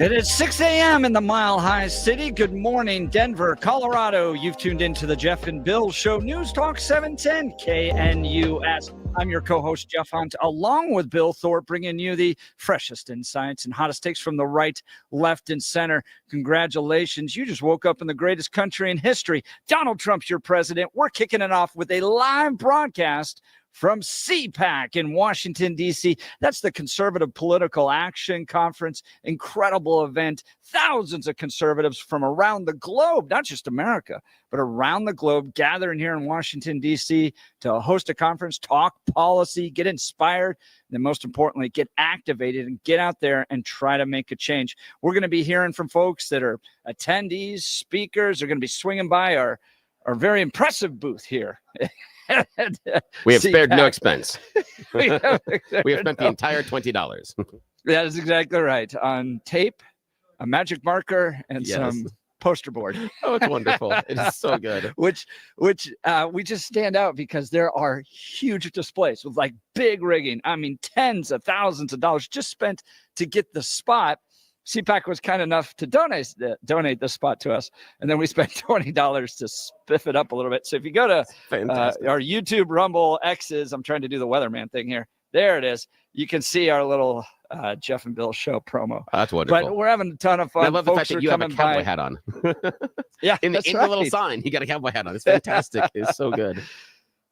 It is 6 a.m. in the Mile High City. Good morning, Denver, Colorado. You've tuned into the Jeff and Bill Show, News Talk 710 KNUS. I'm your co-host, Jeff Hunt, along with Bill Thorpe, bringing you the freshest insights and hottest takes from the right, left, and center. Congratulations. You just woke up in the greatest country in history. Donald Trump's your president. We're kicking it off with a live broadcast from CPAC in Washington, D.C. That's the Conservative Political Action Conference. Incredible event. Thousands of conservatives from around the globe, not just America, but around the globe, gathering here in Washington, D.C. to host a conference, talk policy, get inspired, and then most importantly, get activated and get out there and try to make a change. We're going to be hearing from folks that are attendees, speakers. Are going to be swinging by our very impressive booth here. We have spared no expense. We have spent the entire $20. That is exactly right. On tape, a magic marker, and some poster board. Oh, it's wonderful. It is so good. Which we just stand out because there are huge displays with like big rigging. I mean, tens of thousands of dollars just spent to get the spot. CPAC was kind enough to donate the spot to us, and then we spent $20 to spiff it up a little bit. So if you go to our YouTube, Rumble, X's, I'm trying to do the weatherman thing here. There it is. You can see our little Jeff and Bill Show promo. That's wonderful. But we're having a ton of fun. I love the fact that you have a cowboy hat on. Yeah, in the little sign, you got a cowboy hat on. It's fantastic. It's so good.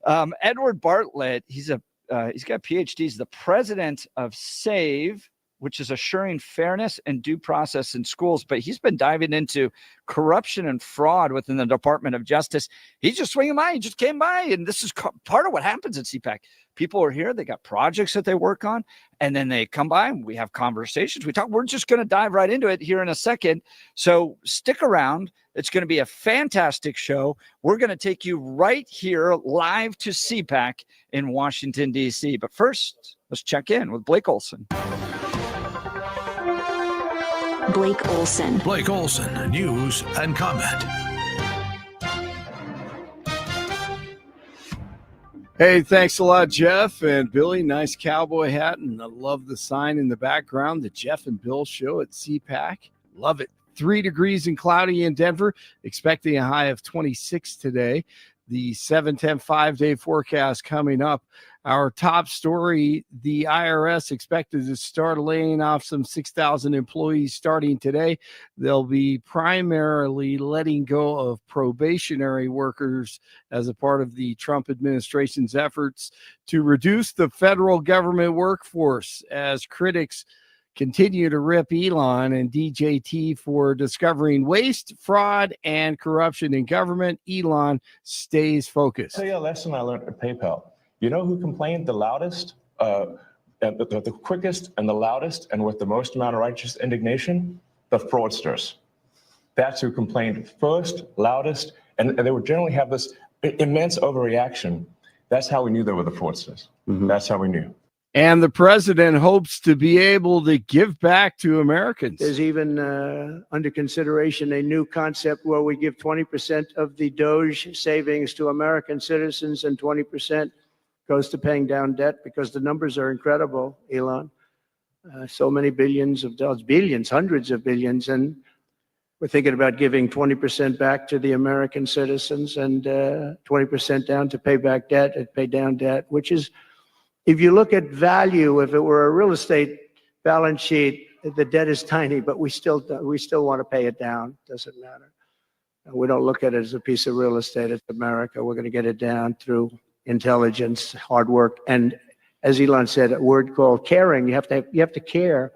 Edward Bartlett, he's got PhDs. He's the president of SAVE, which is assuring fairness and due process in schools. But he's been diving into corruption and fraud within the Department of Justice. He's just swinging by. He just came by. And this is part of what happens at CPAC. People are here. They got projects that they work on. And then they come by and we have conversations. We talk. We're just going to dive right into it here in a second. So stick around. It's going to be a fantastic show. We're going to take you right here live to CPAC in Washington, D.C. But first, let's check in with Blake Olson. Blake Olson. Blake Olson, news and comment. Hey, thanks a lot, Jeff and Billy. Nice cowboy hat, and I love the sign in the background, the Jeff and Bill Show at CPAC. Love it. 3 degrees and cloudy in Denver, expecting a high of 26 today. The 7-10 5-day forecast coming up. Our top story, the IRS expected to start laying off some 6,000 employees starting today. They'll be primarily letting go of probationary workers as a part of the Trump administration's efforts to reduce the federal government workforce, as critics continue to rip Elon and DJT for discovering waste, fraud, and corruption in government. Elon stays focused. I'll tell you a lesson I learned at PayPal. You know who complained the loudest, the quickest and the loudest, and with the most amount of righteous indignation? The fraudsters. That's who complained first, loudest, and they would generally have this immense overreaction. That's how we knew they were the fraudsters. Mm-hmm. That's how we knew. And the president hopes to be able to give back to Americans. There's even under consideration a new concept where we give 20% of the DOJ savings to American citizens and 20% goes to paying down debt, because the numbers are incredible, Elon. So many billions of dollars, billions, hundreds of billions. And we're thinking about giving 20% back to the American citizens and 20% down to pay back debt and pay down debt, which is, if you look at value, if it were a real estate balance sheet, the debt is tiny, but we still want to pay it down. Doesn't matter. We don't look at it as a piece of real estate. It's America. We're going to get it down through intelligence, hard work, and, as Elon said, a word called caring. You have to care.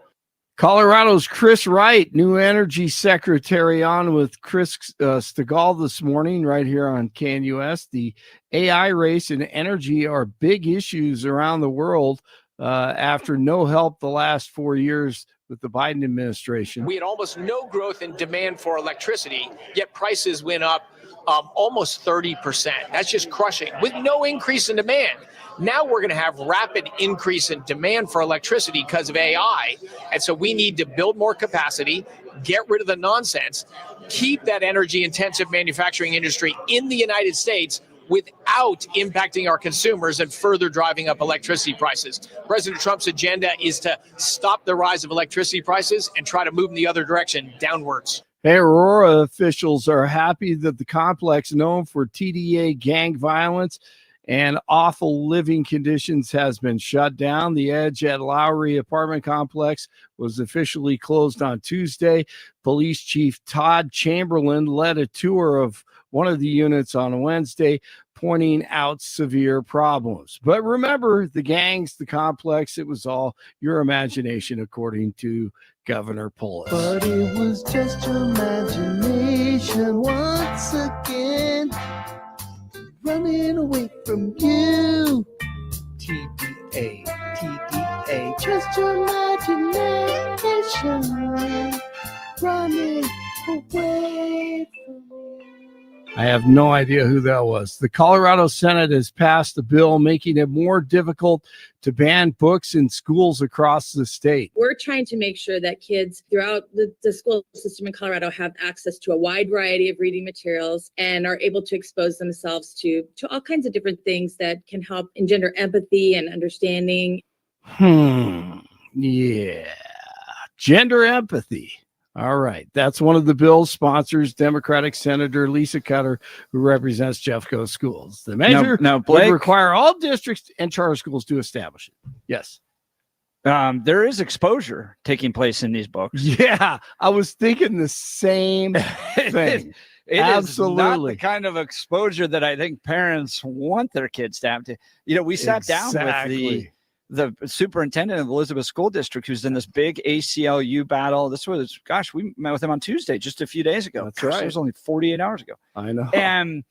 Colorado's Chris Wright, new energy secretary, on with Chris Stigall this morning right here on KNUS. The AI race and energy are big issues around the world after no help the last 4 years with the Biden administration. We had almost no growth in demand for electricity, yet prices went up almost 30%. That's just crushing, with no increase in demand. Now we're going to have rapid increase in demand for electricity because of AI. And so we need to build more capacity, get rid of the nonsense, keep that energy intensive manufacturing industry in the United States without impacting our consumers and further driving up electricity prices. President Trump's agenda is to stop the rise of electricity prices and try to move in the other direction, downwards. Hey, Aurora officials are happy that the complex known for TDA gang violence and awful living conditions has been shut down. The Edge at Lowry apartment complex was officially closed on Tuesday. Police Chief Todd Chamberlain led a tour of one of the units on Wednesday, pointing out severe problems. But remember, the gangs, the complex, it was all your imagination, according to Governor Polis. But it was just your imagination once again, running away from you. TDA, TDA, just your imagination, running away from you. I have no idea who that was. The Colorado Senate has passed a bill making it more difficult to ban books in schools across the state. We're trying to make sure that kids throughout the school system in Colorado have access to a wide variety of reading materials and are able to expose themselves to all kinds of different things that can help engender empathy and understanding. Yeah. Gender empathy. All right. That's one of the bill's sponsors, Democratic Senator Lisa Cutter, who represents Jeffco Schools. The measure now, Blake, would require all districts and charter schools to establish it. Yes. There is exposure taking place in these books. Yeah. I was thinking the same thing. It Absolutely. is not the kind of exposure that I think parents want their kids to have to. We sat down with the superintendent of Elizabeth School District, who's in this big ACLU battle. This was, we met with him on Tuesday, just a few days ago. That's right. It was only 48 hours ago. I know. And,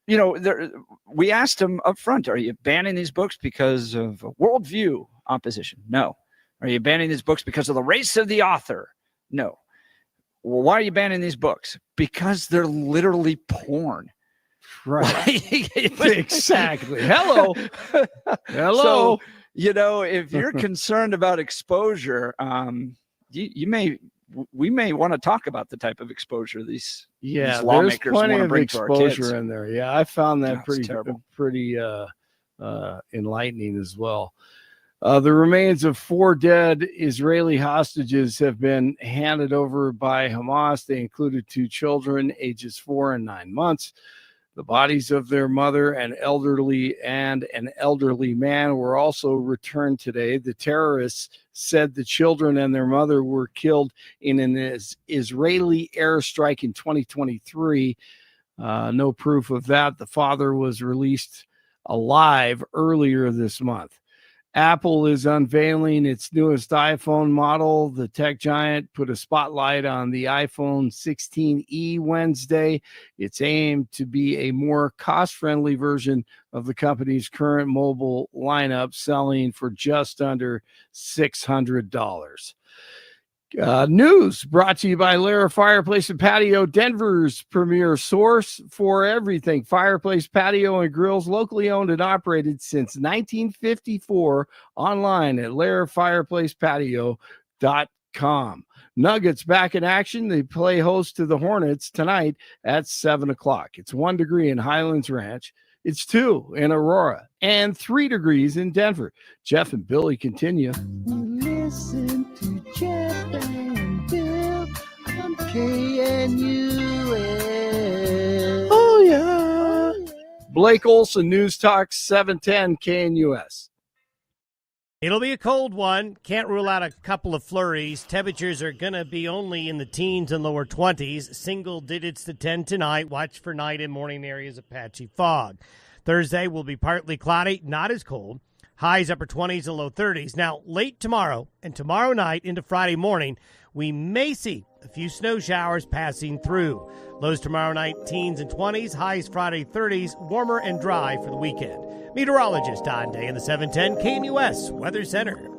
we asked him up front, are you banning these books because of worldview opposition? No. Are you banning these books because of the race of the author? No. Well, why are you banning these books? Because they're literally porn. Right. Exactly. Hello. So, if you're concerned about exposure, we may want to talk about the type of exposure these lawmakers want to bring to our kids. There's plenty of exposure in there. Yeah, I found that pretty enlightening as well. The remains of 4 dead Israeli hostages have been handed over by Hamas. They included 2 children, ages 4 and 9 months. The bodies of their mother and an elderly man were also returned today. The terrorists said the children and their mother were killed in an Israeli airstrike in 2023. No proof of that. The father was released alive earlier this month. Apple is unveiling its newest iPhone model. The tech giant put a spotlight on the iPhone 16e Wednesday. It's aimed to be a more cost-friendly version of the company's current mobile lineup, selling for just under $600. News brought to you by Lara Fireplace and Patio, Denver's premier source for everything fireplace, patio, and grills, locally owned and operated since 1954, online at larafireplacepatio.com. Nuggets back in action. They play host to the Hornets tonight at 7 o'clock. It's 1 degree in Highlands Ranch. It's 2 in Aurora and 3 degrees in Denver. Jeff and Billy continue. Listen to Jeff and Bill on KNUS. Oh, yeah. Blake Olson, News Talk 710 KNUS. It'll be a cold one. Can't rule out a couple of flurries. Temperatures are going to be only in the teens and lower 20s. Single digits to 10 tonight. Watch for night and morning areas of patchy fog. Thursday will be partly cloudy, not as cold. Highs upper 20s and low 30s. Now, late tomorrow and tomorrow night into Friday morning, we may see a few snow showers passing through. Lows tomorrow night, teens and 20s. Highs Friday 30s. Warmer and dry for the weekend. Meteorologist Don Day in the 710 KNUS Weather Center.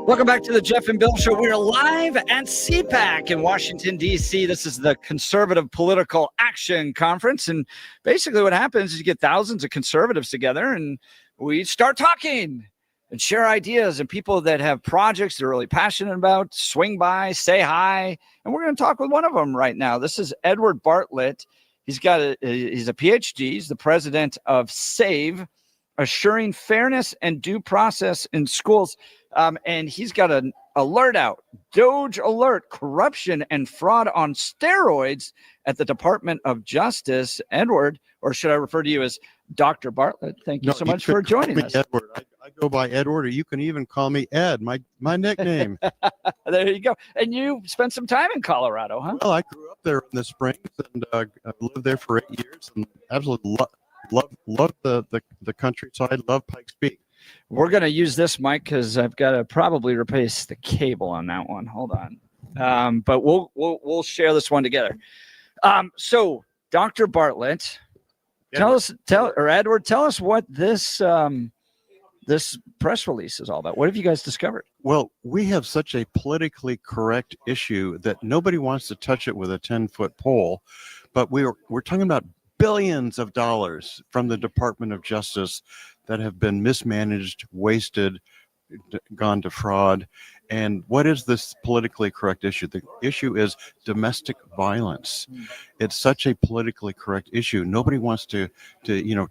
Welcome back to the Jeff and Bill Show. We are live at CPAC in Washington, D.C. This is the Conservative Political Action Conference. And basically what happens is you get thousands of conservatives together and we start talking and share ideas, and people that have projects they're really passionate about swing by, say hi. And we're going to talk with one of them right now. This is Edward Bartlett. He's a PhD. He's the president of SAVE, Assuring Fairness and Due Process in Schools. And he's got an alert out, DOJ alert, corruption and fraud on steroids at the Department of Justice. Edward, or should I refer to you as Dr. Bartlett? Thank you so much for joining us. Edward. I go by Edward, or you can even call me Ed, my nickname. There you go. And you spent some time in Colorado, huh? Well, I grew up there in the Springs and I lived there for 8 years and absolutely love the countryside, love Pikes Peak. We're going to use this mic because I've got to probably replace the cable on that one. Hold on. But we'll share this one together. So Dr. Bartlett, Edward, tell us what this press release is all about. What have you guys discovered? Well, we have such a politically correct issue that nobody wants to touch it with a 10-foot pole, but we're talking about billions of dollars from the Department of Justice that have been mismanaged, wasted, gone to fraud. And what is this politically correct issue? The issue is domestic violence. It's such a politically correct issue. Nobody wants to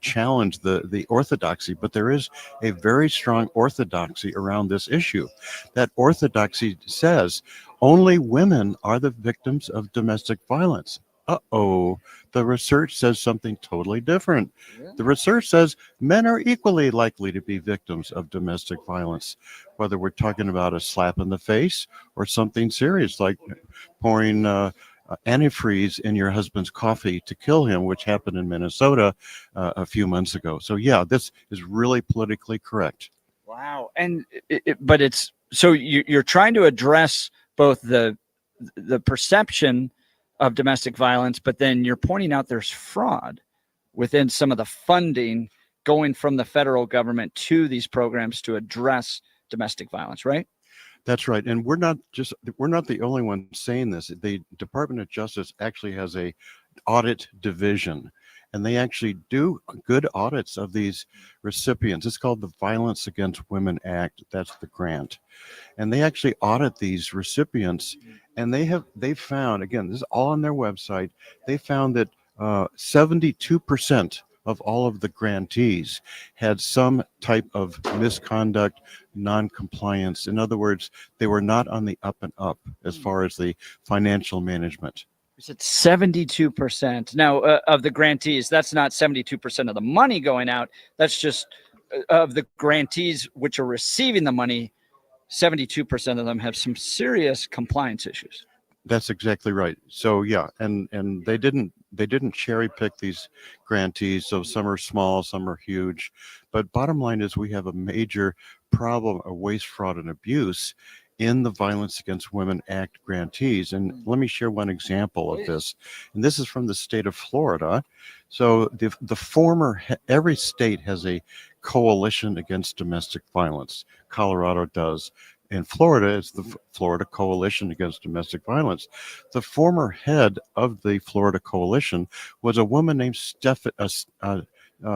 challenge the orthodoxy, but there is a very strong orthodoxy around this issue. That orthodoxy says only women are the victims of domestic violence. Uh-oh, the research says something totally different. Yeah. The research says men are equally likely to be victims of domestic violence, whether we're talking about a slap in the face or something serious like pouring antifreeze in your husband's coffee to kill him, which happened in Minnesota a few months ago. So yeah, this is really politically correct. Wow. And but it's so you're trying to address both the perception of domestic violence, but then you're pointing out there's fraud within some of the funding going from the federal government to these programs to address domestic violence, right? That's right. And we're not the only ones saying this. The Department of Justice actually has a audit division, and they actually do good audits of these recipients. It's called the Violence Against Women Act. That's the grant. And they actually audit these recipients, and they found, again, this is all on their website, they found that 72% of all of the grantees had some type of misconduct, non-compliance. In other words, they were not on the up and up as far as the financial management. Is it 72%? Now, of the grantees, that's not 72% of the money going out. That's just of the grantees which are receiving the money. 72% of them have some serious compliance issues. That's exactly right. So yeah, and they didn't cherry pick these grantees. So some are small, some are huge. But bottom line is we have a major problem of waste, fraud, and abuse in the Violence Against Women Act grantees. And let me share one example of this. And this is from the state of Florida. So every state has a coalition against domestic violence. Colorado does. In Florida, it's the Florida Coalition Against Domestic Violence. The former head of the Florida Coalition was a woman named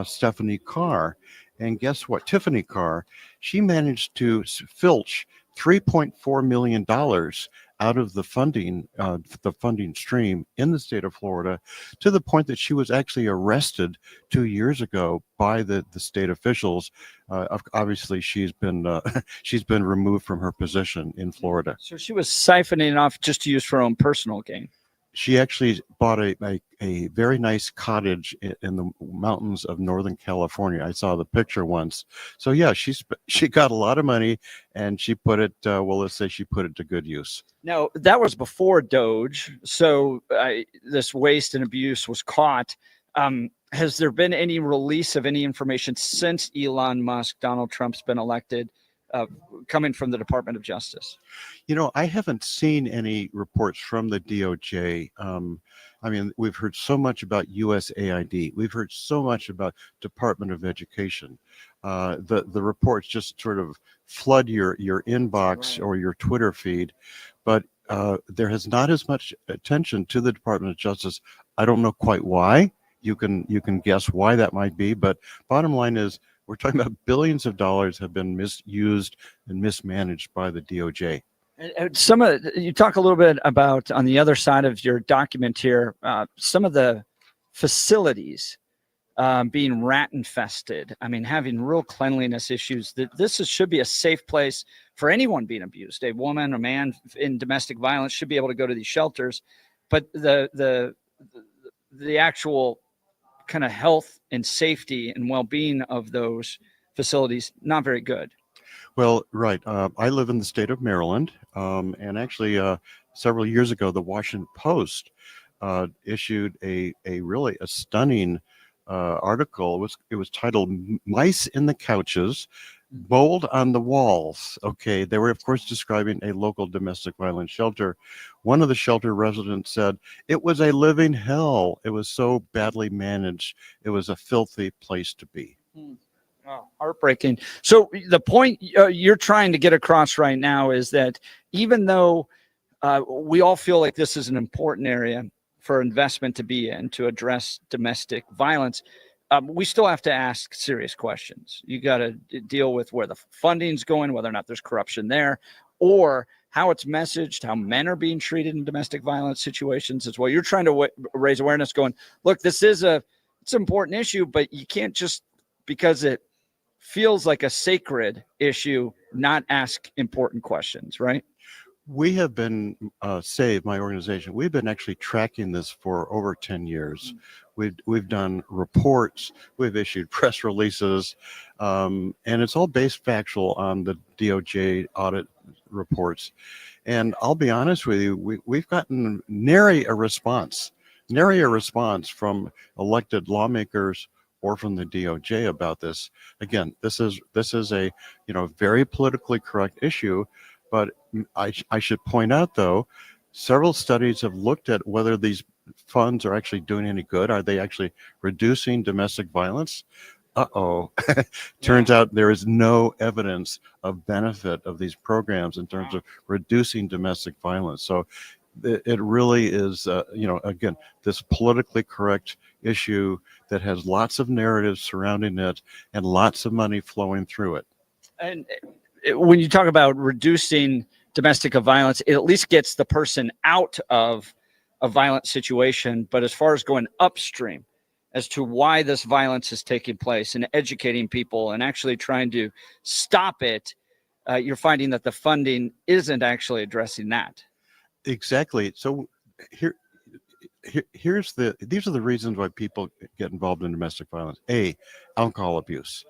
Stephanie Carr. And guess what? Tiffany Carr, she managed to filch $3.4 million out of the funding stream in the state of Florida, to the point that she was actually arrested 2 years ago by the state officials. Obviously, she's been removed from her position in Florida. So she was siphoning off just to use for her own personal gain. She actually bought a very nice cottage in the mountains of Northern California. I saw the picture once. So yeah, she got a lot of money, and she put it, let's say she put it to good use. Now, that was before DOJ. So this waste and abuse was caught. Has there been any release of any information since Elon Musk, Donald Trump's been elected, coming from the Department of Justice? You know, I haven't seen any reports from the DOJ. I mean, we've heard so much about USAID. We've heard so much about Department of Education. The reports just sort of flood your inbox or your Twitter feed, but there has not as much attention to the Department of Justice. I don't know quite why. You can guess why that might be, but bottom line is we're talking about billions of dollars have been misused and mismanaged by the DOJ. You talk a little bit about, on the other side of your document here, some of the facilities being rat infested. I mean, having real cleanliness issues. Should be a safe place for anyone being abused. A woman, a man in domestic violence should be able to go to these shelters, but the actual kind of health and safety and well-being of those facilities, not very good. Well, right. I live in the state of Maryland, and actually several years ago, the Washington Post issued a really stunning article. It was titled "Mice in the Couches, Mold on the Walls." Okay, they were of course describing a local domestic violence shelter. One of the shelter residents said it was a living hell. It was so badly managed. It was a filthy place to be. Oh, heartbreaking. So the point you're trying to get across right now is that even though we all feel like this is an important area for investment to be in to address domestic violence, we still have to ask serious questions. You got to deal with where the funding's going, whether or not there's corruption there, or how it's messaged, how men are being treated in domestic violence situations as well. You're trying to raise awareness going, look, it's an important issue, but you can't just, because it feels like a sacred issue, not ask important questions, right? We have been, SAVE, my organization, we've been actually tracking this for over 10 years. We've done reports, we've issued press releases, and it's all based factual on the DOJ audit reports. And I'll be honest with you, we've gotten nary a response from elected lawmakers or from the DOJ about this. Again, this is a very politically correct issue, but I should point out though, several studies have looked at whether these funds are actually doing any good. Are they actually reducing domestic violence? Turns out there is no evidence of benefit of these programs in terms of reducing domestic violence. So it really is, again, this politically correct issue that has lots of narratives surrounding it and lots of money flowing through it. And when you talk about reducing domestic violence, it at least gets the person out of a violent situation. But as far as going upstream as to why this violence is taking place and educating people and actually trying to stop it, you're finding that the funding isn't actually addressing that. Exactly. So these are the reasons why people get involved in domestic violence. A, alcohol abuse.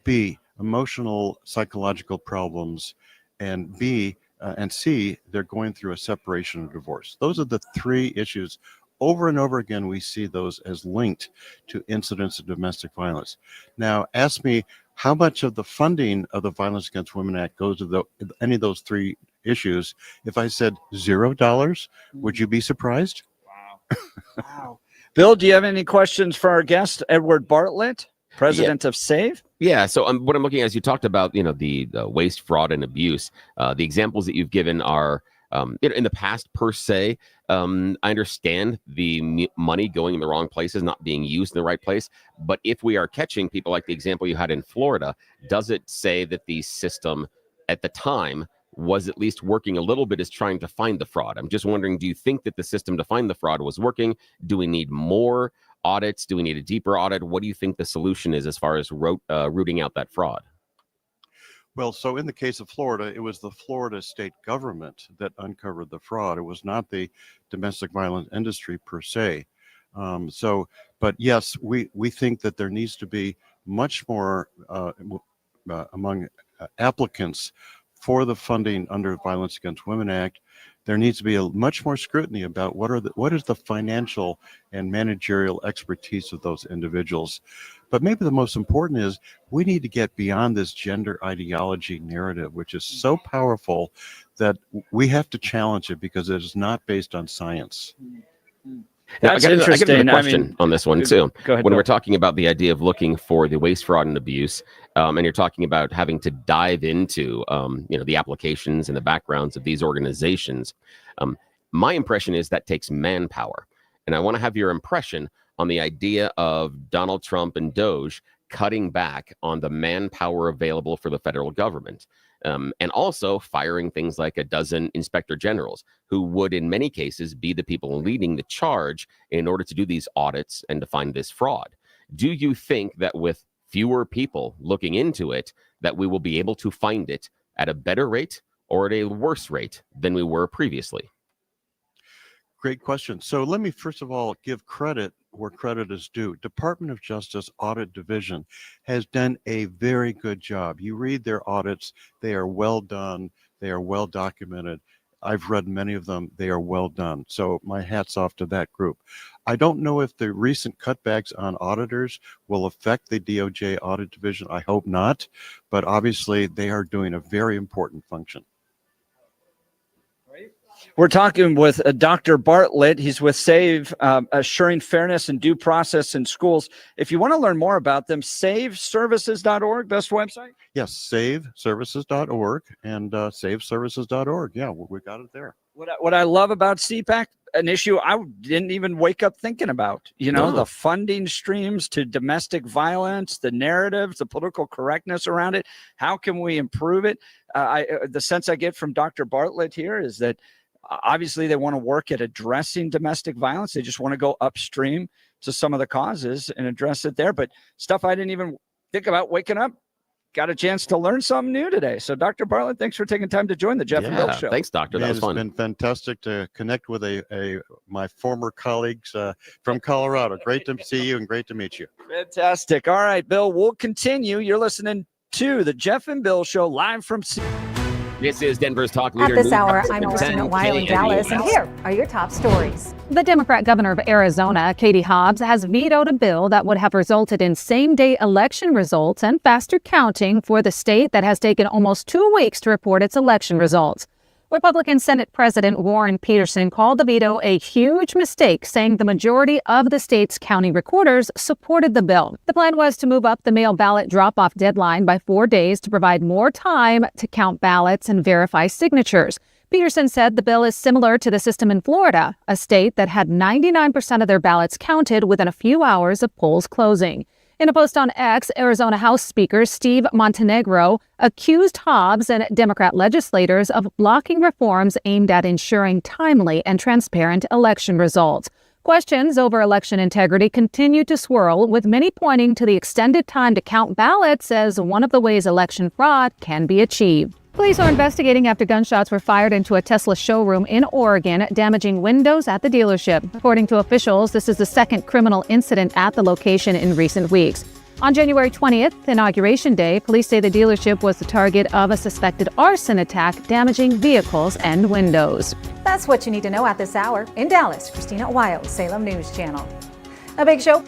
B, emotional, psychological problems. And B, and C, they're going through a separation or divorce. Those are the three issues. Over and over again, we see those as linked to incidents of domestic violence. Now, ask me how much of the funding of the Violence Against Women Act goes to any of those three issues. If I said $0, would you be surprised? Wow. Bill, do you have any questions for our guest, Edward Bartlett, president of SAVE? Yeah. So what I'm looking at is you talked about, the waste, fraud, and abuse. The examples that you've given are in the past, per se. I understand the money going in the wrong places, not being used in the right place. But if we are catching people like the example you had in Florida, does it say that the system at the time was at least working a little bit as trying to find the fraud? I'm just wondering, do you think that the system to find the fraud was working? Do we need more audits? Do we need a deeper audit? What do you think the solution is as far as rooting out that fraud? Well, so in the case of Florida, it was the Florida state government that uncovered the fraud. It was not the domestic violence industry per se. But yes, we think that there needs to be much more among applicants for the funding under Violence Against Women Act, there needs to be a much more scrutiny about what is the financial and managerial expertise of those individuals. But maybe the most important is we need to get beyond this gender ideology narrative, which is so powerful that we have to challenge it because it is not based on science. That's I got interesting. a question on this one too. Go ahead, When Bill. we're talking about the idea of looking for the waste, fraud, and abuse, and you're talking about having to dive into, the applications and the backgrounds of these organizations, my impression is that takes manpower, and I want to have your impression on the idea of Donald Trump and DOJ cutting back on the manpower available for the federal government. And also firing things like a dozen inspector generals who would, in many cases, be the people leading the charge in order to do these audits and to find this fraud. Do you think that with fewer people looking into it, that we will be able to find it at a better rate or at a worse rate than we were previously? Great question. So let me first of all give credit where credit is due. Department of Justice Audit Division has done a very good job. You read their audits, they are well done, they are well documented. I've read many of them, they are well done. So my hat's off to that group. I don't know if the recent cutbacks on auditors will affect the DOJ Audit Division. I hope not, but obviously they are doing a very important function. We're talking with Dr. Bartlett. He's with SAVE, Assuring Fairness and Due Process in Schools. If you want to learn more about them, saveservices.org, best website? Yes, saveservices.org and saveservices.org. Yeah, we got it there. What I love about CPAC, an issue I didn't even wake up thinking about, the funding streams to domestic violence, the narratives, the political correctness around it. How can we improve it? The sense I get from Dr. Bartlett here is that obviously they want to work at addressing domestic violence. They just want to go upstream to some of the causes and address it there. But stuff I didn't even think about waking up. Got a chance to learn something new today. So, Dr. Bartlett, thanks for taking time to join the Jeff and Bill Show. Thanks, Doctor. That was fun. It's been fantastic to connect with my former colleagues from Colorado. Great to see you and great to meet you. Fantastic. All right, Bill, we'll continue. You're listening to the Jeff and Bill Show live from This is Denver's Talk Leader. At this hour, I'm Christina Weil in Dallas, and here are your top stories. The Democrat governor of Arizona, Katie Hobbs, has vetoed a bill that would have resulted in same-day election results and faster counting for the state that has taken almost 2 weeks to report its election results. Republican Senate President Warren Peterson called the veto a huge mistake, saying the majority of the state's county recorders supported the bill. The plan was to move up the mail ballot drop-off deadline by 4 days to provide more time to count ballots and verify signatures. Peterson said the bill is similar to the system in Florida, a state that had 99% of their ballots counted within a few hours of polls closing. In a post on X, Arizona House Speaker Steve Montenegro accused Hobbs and Democrat legislators of blocking reforms aimed at ensuring timely and transparent election results. Questions over election integrity continue to swirl, with many pointing to the extended time to count ballots as one of the ways election fraud can be achieved. Police are investigating after gunshots were fired into a Tesla showroom in Oregon, damaging windows at the dealership. According to officials, this is the second criminal incident at the location in recent weeks. On January 20th, Inauguration Day, police say the dealership was the target of a suspected arson attack, damaging vehicles and windows. That's what you need to know at this hour. In Dallas, Christina Weil, Salem News Channel. A big show.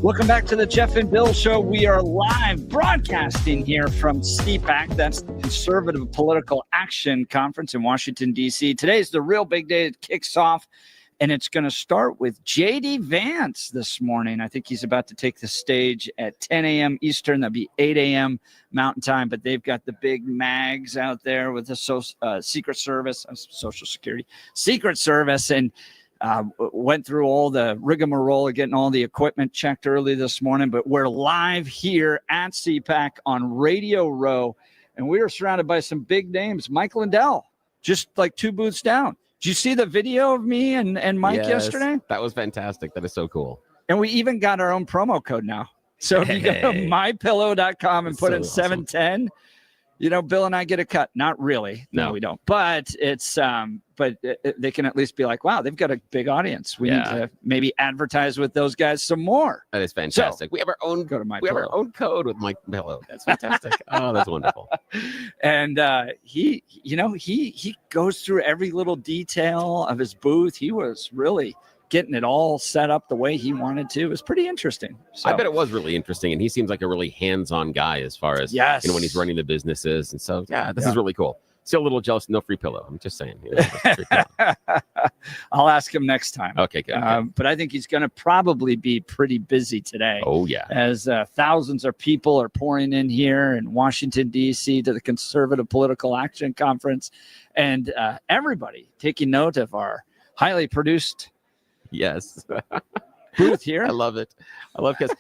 Welcome back to the Jeff and Bill Show. We are live broadcasting here from CPAC. That's the Conservative Political Action Conference in Washington, D.C. Today's the real big day. It kicks off, and it's going to start with J.D. Vance this morning. I think he's about to take the stage at 10 a.m. Eastern. That'll be 8 a.m. Mountain Time, but they've got the big mags out there with the Secret Service, Social Security, Secret Service, and went through all the rigmarole of getting all the equipment checked early this morning, but we're live here at CPAC on Radio Row, and we are surrounded by some big names. Mike Lindell, just like 2 booths down. Did you see the video of me and Mike yesterday? That was fantastic. That is so cool. And we even got our own promo code now. So if you go to mypillow.com and put in 710, you know, Bill and I get a cut. Not really. No, we don't. But it's they can at least be like, wow, they've got a big audience. We need to maybe advertise with those guys some more. That is fantastic. So, we have our own code with Mike Pillow. That's fantastic. Oh, that's wonderful. And he goes through every little detail of his booth. He was really getting it all set up the way he wanted to. It was pretty interesting. So, I bet it was really interesting, and he seems like a really hands-on guy as far as when he's running the businesses. And so, this is really cool. Still a little jealous. No free pillow. I'm just saying. I'll ask him next time. Okay, good. But I think he's going to probably be pretty busy today. Oh, yeah. As thousands of people are pouring in here in Washington, D.C. to the Conservative Political Action Conference. And everybody taking note of our highly produced booth here. I love it. I love because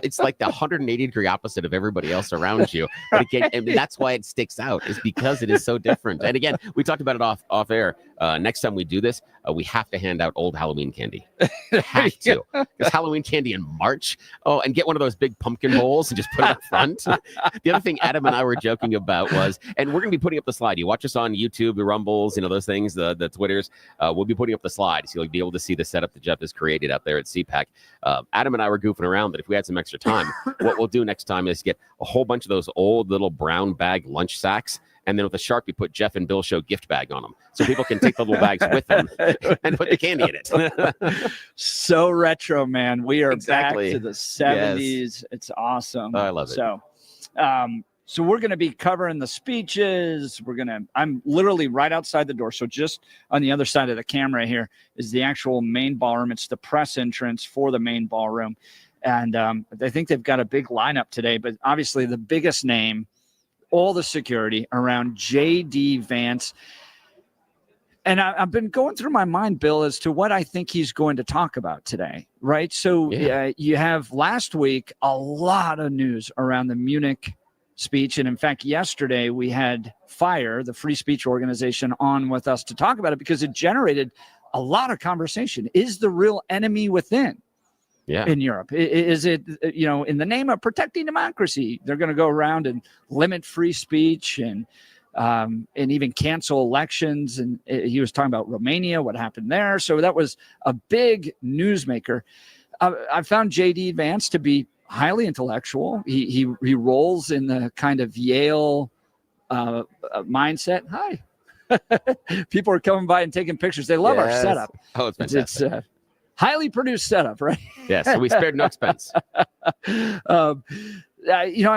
it's like the 180-degree opposite of everybody else around you. But again, and that's why it sticks out, is because it is so different. And again, we talked about it off air. Next time we do this, we have to hand out old Halloween candy. Have to. Because Halloween candy in March. Oh, and get one of those big pumpkin bowls and just put it up front. The other thing Adam and I were joking about was, and we're going to be putting up the slide. You watch us on YouTube, the Rumbles, those things, the Twitters. We'll be putting up the slide, so you'll be able to see the setup that Jeff has created out there at CPAC. Adam and I were goofing around that if we had some extra time, what we'll do next time is get a whole bunch of those old little brown bag lunch sacks, and then with a Sharpie, put Jeff and Bill Show gift bag on them, so people can take the little bags with them and put the candy in it. So retro, man. We are back to the 70s. Yes. It's awesome. I love it. So we're going to be covering the speeches. I'm literally right outside the door. So just on the other side of the camera here is the actual main ballroom. It's the press entrance for the main ballroom. And I think they've got a big lineup today, but obviously the biggest name, all the security around J.D. Vance. And I've been going through my mind, Bill, as to what I think he's going to talk about today, right? So you have last week a lot of news around the Munich speech. And in fact, yesterday we had FIRE, the free speech organization, on with us to talk about it because it generated a lot of conversation. Is the real enemy within? In Europe? Is it, in the name of protecting democracy, they're going to go around and limit free speech and even cancel elections? And he was talking about Romania, what happened there. So that was a big newsmaker. I found J.D. Vance to be highly intellectual. He rolls in the kind of Yale mindset. Hi. People are coming by and taking pictures. They love our setup. Oh, it's fantastic. It's highly produced setup, right? Yes, so we spared no expense. I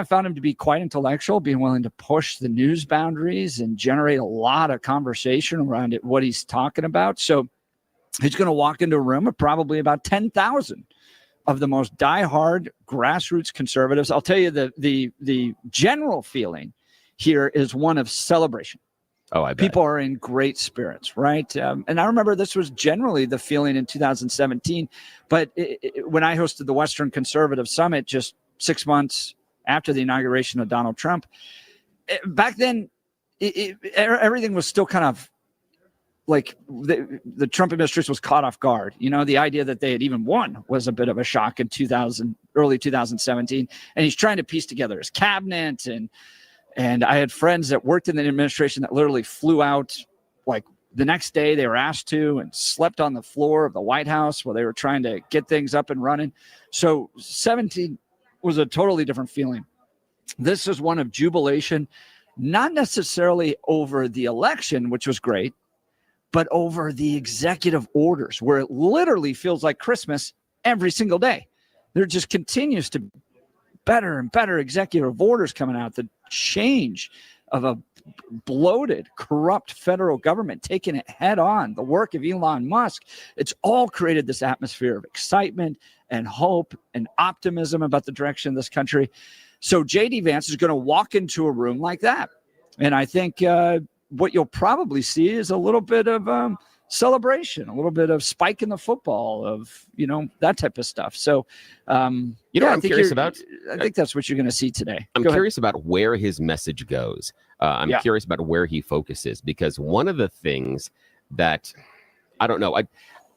found him to be quite intellectual, being willing to push the news boundaries and generate a lot of conversation around it, what he's talking about. So he's going to walk into a room of probably about 10,000 of the most diehard grassroots conservatives. I'll tell you the general feeling here is one of celebration. Oh, I bet. People are in great spirits, right? And I remember this was generally the feeling in 2017. But when I hosted the Western Conservative Summit just 6 months after the inauguration of Donald Trump, back then, everything was still kind of like the Trump administration was caught off guard. The idea that they had even won was a bit of a shock in early 2017. And he's trying to piece together his cabinet and I had friends that worked in the administration that literally flew out like the next day they were asked to and slept on the floor of the White House while they were trying to get things up and running. So 17 was a totally different feeling. This is one of jubilation, not necessarily over the election, which was great, but over the executive orders where it literally feels like Christmas every single day. there just continues to be better and better executive orders coming out. The change of a bloated, corrupt federal government taking it head on, the work of Elon Musk, it's all created this atmosphere of excitement and hope and optimism about the direction of this country. So J.D. Vance is going to walk into a room like that. And I think what you'll probably see is a little bit of celebration, a little bit of spike in the football, of, that type of stuff. So, know what I'm curious about? I think that's what you're going to see today. I'm curious about where his message goes. I'm curious about where he focuses, because one of the things that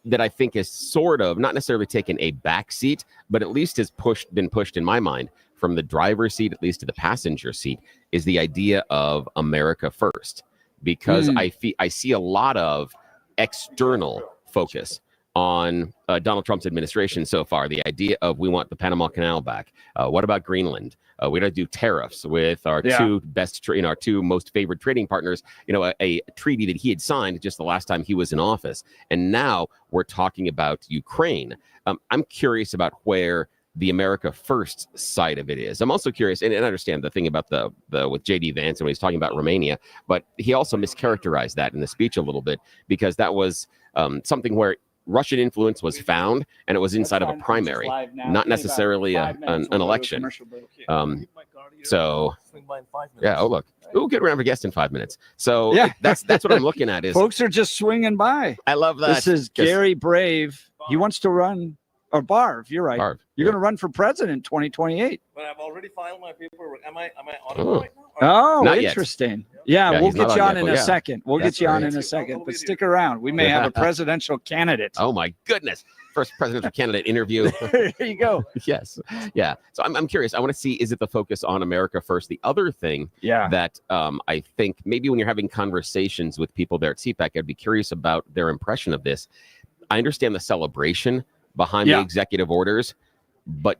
that I think is sort of not necessarily taken a back seat, but at least has been pushed in my mind from the driver's seat, at least to the passenger seat, is the idea of America first. Because I see a lot of external focus on Donald Trump's administration so far. The idea of, we want the Panama Canal back. What about Greenland? We got to do tariffs with our two best, our two most favored trading partners. A treaty that he had signed just the last time he was in office, and now we're talking about Ukraine. I'm curious about where the America First side of it is. I'm also curious, and I understand the thing about the with J.D. Vance and when he's talking about Romania, but he also mischaracterized that in the speech a little bit, because that was something where Russian influence was found, and it was inside of a primary, not necessarily an election. So, yeah. Oh, look. Ooh, get around for guest in 5 minutes. So that's what I'm looking at. Is folks are just swinging by. I love that. This is Gary Barve. He wants to run. Or Barve, you're right. Barve, you're going to run for president in 2028. But I've already filed my paperwork. Am I on right now? Oh, not interesting. Yeah, we'll get you on in a second. We'll get you on in a second. I'll But be stick there. around. We may have a presidential candidate. Oh my goodness! First presidential candidate interview. There you go. Yes, yeah. So I'm curious. I want to see, is it the focus on America first? The other thing, that I think maybe when you're having conversations with people there at CPAC, I'd be curious about their impression of this. I understand the celebration behind the executive orders, but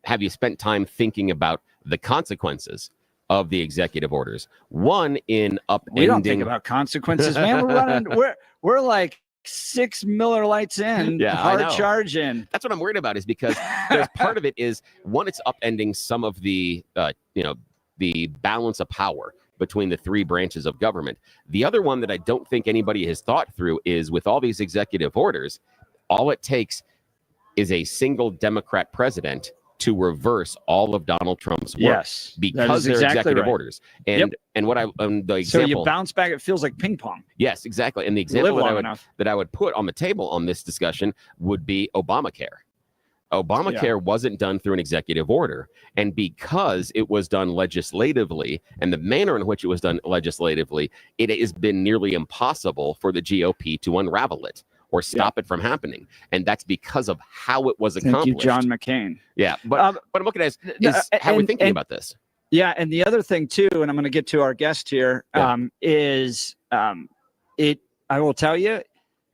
have you spent time thinking about the consequences of the executive orders? One, in upending. We don't think about consequences, man. We're running. We're like 6 Miller Lights in, hard charge in. That's what I'm worried about, is because there's part of it is, one, it's upending some of the the balance of power between the three branches of government. The other one that I don't think anybody has thought through is, with all these executive orders, all it takes is a single Democrat president to reverse all of Donald Trump's work, because they're executive orders. And what the example, so you bounce back. It feels like ping pong. Yes, exactly. And the example that I would put on the table on this discussion would be Obamacare. Obamacare wasn't done through an executive order, and because it was done legislatively, and the manner in which it was done legislatively, it has been nearly impossible for the GOP to unravel it or stop it from happening. And that's because of how it was accomplished. Thank you, John McCain. Yeah, but what I'm looking at is how we're thinking about this. Yeah, and the other thing too, and I'm going to get to our guest here, is I will tell you,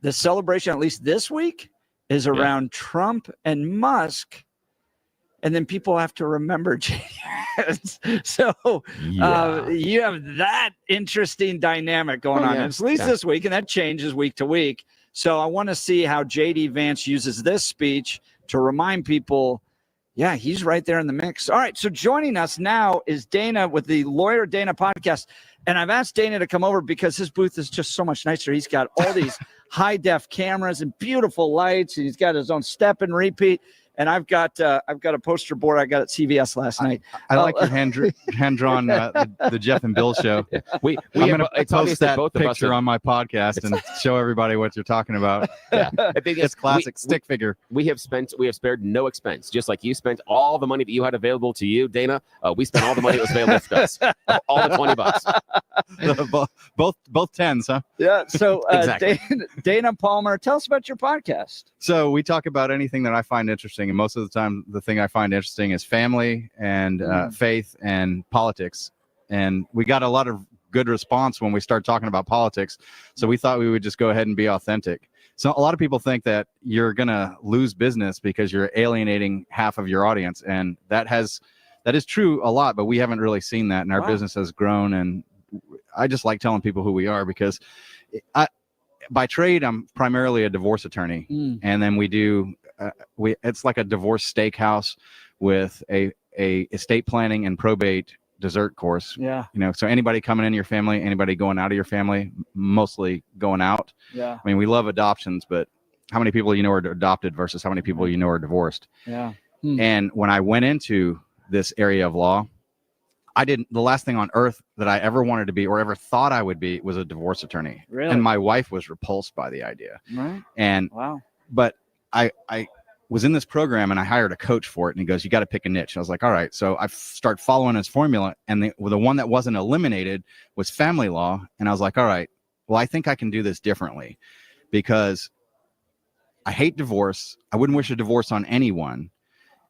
the celebration, at least this week, is around Trump and Musk. And then people have to remember so you have that interesting dynamic going on, at least this week, and that changes week to week. So I want to see how J.D. Vance uses this speech to remind people, he's right there in the mix. All right, so joining us now is Dana with the Lawyer Dana podcast. And I've asked Dana to come over because his booth is just so much nicer. He's got all these high-def cameras and beautiful lights, and he's got his own step and repeat. And I've got a poster board I got at CVS last night. I like your hand-drawn the Jeff and Bill show. I'm going to post that picture on my podcast and show everybody what you're talking about. I think it's classic stick figure. We have spared no expense, just like you spent all the money that you had available to you, Dana. We spent all the money that was available to us, all the $20. both tens, huh? Yeah. So exactly. Dana Palmer, tell us about your podcast. So we talk about anything that I find interesting. And most of the time, the thing I find interesting is family and faith and politics. And we got a lot of good response when we start talking about politics. So we thought we would just go ahead and be authentic. So a lot of people think that you're going to lose business because you're alienating half of your audience. And that is true a lot, but we haven't really seen that. And our business has grown. And I just like telling people who we are, because by trade, I'm primarily a divorce attorney. And then we do it's like a divorce steakhouse with a estate planning and probate dessert course. Yeah. So anybody coming into your family, anybody going out of your family, mostly going out. Yeah. I mean, we love adoptions, but how many people are adopted versus how many people are divorced? Yeah. And when I went into this area of law, the last thing on earth that I ever wanted to be or ever thought I would be was a divorce attorney. Really? And my wife was repulsed by the idea. Right. And wow. But I was in this program and I hired a coach for it, and he goes, you got to pick a niche. I was like, all right. So I started following his formula, and the one that wasn't eliminated was family law. And I was like, all right, well, I think I can do this differently, because I hate divorce. I wouldn't wish a divorce on anyone.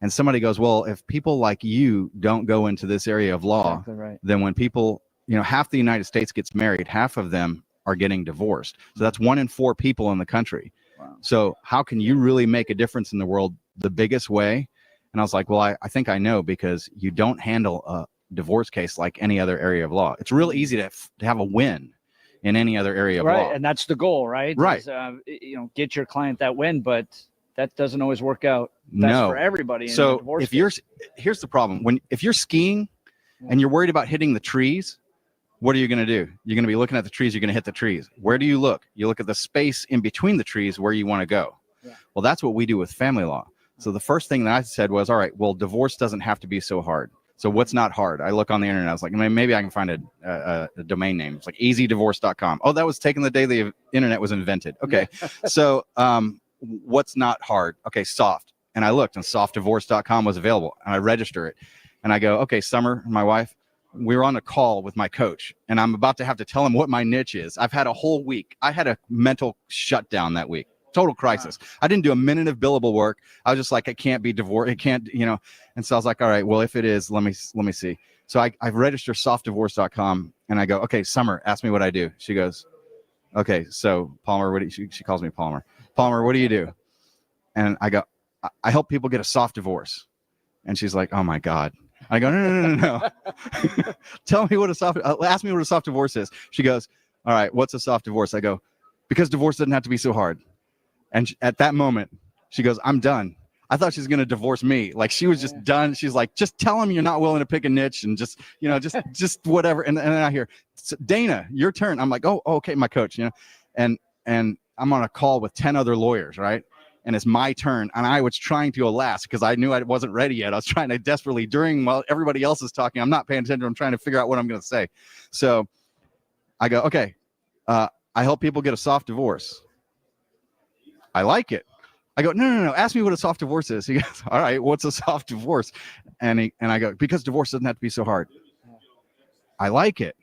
And somebody goes, well, if people like you don't go into this area of law, Exactly right. then when people, half the United States gets married, half of them are getting divorced. So that's 1 in 4 people in the country. Wow. So how can you really make a difference in the world the biggest way? And I was like, well, I think I know, because you don't handle a divorce case like any other area of law. It's real easy to have a win in any other area of Right. law. And that's the goal, right? Right. Is, get your client that win, but that doesn't always work out best No. for everybody. In a So divorce if case. here's the problem. If you're skiing and you're worried about hitting the trees, what are you going to do? You're going to be looking at the trees. You're going to hit the trees. Where do you look? You look at the space in between the trees where you want to go. Yeah. Well, that's what we do with family law. So the first thing that I said was, all right, well, divorce doesn't have to be so hard. So what's not hard? I look on the internet. I was like, maybe I can find a domain name. It's like easydivorce.com. Oh, that was taken the day the internet was invented. Okay. So what's not hard? Okay, soft. And I looked, and softdivorce.com was available, and I register it. And I go, okay, Summer, my wife, we were on a call with my coach, and I'm about to have to tell him what my niche is. I've had a whole week. I had a mental shutdown that week. Total crisis. I didn't do a minute of billable work. I was just like, I can't be divorced. It can't, And so I was like, all right, well, if it is, let me see. So I register softdivorce.com, and I go, okay, Summer, ask me what I do. She goes, okay, so Palmer, she calls me Palmer. Palmer, what do you do? And I go, I help people get a soft divorce. And she's like, oh my God. I go, no. Tell me ask me what a soft divorce is. She goes, all right, what's a soft divorce? I go, because divorce doesn't have to be so hard. And at that moment, she goes, I'm done. I thought she was going to divorce me. Like, she was just done. She's like, just tell him you're not willing to pick a niche, and just whatever. And then I hear, Dana, your turn. I'm like, oh, okay, my coach, and I'm on a call with 10 other lawyers, right? And it's my turn. And I was trying to go last because I knew I wasn't ready yet. I was trying to desperately, while everybody else is talking, I'm not paying attention. I'm trying to figure out what I'm going to say. So I go, okay, I help people get a soft divorce. I like it. I go, no. Ask me what a soft divorce is. He goes, all right, what's a soft divorce? And I go, because divorce doesn't have to be so hard. I like it.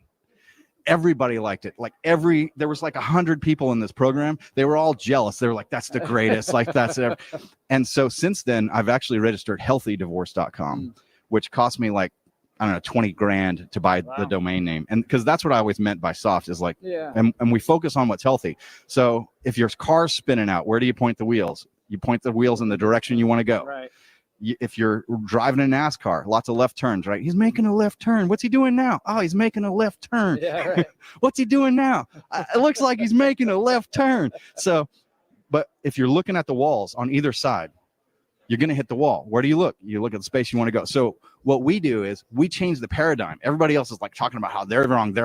Everybody liked it. There was like 100 people in this program. They were all jealous. They were like, that's the greatest. Like, that's it. And so since then, I've actually registered healthydivorce.com, which cost me like, I don't know, 20 grand to buy the domain name. And because that's what I always meant by soft, is like, and we focus on what's healthy. So if your car's spinning out, where do you point the wheels? You point the wheels in the direction you want to go. Right. If you're driving a NASCAR, lots of left turns, right? He's making a left turn. What's he doing now? Oh, he's making a left turn. Yeah, right. What's he doing now? It looks like he's making a left turn. So, but if you're looking at the walls on either side, you're going to hit the wall. Where do you look? You look at the space you want to go. So what we do is we change the paradigm. Everybody else is like talking about how they're wrong.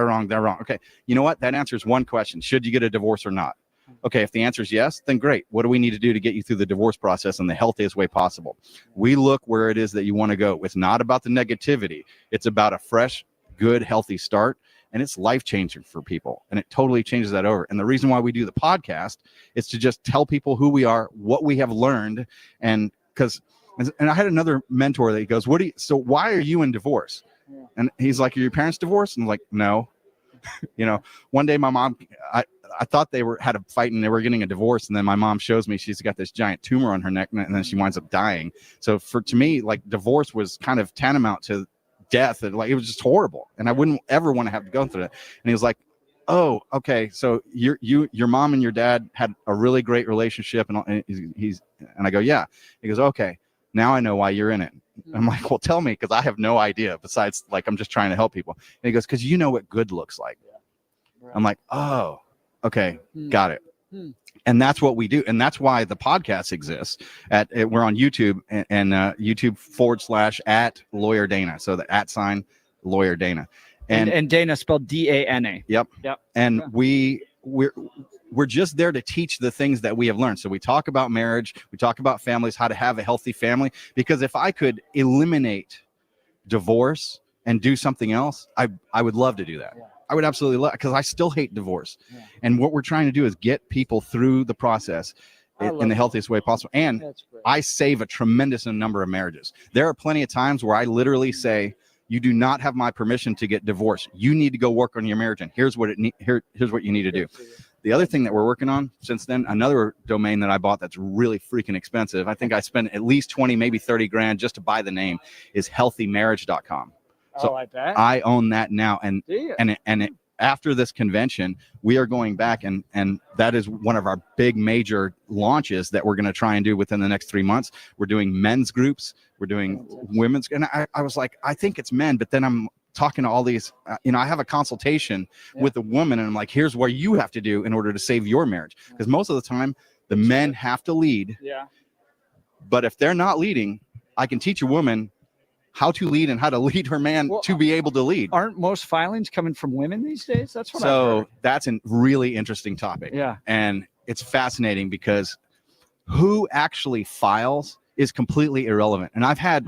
Okay, you know what? That answers one question. Should you get a divorce or not? Okay, if the answer is yes, then great. What do we need to do to get you through the divorce process in the healthiest way possible? We look where it is that you want to go. It's not about the negativity. It's about a fresh, good, healthy start. And it's life-changing for people. And it totally changes that over. And the reason why we do the podcast is to just tell people who we are, what we have learned. And I had another mentor that he goes, so why are you in divorce? And he's like, are your parents divorced? And I'm like, no. One day my mom, I thought they had a fight and they were getting a divorce. And then my mom shows me she's got this giant tumor on her neck, and then she winds up dying. So to me, like, divorce was kind of tantamount to death. And like, it was just horrible. And I wouldn't ever want to have to go through that. And he was like, oh, okay. So your mom and your dad had a really great relationship. And I go, yeah. He goes, okay, now I know why you're in it. I'm like, well, tell me, because I have no idea, besides, like, I'm just trying to help people. And he goes, because you know what good looks like. Right. I'm like, oh, okay, got it. And that's what we do. And that's why the podcast exists. We're on YouTube and YouTube / @Lawyer Dana. So the @ Lawyer Dana. And Dana spelled DANA. Yep. Yep. And we're just there to teach the things that we have learned. So we talk about marriage, we talk about families, how to have a healthy family. Because if I could eliminate divorce and do something else, I would love to do that. Yeah. I would absolutely love, because I still hate divorce. Yeah. And what we're trying to do is get people through the process in the healthiest way possible. And I save a tremendous number of marriages. There are plenty of times where I literally say, you do not have my permission to get divorced. You need to go work on your marriage, and here's what here's what you need to do. The other thing that we're working on since then, another domain that I bought that's really freaking expensive. I think I spent at least 20, maybe 30 grand just to buy the name, is healthymarriage.com. So I bet. I own that now. And after this convention, we are going back and that is one of our big major launches that we're going to try and do within the next 3 months. We're doing men's groups. We're doing women's. And I was like, I think it's men, but then I'm talking to all these, I have a consultation with a woman and I'm like, here's what you have to do in order to save your marriage. Because most of the time the men have to lead. Yeah. But if they're not leading, I can teach a woman how to lead and how to lead her man to be able to lead. Aren't most filings coming from women these days? That's what I've heard. That's a really interesting topic. Yeah. And it's fascinating because who actually files is completely irrelevant. And I've had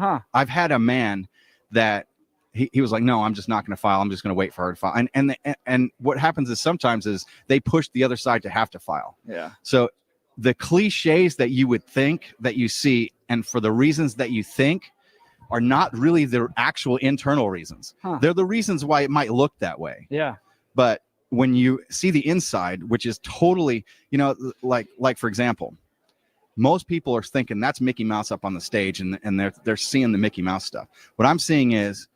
a man that he was like, no, I'm just not going to file. I'm just going to wait for her to file. And what happens is sometimes is they push the other side to have to file. Yeah. So the cliches that you would think that you see, and for the reasons that you think, are not really the actual internal reasons. They're the reasons why it might look that way. Yeah. But when you see the inside, which is totally, like for example, most people are thinking that's Mickey Mouse up on the stage and they're seeing the Mickey Mouse stuff. What I'm seeing is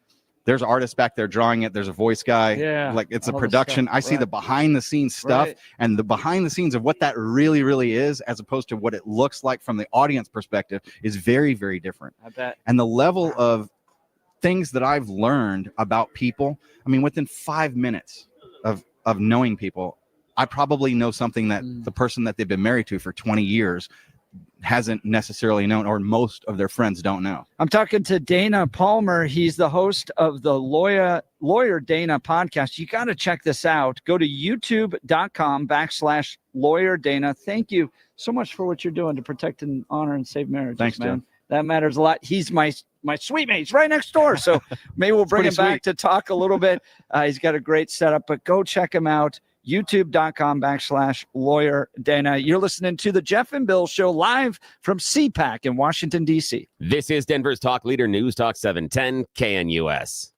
there's artists back there drawing it. There's a voice guy. Yeah. Like it's a production. I see the behind the scenes stuff and the behind the scenes of what that really, really is, as opposed to what it looks like from the audience perspective, is very, very different. I bet. And the level of things that I've learned about people, I mean, within 5 minutes of knowing people, I probably know something that the person that they've been married to for 20 years hasn't necessarily known, or most of their friends don't know. I'm talking to Dana Palmer. He's the host of the Lawyer Dana podcast. You got to check this out. Go to youtube.com/Lawyer Dana. Thank you so much for what you're doing to protect and honor and save marriages. Thanks, man. Jim. That matters a lot. He's my sweet mate. He's right next door. So maybe we'll bring him back to talk a little bit. He's got a great setup, but go check him out. youtube.com/Lawyer Dana. You're listening to the Jeff and Bill Show live from CPAC in Washington, D.C. This is Denver's Talk Leader, News Talk 710 KNUS.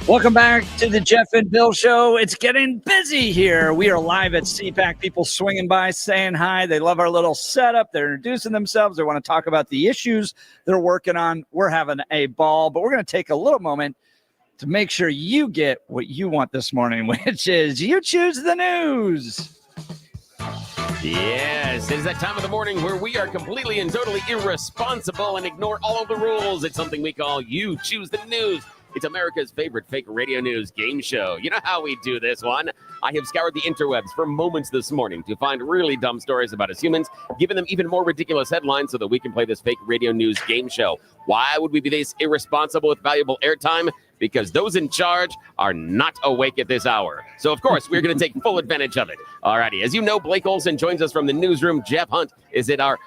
Welcome back to the Jeff and Bill Show. It's getting busy here. We are live at CPAC. People swinging by, saying hi. They love our little setup. They're introducing themselves. They want to talk about the issues they're working on. We're having a ball, but we're going to take a little moment to make sure you get what you want this morning, which is you choose the news. Yes, it is that time of the morning where we are completely and totally irresponsible and ignore all of the rules. It's something we call You Choose the News. It's America's favorite fake radio news game show. You know how we do this one. I have scoured the interwebs for moments this morning to find really dumb stories about us humans, giving them even more ridiculous headlines so that we can play this fake radio news game show. Why would we be this irresponsible with valuable airtime? Because those in charge are not awake at this hour. So, of course, we're going to take full advantage of it. All righty. As you know, Blake Olson joins us from the newsroom. Jeff Hunt is at our,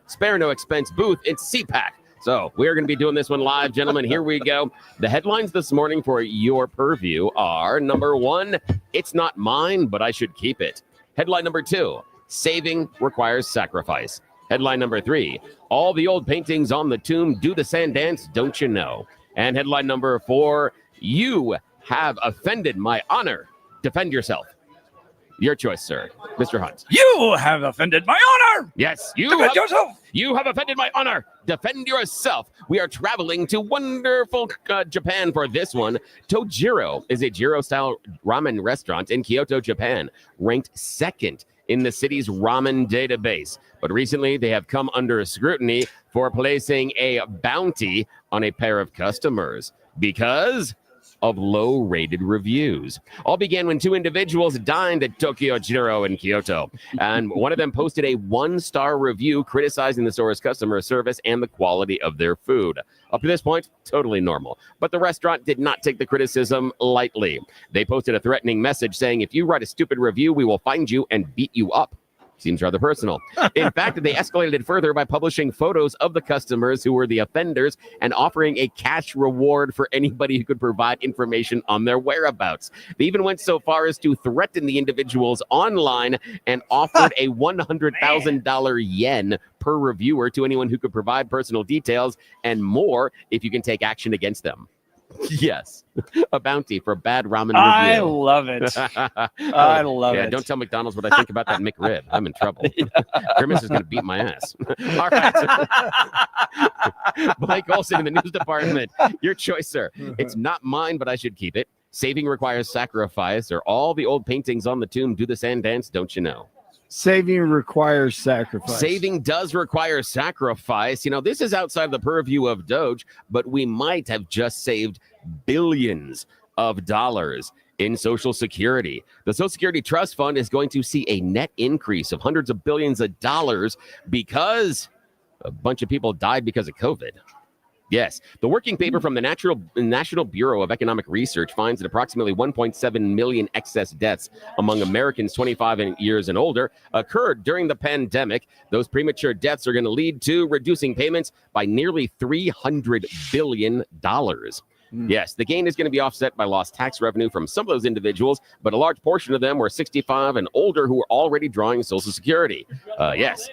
spare no expense booth. It's CPAC. So we're going to be doing this one live, gentlemen. Here we go. The headlines this morning for your purview are, number one, it's not mine, but I should keep it. Headline number two, saving requires sacrifice. Headline number three, all the old paintings on the tomb do the sand dance, don't you know? And headline number four, you have offended my honor. Defend yourself. Your choice, sir. Mr. Hunt. You have offended my honor. Yes, Defend yourself. You have offended my honor. Defend yourself. We are traveling to wonderful Japan for this one. Tojiro is a Jiro-style ramen restaurant in Kyoto, Japan, ranked second in the city's ramen database. But recently, they have come under scrutiny for placing a bounty on a pair of customers because of low-rated reviews. All began when two individuals dined at Tokyo Jiro in Kyoto, and one of them posted a one-star review criticizing the store's customer service and the quality of their food. Up to this point, totally normal. But the restaurant did not take the criticism lightly. They posted a threatening message saying, if you write a stupid review, we will find you and beat you up. Seems rather personal. In fact, they escalated it further by publishing photos of the customers who were the offenders and offering a cash reward for anybody who could provide information on their whereabouts. They even went so far as to threaten the individuals online and offered a $100,000 yen per reviewer to anyone who could provide personal details and more if you can take action against them. Yes, a bounty for bad ramen review. I love it. I love it. Don't tell McDonald's what I think about that McRib. I'm in trouble. Grimace is going to beat my ass. All right. Blake Olson in the news department. Your choice, sir. It's not mine, but I should keep it. Saving requires sacrifice, or all the old paintings on the tomb do the sand dance, don't you know? Saving requires sacrifice. Saving does require sacrifice. You know, this is outside the purview of Doge, but we might have just saved billions of dollars in Social Security. The Social Security Trust Fund is going to see a net increase of hundreds of billions of dollars because a bunch of people died because of COVID. Yes, the working paper from the National Bureau of Economic Research finds that approximately 1.7 million excess deaths among Americans 25 years and older occurred during the pandemic. Those premature deaths are going to lead to reducing payments by nearly $300 billion. Yes, the gain is going to be offset by lost tax revenue from some of those individuals, but a large portion of them were 65 and older who were already drawing Social Security. This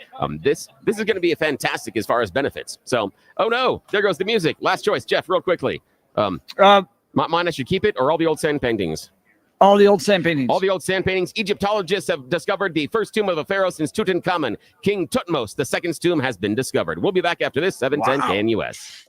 is going to be fantastic as far as benefits. So, oh no, there goes the music. Last choice, Jeff, real quickly. Mine, I should keep it, or all the old sand paintings? All the old sand paintings. All the old sand paintings. Egyptologists have discovered the first tomb of a pharaoh since Tutankhamun. King Tutmos, the second tomb, has been discovered. We'll be back after this, 710 KNUS.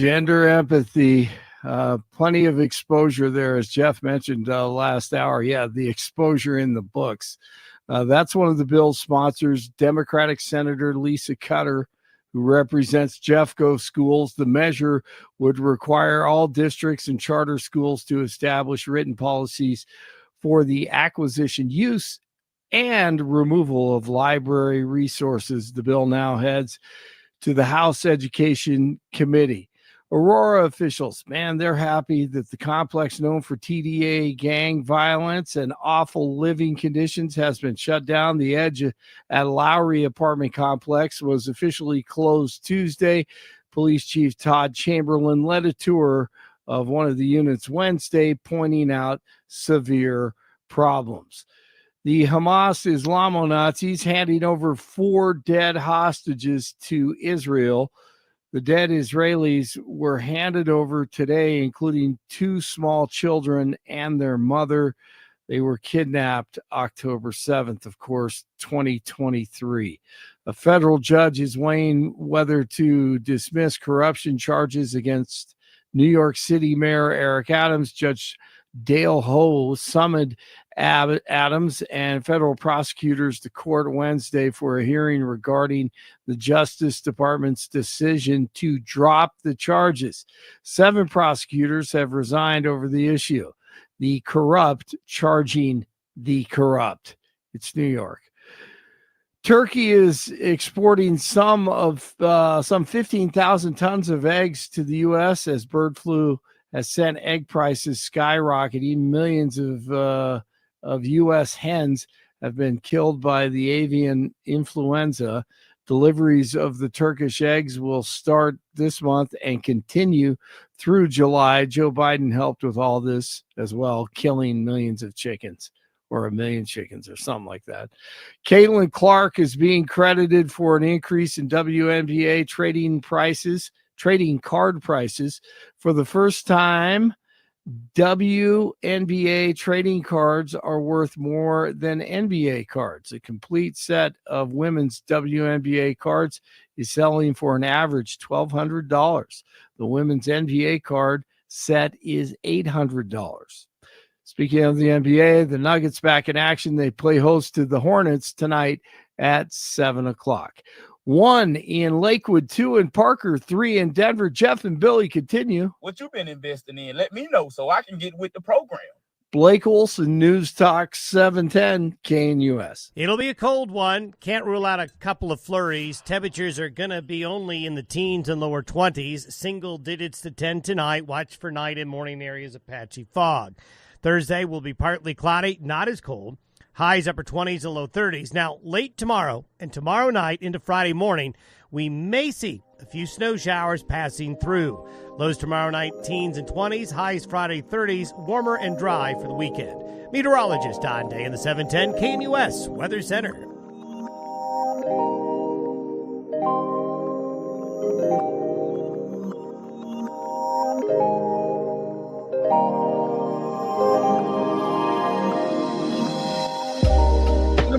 Gender empathy. Plenty of exposure there, as Jeff mentioned last hour. Yeah, the exposure in the books. That's one of the bill's sponsors, Democratic Senator Lisa Cutter, who represents Jeffco schools. The measure would require all districts and charter schools to establish written policies for the acquisition, use, and removal of library resources. The bill now heads to the House Education Committee. Aurora officials, man, they're happy that the complex known for TDA gang violence and awful living conditions has been shut down. The Edge at Lowry apartment complex was officially closed Tuesday. Police Chief Todd Chamberlain led a tour of one of the units Wednesday, pointing out severe problems. The Hamas Islamo-Nazis handing over 4 dead hostages to Israel. The dead Israelis were handed over today, including 2 small children and their mother. They were kidnapped October 7th, of course, 2023. A federal judge is weighing whether to dismiss corruption charges against New York City Mayor Eric Adams. Judge Dale Ho summoned Adams and federal prosecutors to court Wednesday for a hearing regarding the Justice Department's decision to drop the charges. 7 prosecutors have resigned over the issue. The corrupt charging the corrupt. It's New York. Turkey is exporting some 15,000 tons of eggs to the U.S. as bird flu has sent egg prices skyrocketing. Millions of U.S. hens have been killed by the avian influenza. Deliveries of the Turkish eggs will start this month and continue through July. Joe Biden helped with all this as well, killing millions of chickens, or 1 million chickens or something like that. Caitlin Clark is being credited for an increase in WNBA trading card prices. For the first time, WNBA trading cards are worth more than NBA cards. A complete set of women's WNBA cards is selling for an average $1,200. The women's NBA card set is $800. Speaking of the NBA, the Nuggets back in action. They play host to the Hornets tonight at 7 o'clock. 1 in Lakewood, 2 in Parker, 3 in Denver. Jeff and Billy continue. What you been investing in? Let me know so I can get with the program. Blake Olson, News Talk 710 KNUS. It'll be a cold one. Can't rule out a couple of flurries. Temperatures are going to be only in the teens and lower 20s. Single digits to 10 tonight. Watch for night and morning areas of patchy fog. Thursday will be partly cloudy, not as cold. Highs upper 20s and low 30s. Now, late tomorrow and tomorrow night into Friday morning, we may see a few snow showers passing through. Lows tomorrow night, teens and 20s. Highs Friday 30s, warmer and dry for the weekend. Meteorologist Don Day in the 710 KNUS Weather Center.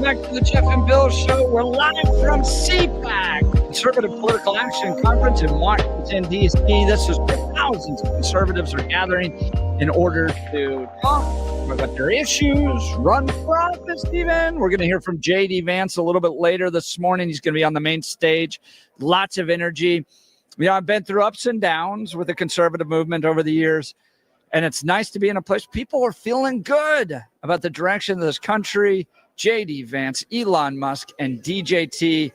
Back to the Jeff and Bill Show. We're live from CPAC, Conservative Political Action Conference in Washington, D.C. This is where thousands of conservatives are gathering in order to talk about their issues, run for office even. We're going to hear from J.D. Vance a little bit later this morning. He's going to be on the main stage. Lots of energy. I've been through ups and downs with the conservative movement over the years, and it's nice to be in a place people are feeling good about the direction of this country. J.D. Vance, Elon Musk, and DJT.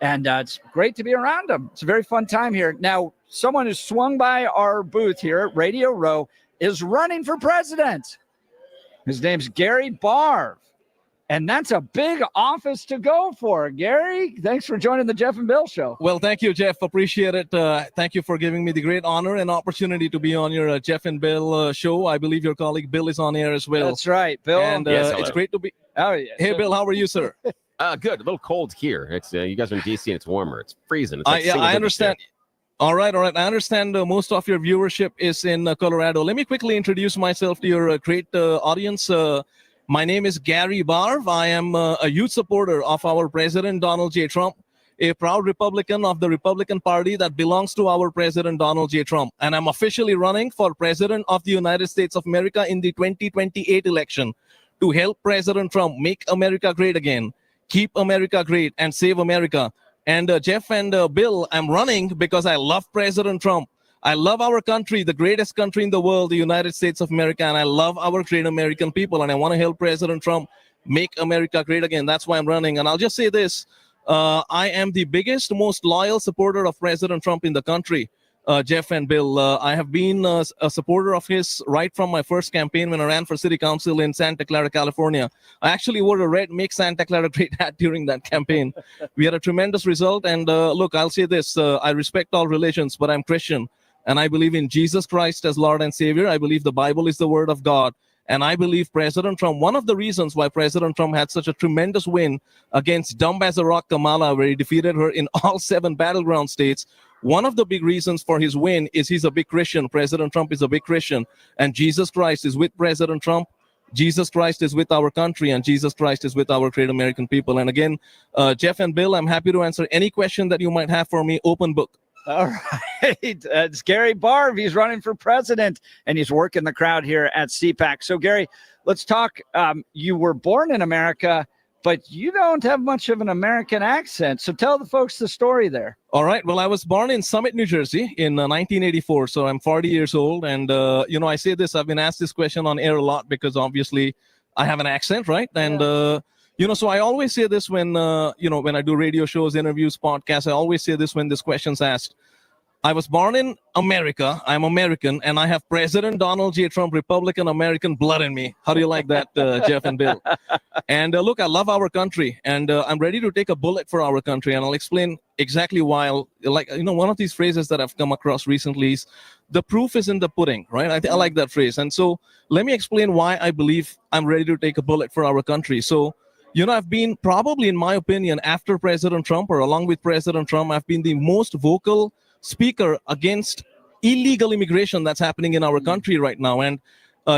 And it's great to be around them. It's a very fun time here. Now, someone who swung by our booth here at Radio Row is running for president. His name's Gary Barve. And that's a big office to go for. Gary, thanks for joining the Jeff and Bill Show. Well, thank you, Jeff. Appreciate it. Thank you for giving me the great honor and opportunity to be on your Jeff and Bill show. I believe your colleague Bill is on air as well. That's right, Bill. And Yes, it's great to be. Oh, yeah. Hey, Bill, how are you, sir? Good. A little cold here. It's you guys are in DC and it's warmer. It's freezing. It's like I understand. All right. I understand most of your viewership is in Colorado. Let me quickly introduce myself to your great audience. My name is Gary Barve. I am a youth supporter of our president, Donald J. Trump. a proud Republican of the Republican Party that belongs to our President Donald J. Trump. And I'm officially running for President of the United States of America in the 2028 election to help President Trump make America great again, keep America great, and save America. And Jeff and Bill, I'm running because I love President Trump. I love our country, the greatest country in the world, the United States of America, and I love our great American people, and I want to help President Trump make America great again. That's why I'm running. And I'll just say this, I am the biggest, most loyal supporter of President Trump in the country, Jeff and Bill. I have been a supporter of his right from my first campaign when I ran for city council in Santa Clara, California. I actually wore a red Make Santa Clara Great hat during that campaign. We had a tremendous result. And look, I'll say this, I respect all religions, but I'm Christian. And I believe in Jesus Christ as Lord and Savior. I believe the Bible is the word of God. And I believe President Trump, one of the reasons why President Trump had such a tremendous win against dumb as a rock Kamala, where he defeated her in all 7 battleground states, one of the big reasons for his win is he's a big Christian. President Trump is a big Christian. And Jesus Christ is with President Trump. Jesus Christ is with our country, and Jesus Christ is with our great American people. And again, Jeff and Bill, I'm happy to answer any question that you might have for me. Open book. All right. It's Gary Barve. He's running for president, and he's working the crowd here at CPAC. So, Gary, let's talk. You were born in America, but you don't have much of an American accent. So tell the folks the story there. All right. Well, I was born in Summit, New Jersey in 1984. So I'm 40 years old. And, I say this, I've been asked this question on air a lot because obviously I have an accent, right? And, so I always say this when, when I do radio shows, interviews, podcasts, I always say this when this question's asked. I was born in America. I'm American, and I have President Donald J. Trump, Republican American blood in me. How do you like that, Jeff and Bill? And look, I love our country, and I'm ready to take a bullet for our country, and I'll explain exactly why. One of these phrases that I've come across recently is, the proof is in the pudding, right? I like that phrase. And so let me explain why I believe I'm ready to take a bullet for our country. So, I've been probably, in my opinion, after President Trump or along with President Trump, I've been the most vocal speaker against illegal immigration that's happening in our country right now. And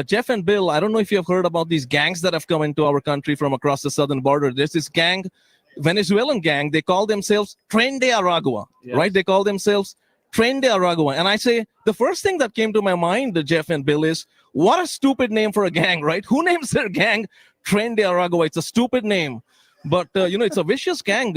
Jeff and Bill, I don't know if you have heard about these gangs that have come into our country from across the southern border. There's this gang, Venezuelan gang, they call themselves Tren de Aragua, right? They call themselves Tren de Aragua. And I say, the first thing that came to my mind, Jeff and Bill, is what a stupid name for a gang, right? Who names their gang Tren de Aragua? It's a stupid name. But, it's a vicious gang,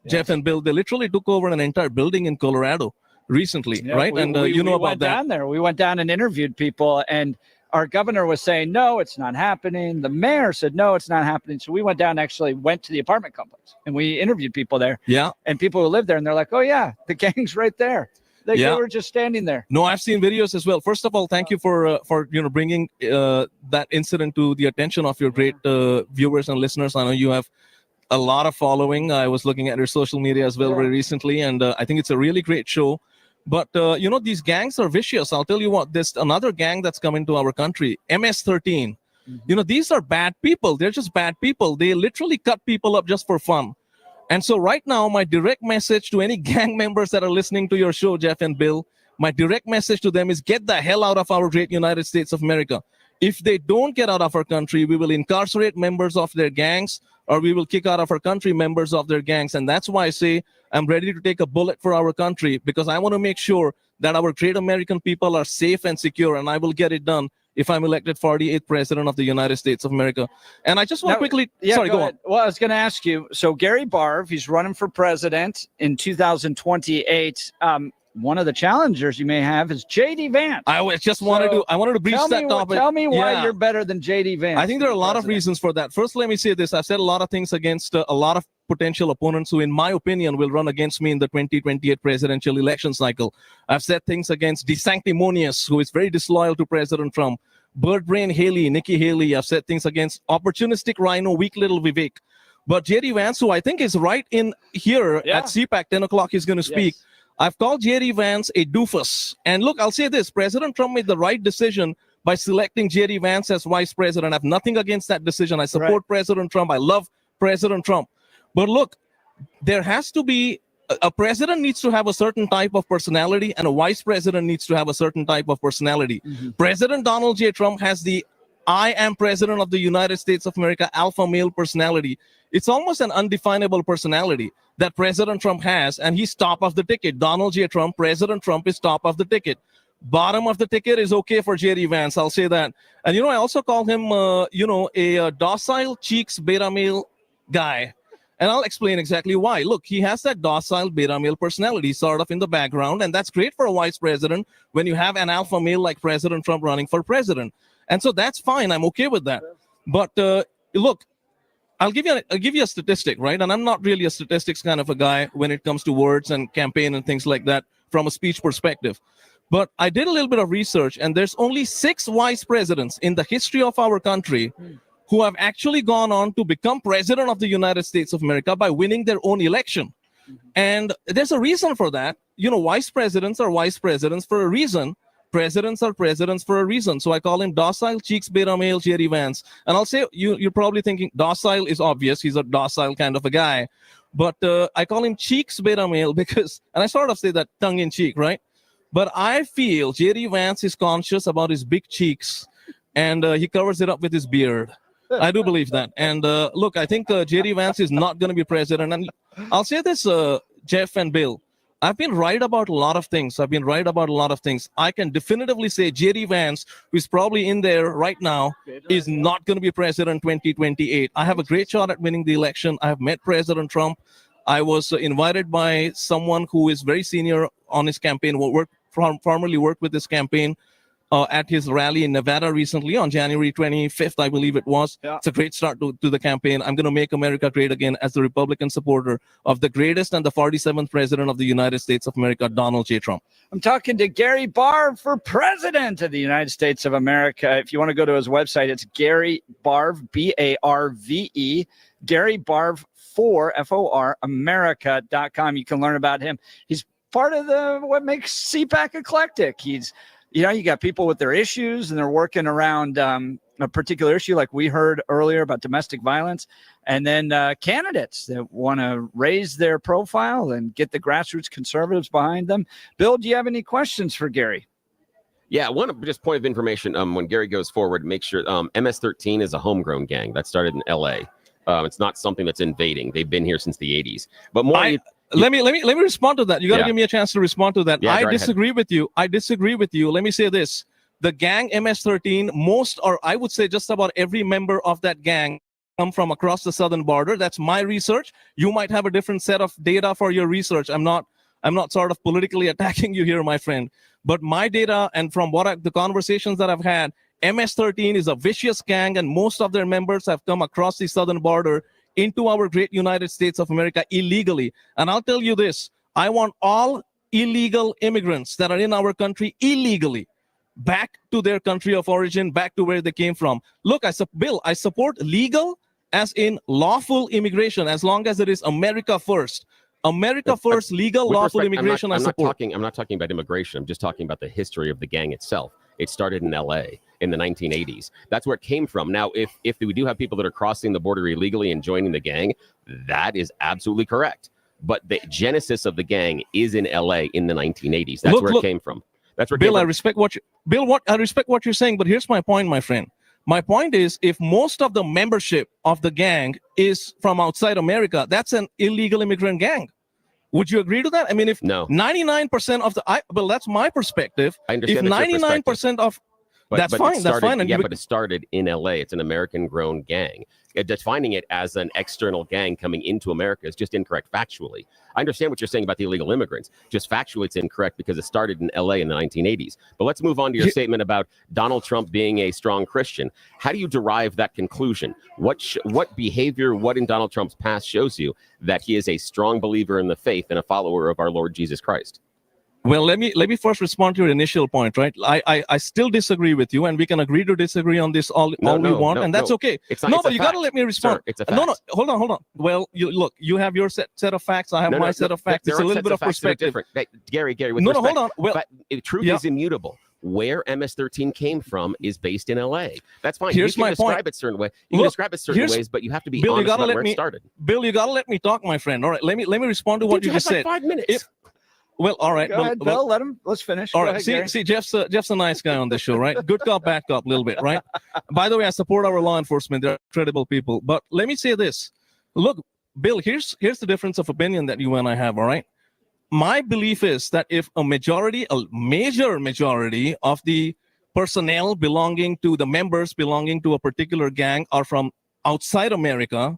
Jeff and Bill. They literally took over an entire building in Colorado recently, right? We about went that. Down there. We went down and interviewed people, and our governor was saying, no, it's not happening. The mayor said, no, it's not happening. So we went down, actually went to the apartment complex, and we interviewed people there. Yeah. And people who live there, and they're like, oh, yeah, the gang's right there. They were just standing there. No, I've seen videos as well. First of all, thank you for bringing that incident to the attention of your great viewers and listeners. I know you have a lot of following. I was looking at your social media as well very recently, and I think it's a really great show. But, these gangs are vicious. I'll tell you what, there's another gang that's come into our country, MS-13. These are bad people. They're just bad people. They literally cut people up just for fun. And so right now, my direct message to any gang members that are listening to your show, Jeff and Bill, my direct message to them is get the hell out of our great United States of America. If they don't get out of our country, we will incarcerate members of their gangs, or we will kick out of our country members of their gangs. And that's why I say I'm ready to take a bullet for our country, because I want to make sure that our great American people are safe and secure, and I will get it done if I'm elected 48th president of the United States of America. And I just want to quickly... Sorry, go on. Well, I was going to ask you, so Gary Barve, he's running for president in 2028. One of the challengers you may have is J.D. Vance. I wanted to breach that topic. Tell me why you're better than J.D. Vance. I think there are a lot of reasons for that. First, let me say this. I've said a lot of things against a lot of potential opponents who, in my opinion, will run against me in the 2028 presidential election cycle. I've said things against DeSanctimonious, who is very disloyal to President Trump. Bird Brain Haley, Nikki Haley. I've said things against opportunistic rhino, weak little Vivek. But J.D. Vance, who I think is right in here at CPAC, 10 o'clock, he's going to speak. Yes. I've called J.D. Vance a doofus. And look, I'll say this. President Trump made the right decision by selecting J.D. Vance as vice president. I have nothing against that decision. I support President Trump. I love President Trump. But look, there has to be, a president needs to have a certain type of personality, and a vice president needs to have a certain type of personality. President Donald J. Trump has the I am president of the United States of America alpha male personality. It's almost an undefinable personality. that President Trump has, and he's top of the ticket. Donald J. Trump, President Trump is top of the ticket. Bottom of the ticket is okay for J.D. Vance, I'll say that. And, I also call him, a docile cheeks beta male guy. And I'll explain exactly why. Look, he has that docile beta male personality sort of in the background, and that's great for a vice president when you have an alpha male like President Trump running for president. And so that's fine. I'm okay with that. But look, I'll give you a statistic, right? And I'm not really a statistics kind of a guy when it comes to words and campaign and things like that from a speech perspective. But I did a little bit of research, and there's only 6 vice presidents in the history of our country who have actually gone on to become president of the United States of America by winning their own election. And there's a reason for that. Vice presidents are vice presidents for a reason. Presidents are presidents for a reason. So I call him docile cheeks beta male J.D. Vance. And I'll say, you're probably thinking docile is obvious. He's a docile kind of a guy. But I call him cheeks beta male because, and I sort of say that tongue in cheek, right? But I feel J.D. Vance is conscious about his big cheeks, and he covers it up with his beard. I do believe that. And look, I think J.D. Vance is not going to be president. And I'll say this, Jeff and Bill, I've been right about a lot of things. I can definitively say J.D. Vance, who's probably in there right now, is not going to be president 2028. I have a great shot at winning the election. I have met President Trump. I was invited by someone who is very senior on his campaign, formerly worked with his campaign at his rally in Nevada recently on January 25th, I believe it was. Yeah. It's a great start to the campaign. I'm going to make America great again as the Republican supporter of the greatest and the 47th president of the United States of America, Donald J. Trump. I'm talking to Gary Barve for president of the United States of America. If you want to go to his website, it's Gary Barve, B-A-R-V-E, Gary Barve for F-O-R, America.com. You can learn about him. He's part of what makes CPAC eclectic. He's, you got people with their issues and they're working around a particular issue like we heard earlier about domestic violence, and then candidates that want to raise their profile and get the grassroots conservatives behind them. Bill, do you have any questions for Gary? Yeah, one just point of information. When Gary goes forward, make sure MS-13 is a homegrown gang that started in L.A. It's not something that's invading. They've been here since the 80s. But more... Let me respond to that. You got to give me a chance to respond to that. Yeah, I disagree with you. Let me say this. The gang MS-13, most, or I would say just about every member of that gang come from across the southern border. That's my research. You might have a different set of data for your research. I'm not sort of politically attacking you here, my friend. But my data and from the conversations that I've had, MS-13 is a vicious gang, and most of their members have come across the southern border into our great United States of America illegally. And I'll tell you this, I want all illegal immigrants that are in our country illegally back to their country of origin, back to where they came from. Look, Bill, I support legal as in lawful immigration, as long as it is America first. America first, legal, lawful immigration, I support. I'm not talking about immigration. I'm just talking about the history of the gang itself. It started in L.A. in the 1980s. That's where it came from. Now, if we do have people that are crossing the border illegally and joining the gang, that is absolutely correct. But the genesis of the gang is in L.A. in the 1980s. That's where it came from. That's where Bill, I respect what you're saying, but here's my point, my friend. My point is, if most of the membership of the gang is from outside America, that's an illegal immigrant gang. Would you agree to that? I mean, if 99% of well, that's my perspective. I understand if 99% of that's fine. That's fine. Yeah, but it started in LA. It's an American-grown gang. Defining it as an external gang coming into America is just incorrect factually. I understand what you're saying about the illegal immigrants. Just factually, it's incorrect because it started in LA in the 1980s. But let's move on to your statement about Donald Trump being a strong Christian. How do you derive that conclusion? What behavior, what in Donald Trump's past shows you that he is a strong believer in the faith and a follower of our Lord Jesus Christ? Well, let me first respond to your initial point, right? I still disagree with you, and we can agree to disagree on this all we want, and that's okay. But you got to let me respond. Sir, it's a fact. No, hold on. Well, you have your set of facts. I have my set of facts. It's a little bit of perspective. Gary, with no, respect, hold on. Well, truth is immutable. Where MS-13 came from is based in LA. That's fine. Here's you can my describe point. it certain way. You can describe it certain ways, but you have to be honest about where it started. Bill, you got to let me talk, my friend. All right, let me respond to what you just said. 5 minutes. Well, all right. Go ahead, Bill. Let's finish. All right. See, Jeff's a nice guy on this show, right? Good cop, bad cop, a little bit, right? By the way, I support our law enforcement. They're incredible people. But let me say this. Look, Bill, here's the difference of opinion that you and I have, all right? My belief is that if a major majority of the personnel belonging to the members belonging to a particular gang are from outside America,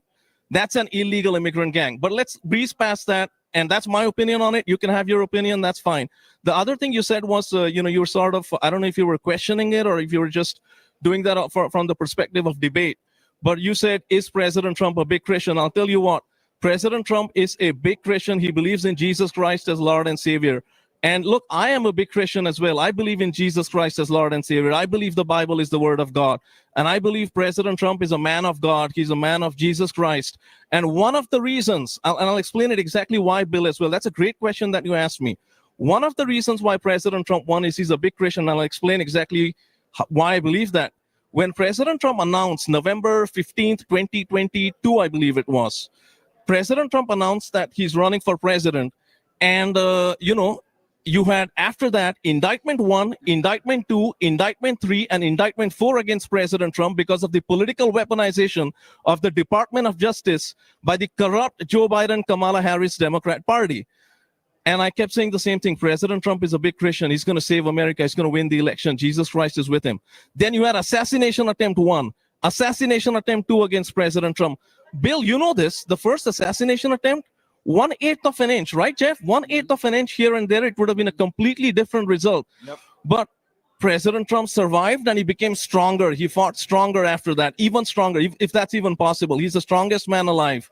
that's an illegal immigrant gang. But let's breeze past that. And that's my opinion on it. You can have your opinion. That's fine. The other thing you said was, you were sort of, I don't know if you were questioning it or if you were just doing that from the perspective of debate. But you said, is President Trump a big Christian? I'll tell you what, President Trump is a big Christian. He believes in Jesus Christ as Lord and Savior. And look, I am a big Christian as well. I believe in Jesus Christ as Lord and Savior. I believe the Bible is the Word of God. And I believe President Trump is a man of God. He's a man of Jesus Christ. And one of the reasons, and I'll explain it exactly why, Bill, as well. That's a great question that you asked me. One of the reasons why President Trump won is he's a big Christian. And I'll explain exactly why I believe that. When President Trump announced November 15th, 2022, I believe it was, President Trump announced that he's running for president. And, you had after that indictment 1, indictment 2, indictment 3, and indictment 4 against President Trump because of the political weaponization of the Department of Justice by the corrupt Joe Biden, Kamala Harris Democrat Party. And I kept saying the same thing. President Trump is a big Christian. He's going to save America. He's going to win the election. Jesus Christ is with him. Then you had assassination attempt 1, assassination attempt 2 against President Trump. Bill, you know this. The first assassination attempt, 1/8 of an inch, right, Jeff? 1/8 of an inch here and there, it would have been a completely different result. Yep. But President Trump survived and he became stronger. He fought stronger after that, even stronger, if that's even possible. He's the strongest man alive.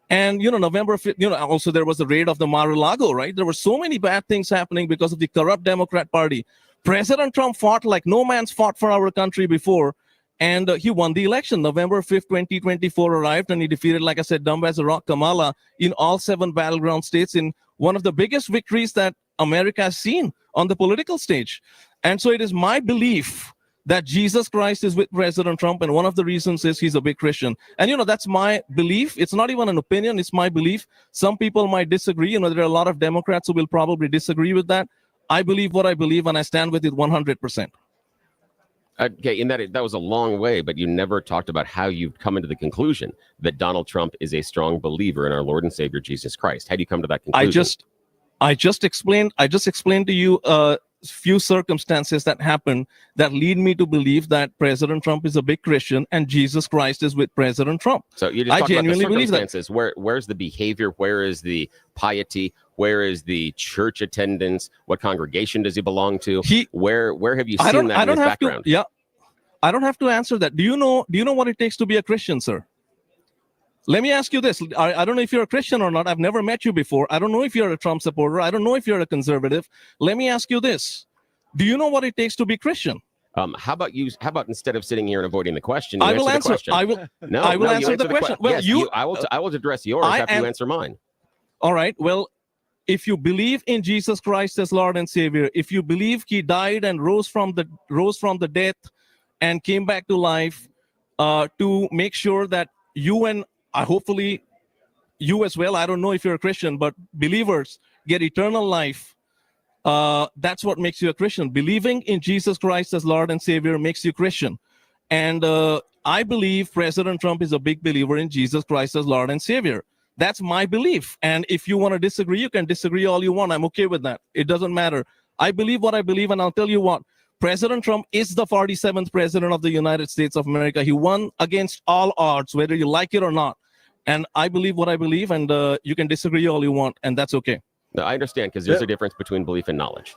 And, November 5th, also there was the raid of the Mar-a-Lago, right? There were so many bad things happening because of the corrupt Democrat Party. President Trump fought like no man's fought for our country before. And he won the election. November 5th, 2024 arrived, and he defeated, like I said, dumb as a rock Kamala in all 7 battleground states in one of the biggest victories that America has seen on the political stage. And so it is my belief that Jesus Christ is with President Trump, and one of the reasons is he's a big Christian. And, that's my belief. It's not even an opinion. It's my belief. Some people might disagree. There are a lot of Democrats who will probably disagree with that. I believe what I believe, and I stand with it 100%. Okay, in that was a long way, but you never talked about how you've come into the conclusion that Donald Trump is a strong believer in our Lord and Savior Jesus Christ. How do you come to that conclusion? I just explained to you a few circumstances that happened that lead me to believe that President Trump is a big Christian and Jesus Christ is with President Trump. So you just genuinely believe that. Where's the behavior? Where is the piety? Where is the church attendance? What congregation does he belong to? Where have you seen that in his background? I don't have to answer that. Do you know what it takes to be a Christian, sir? Let me ask you this. I don't know if you're a Christian or not. I've never met you before. I don't know if you're a Trump supporter. I don't know if you're a conservative. Let me ask you this. Do you know what it takes to be Christian? How about instead of sitting here and avoiding the question, I will answer. I will answer the question. Well, yes, I will address yours after you answer mine. All right. Well, if you believe in Jesus Christ as Lord and Savior, if you believe he died and rose from the death and came back to life to make sure that you and hopefully you as well, I don't know if you're a Christian, but believers get eternal life. That's what makes you a Christian. Believing in Jesus Christ as Lord and Savior makes you Christian. And I believe President Trump is a big believer in Jesus Christ as Lord and Savior. That's my belief. And if you want to disagree, you can disagree all you want. I'm okay with that. It doesn't matter. I believe what I believe, and I'll tell you what. President Trump is the 47th president of the United States of America. He won against all odds, whether you like it or not. And I believe what I believe, and you can disagree all you want, and that's okay. No, I understand, because there's a difference between belief and knowledge.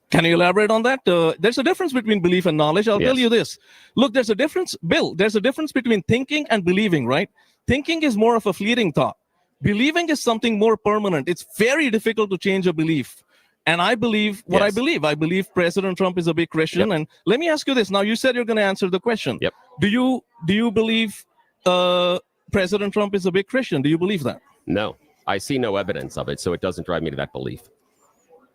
Can you elaborate on that? There's a difference between belief and knowledge. I'll tell you this. Look, there's a difference, Bill. There's a difference between thinking and believing, right? Thinking is more of a fleeting thought. Believing is something more permanent. It's very difficult to change a belief. And I believe what I believe. I believe President Trump is a big Christian. And let me ask you this. Now, you said you're going to answer the question. Yep. Do you believe President Trump is a big Christian? Do you believe that? No, I see no evidence of it, so it doesn't drive me to that belief.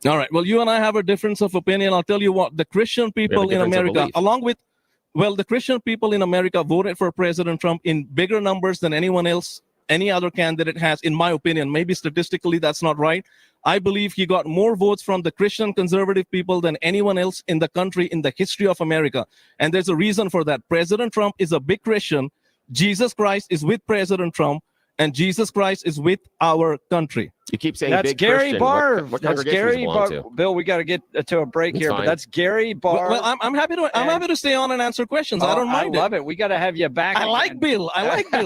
All right. Well, you and I have a difference of opinion. I'll tell you what, the Christian people in America, the Christian people in America voted for President Trump in bigger numbers than anyone else, any other candidate has, in my opinion. Maybe statistically that's not right. I believe he got more votes from the Christian conservative people than anyone else in the country in the history of America. And there's a reason for that. President Trump is a big Christian. Jesus Christ is with President Trump, and Jesus Christ is with our country. You keep saying That's big Gary Christian. Barve. What That's congregation does he Gary belong Barve. to? Bill, we got to get to a break That's here, fine. but that's Gary Barve. Well, I'm happy to stay on and answer questions. I don't mind I love it. We got to have you back. I like Bill.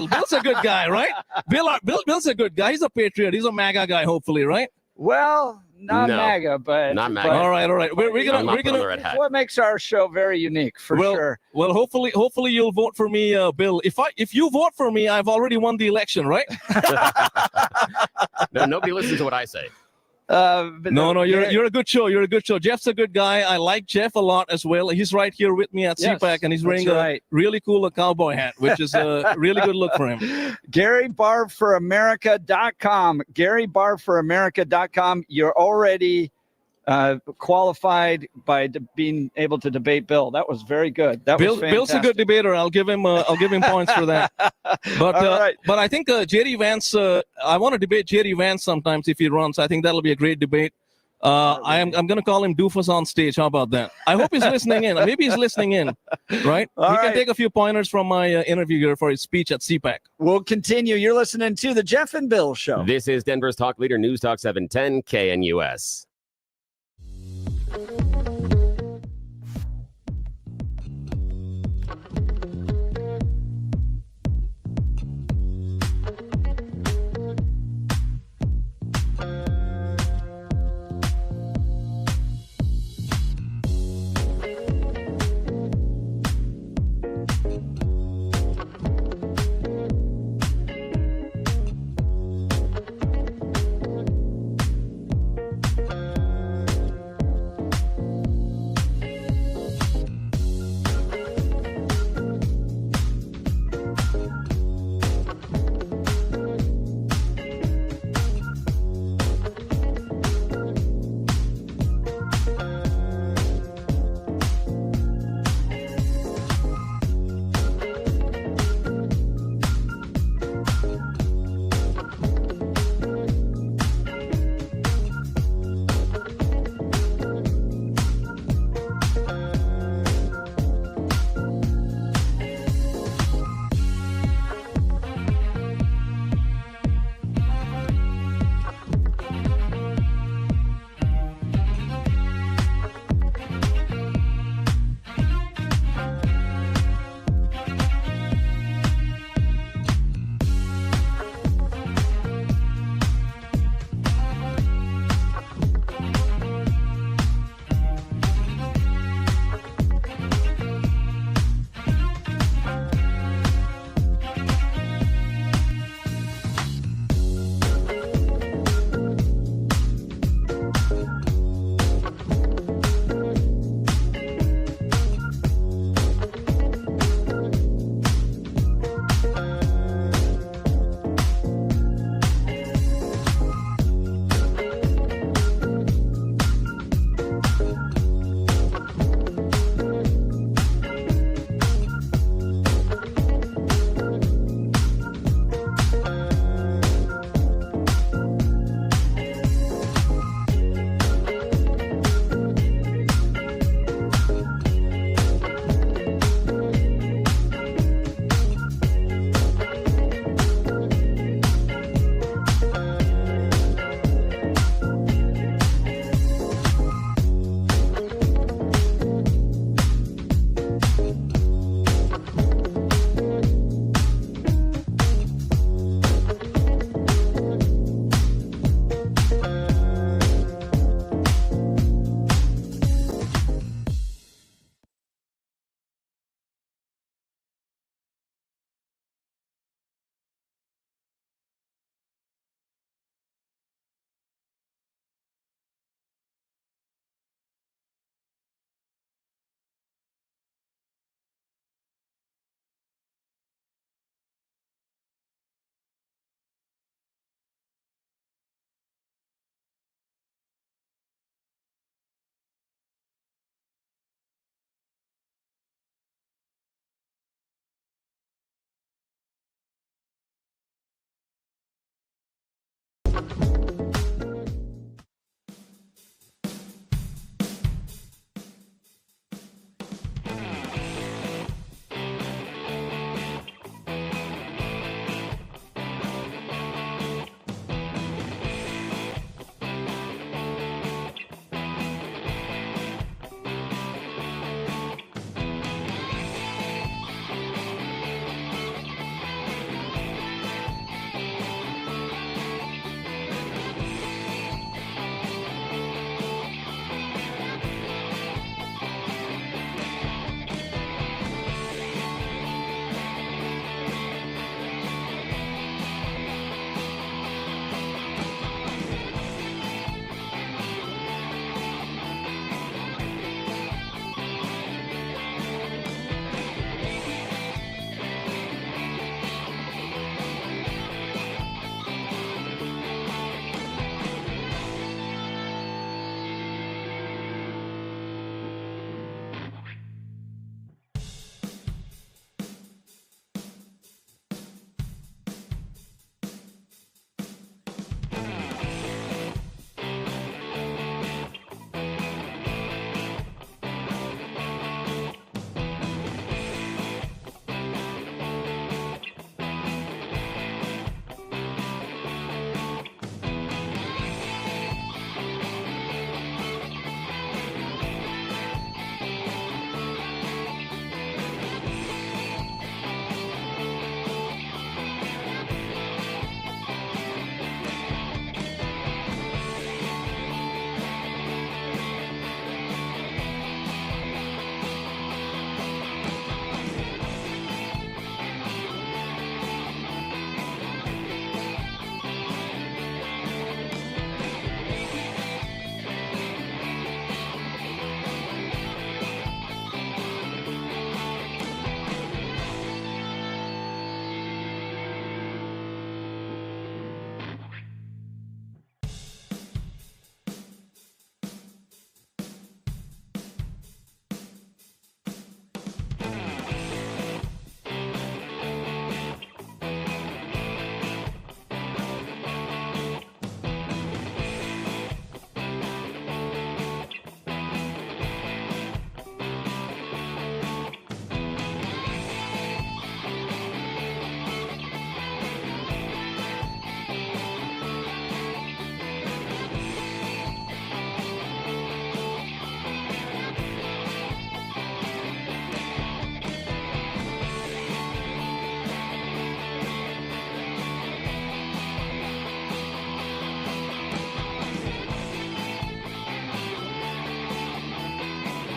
Bill's a good guy, right? Bill's a good guy. He's a patriot. He's a MAGA guy, hopefully, right? Well, not No, MAGA, but not MAGA. but- All right. We're gonna red hat. What makes our show very unique, for sure. Well, hopefully you'll vote for me, Bill. If you vote for me, I've already won the election, right? No, nobody listens to what I say. No, you're a good show. You're a good show. Jeff's a good guy. I like Jeff a lot as well. He's right here with me at Yes, CPAC, and he's wearing that's a right. really cool cowboy hat, which is a really good look for him. Gary Barve for America.com. Gary Barve for America.com. You're already qualified by being able to debate Bill. That was very good. That was fantastic. Bill's a good debater. I'll give him points for that. But All right. but I think Jerry Vance. I want to debate Jerry Vance sometimes if he runs. I think that'll be a great debate. I'm going to call him Doofus on stage. How about that? I hope he's listening in. Maybe he's listening in, right? All He right. can take a few pointers from my interview here for his speech at CPAC. We'll continue. You're listening to the Jeff and Bill Show. This is Denver's Talk Leader, News Talk 710 KNUS.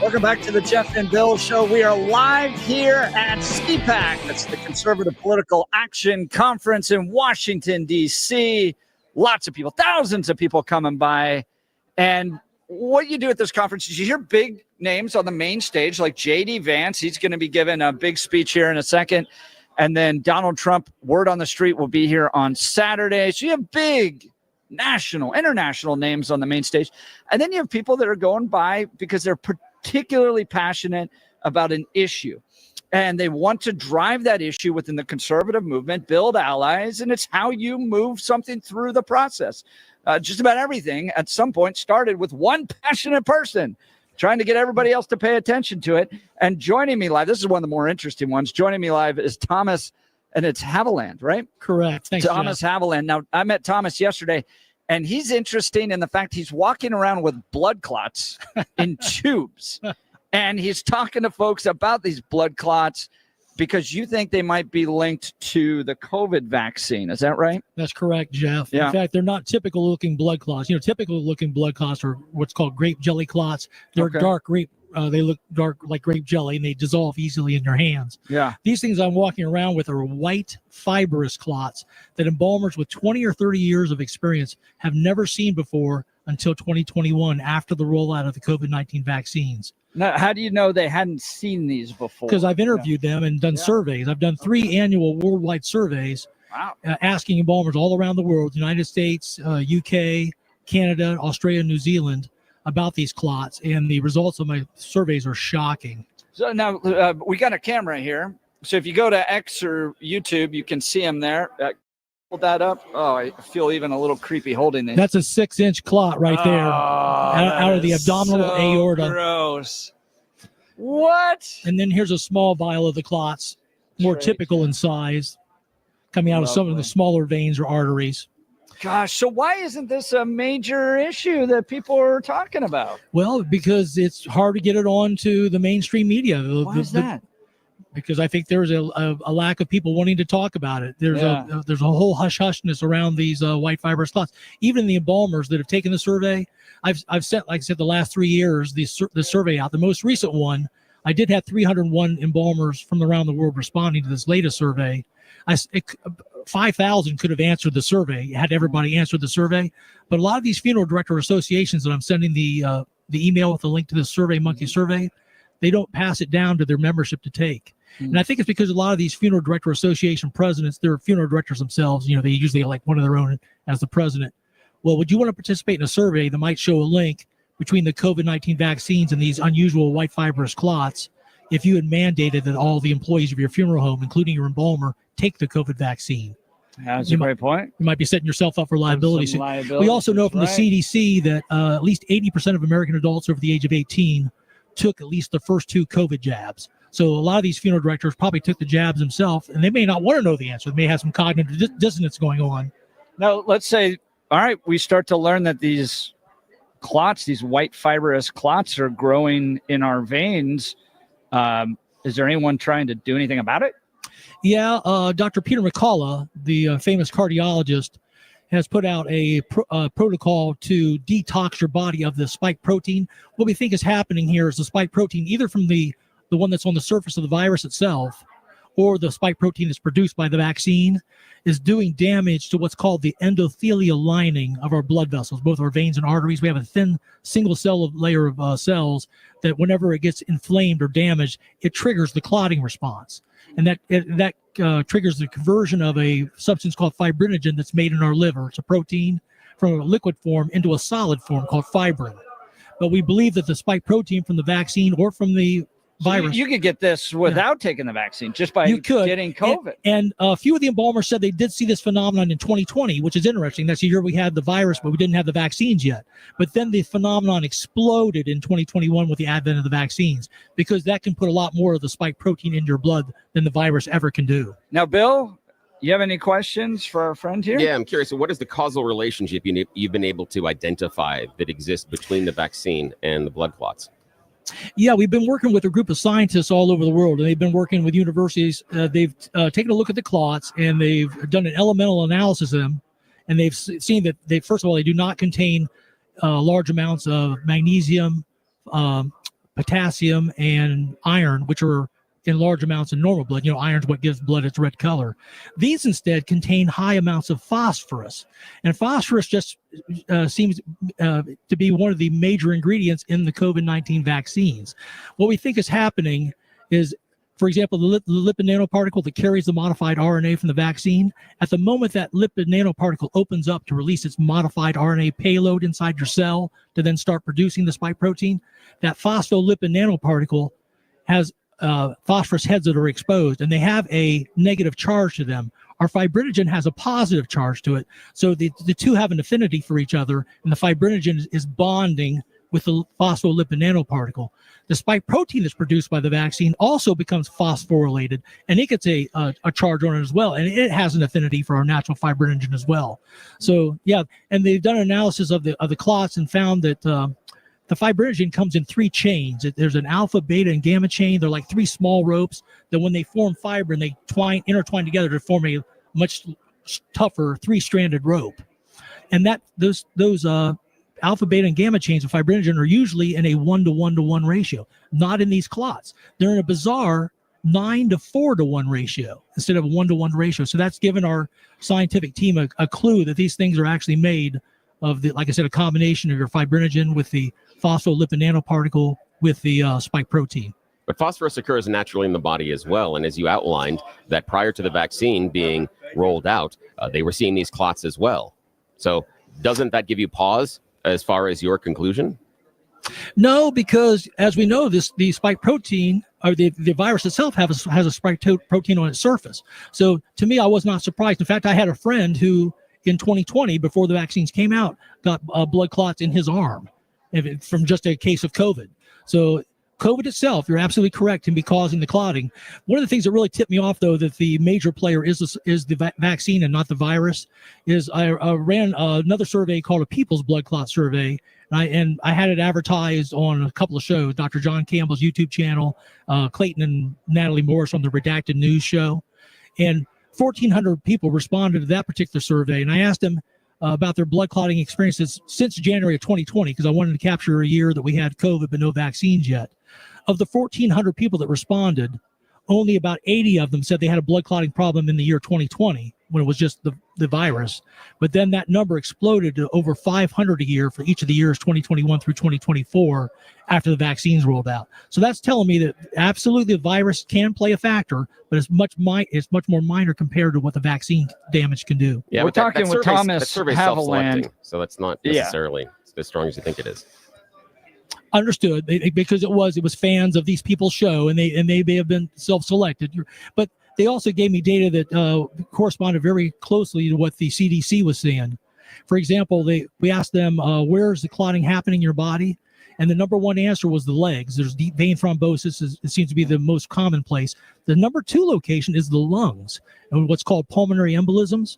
Welcome back to the Jeff and Bill Show. We are live here at CPAC. That's the Conservative Political Action Conference in Washington, D.C. Lots of people, thousands of people coming by. And what you do at this conference is you hear big names on the main stage, like J.D. Vance. He's going to be giving a big speech here in a second. And then Donald Trump, word on the street, will be here on Saturday. So you have big national, international names on the main stage. And then you have people that are going by because they're particularly passionate about an issue. And they want to drive that issue within the conservative movement, build allies, and it's how you move something through the process. Just about everything at some point started with one passionate person trying to get everybody else to pay attention to it. And joining me live, this is one of the more interesting ones, joining me live is Thomas, and it's Haviland, right? Correct. Thanks, Thomas Jeff. Haviland. Now, I met Thomas yesterday, and he's interesting in the fact he's walking around with blood clots in tubes. And he's talking to folks about these blood clots because you think they might be linked to the COVID vaccine. Is that right? That's correct, Jeff. Yeah. In fact, they're not typical looking blood clots. Typical looking blood clots are what's called grape jelly clots. They're dark grape. They look dark like grape jelly, and they dissolve easily in your hands. Yeah. These things I'm walking around with are white fibrous clots that embalmers with 20 or 30 years of experience have never seen before until 2021 after the rollout of the COVID-19 vaccines. Now, how do you know they hadn't seen these before? Because I've interviewed them and done surveys. I've done 3 annual worldwide surveys asking embalmers all around the world, United States, UK, Canada, Australia, New Zealand, about these clots. And the results of my surveys are shocking. So now we got a camera here. So if you go to X or YouTube, you can see them there. Hold that up. Oh, I feel even a little creepy holding this. That's a 6-inch clot right there out of the abdominal aorta. Gross. What? And then here's a small vial of the clots, more typical in size, coming out of some of the smaller veins or arteries. Gosh, so why isn't this a major issue that people are talking about? Well, because it's hard to get it onto the mainstream media. Why is that? Because I think there's a lack of people wanting to talk about it. There's a whole hush-hushness around these white fibrous clots. Even the embalmers that have taken the survey, I've sent, like I said, the last 3 years, the survey out. The most recent one, I did have 301 embalmers from around the world responding to this latest survey. 5,000 could have answered the survey, had everybody answered the survey. But a lot of these funeral director associations that I'm sending the email with the link to the Survey Monkey survey, they don't pass it down to their membership to take. And I think it's because a lot of these funeral director association presidents, they're funeral directors themselves. They usually like one of their own as the president. Well, would you want to participate in a survey that might show a link between the COVID-19 vaccines and these unusual white fibrous clots if you had mandated that all the employees of your funeral home, including your embalmer, take the COVID vaccine? That's a great point. You might be setting yourself up for liability. We also know from the CDC that at least 80% of American adults over the age of 18 took at least the first 2 COVID jabs. So a lot of these funeral directors probably took the jabs themselves, and they may not want to know the answer. They may have some cognitive dissonance going on. Now, let's say, all right, we start to learn that these clots, these white fibrous clots are growing in our veins. Is there anyone trying to do anything about it? Yeah, Dr. Peter McCullough, the famous cardiologist, has put out a protocol to detox your body of the spike protein. What we think is happening here is the spike protein, either from the one that's on the surface of the virus itself, or the spike protein that's produced by the vaccine, is doing damage to what's called the endothelial lining of our blood vessels, both our veins and arteries. We have a thin single cell layer of cells that whenever it gets inflamed or damaged, it triggers the clotting response. And that triggers the conversion of a substance called fibrinogen that's made in our liver. It's a protein from a liquid form into a solid form called fibrin. But we believe that the spike protein from the vaccine or from the virus. You could get this without taking the vaccine, just by getting COVID. And a few of the embalmers said they did see this phenomenon in 2020, which is interesting. That's the year we had the virus, but we didn't have the vaccines yet. But then the phenomenon exploded in 2021 with the advent of the vaccines, because that can put a lot more of the spike protein in your blood than the virus ever can do. Now, Bill, you have any questions for our friend here? Yeah, I'm curious. So what is the causal relationship you've been able to identify that exists between the vaccine and the blood clots? Yeah, we've been working with a group of scientists all over the world, and they've been working with universities. They've taken a look at the clots, and they've done an elemental analysis of them, and they've seen that first of all, they do not contain large amounts of magnesium, potassium and iron, which are in large amounts in normal blood. Iron's what gives blood its red color. These instead contain high amounts of phosphorus, and phosphorus just seems to be one of the major ingredients in the COVID-19 vaccines. What we think is happening is, for example, the lipid nanoparticle that carries the modified RNA from the vaccine, at the moment that lipid nanoparticle opens up to release its modified RNA payload inside your cell to then start producing the spike protein, that phospholipid nanoparticle has phosphorus heads that are exposed, and they have a negative charge to them. Our fibrinogen has a positive charge to it. So the two have an affinity for each other, and the fibrinogen is bonding with the phospholipid nanoparticle. The spike protein that's produced by the vaccine also becomes phosphorylated, and it gets a charge on it as well, and it has an affinity for our natural fibrinogen as well. So yeah, and they've done an analysis of the clots and found that the fibrinogen comes in 3 chains. There's an alpha, beta, and gamma chain. They're like 3 small ropes that when they form fiber and they intertwine together to form a much tougher 3-stranded rope. And that those alpha, beta, and gamma chains of fibrinogen are usually in a 1-to-1-to-1 ratio, not in these clots. They're in a bizarre 9-to-4-to-1 ratio instead of a 1-to-1 ratio. So that's given our scientific team a clue that these things are actually made of like I said, a combination of your fibrinogen with the phospholipid nanoparticle with the spike protein. But phosphorus occurs naturally in the body as well. And as you outlined, that prior to the vaccine being rolled out, they were seeing these clots as well. So doesn't that give you pause as far as your conclusion? No, because as we know, the spike protein, or the virus itself has a spike protein on its surface. So to me, I was not surprised. In fact, I had a friend who in 2020, before the vaccines came out, got blood clots in his arm from just a case of COVID. So COVID itself, you're absolutely correct, can be causing the clotting. One of the things that really tipped me off, though, that the major player is the vaccine and not the virus, is I ran another survey called a People's Blood Clot Survey, and I had it advertised on a couple of shows, Dr. John Campbell's YouTube channel, Clayton and Natalie Morris on the Redacted News show, and 1,400 people responded to that particular survey, and I asked them about their blood clotting experiences since January of 2020, because I wanted to capture a year that we had COVID but no vaccines yet. Of the 1,400 people that responded, only about 80 of them said they had a blood clotting problem in the year 2020 when it was just the virus. But then that number exploded to over 500 a year for each of the years 2021 through 2024 after the vaccines rolled out. So that's telling me that absolutely the virus can play a factor, but it's much more minor compared to what the vaccine damage can damage can do. Yeah, we're talking with Thomas Haviland. So that's not necessarily as strong as you think it is. Understood, because it was fans of these people's show, and they may have been self-selected, but they also gave me data that corresponded very closely to what the CDC was saying. For example, we asked them, where is the clotting happening in your body? And the number one answer was the legs. There's deep vein thrombosis. It seems to be the most commonplace. The number 2 location is the lungs, and what's called pulmonary embolisms.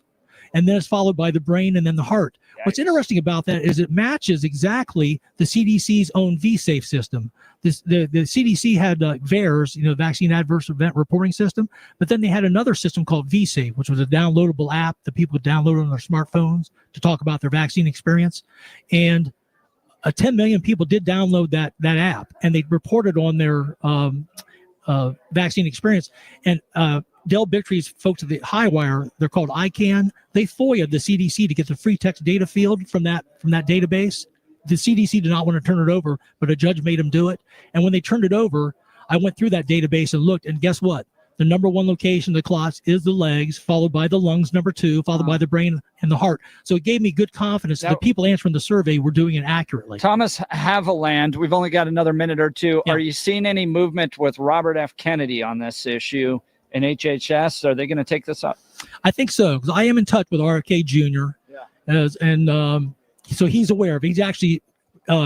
And then it's followed by the brain and then the heart. What's interesting about that is it matches exactly the CDC's own VSafe system. The CDC had VAERS, Vaccine Adverse Event Reporting System, but then they had another system called VSafe, which was a downloadable app that people would download on their smartphones to talk about their vaccine experience. And 10 million people did download that app, and they reported on their vaccine experience. And Del Bigtree's folks at the Highwire, they're called ICANN. They FOIA'd the CDC to get the free text data field from that database. The CDC did not want to turn it over, but a judge made them do it. And when they turned it over, I went through that database and looked, and guess what? The number 1 location of the clots is the legs, followed by the lungs, number 2, followed by the brain and the heart. So it gave me good confidence that the people answering the survey were doing it accurately. Thomas Haviland, we've only got another minute or two. Yeah. Are you seeing any movement with Robert F. Kennedy on this issue in HHS? Are they going to take this up? I think so, because I am in touch with RFK Jr. So he's aware of it. He's actually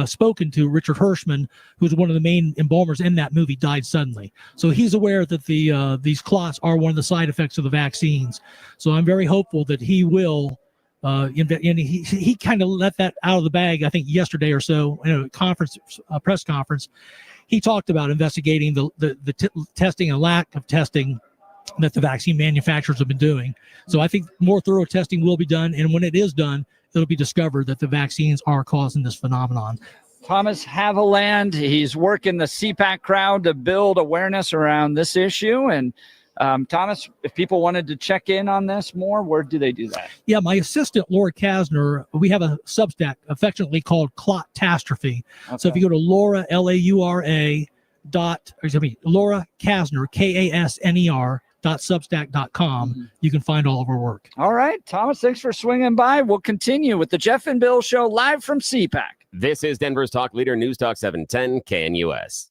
spoken to Richard Hirschman, who's one of the main embalmers in that movie, died suddenly. So he's aware that these clots are one of the side effects of the vaccines. So I'm very hopeful that he will. And he kind of let that out of the bag, I think, yesterday or so in a press conference. He talked about investigating the testing and lack of testing that the vaccine manufacturers have been doing. So I think more thorough testing will be done, and when it is done, it'll be discovered that the vaccines are causing this phenomenon. Thomas Haviland. He's working the CPAC crowd to build awareness around this issue. And Thomas, if people wanted to check in on this more, where do they do that? Yeah, my assistant, Laura Kasner, we have a Substack affectionately called Clotastrophe. Okay. So if you go to Laura, Laura Kasner, Kasner.substack.com, you can find all of our work. All right, Thomas, thanks for swinging by. We'll continue with the Jeff and Bill Show live from CPAC. This is Denver's Talk Leader, News Talk 710 KNUS.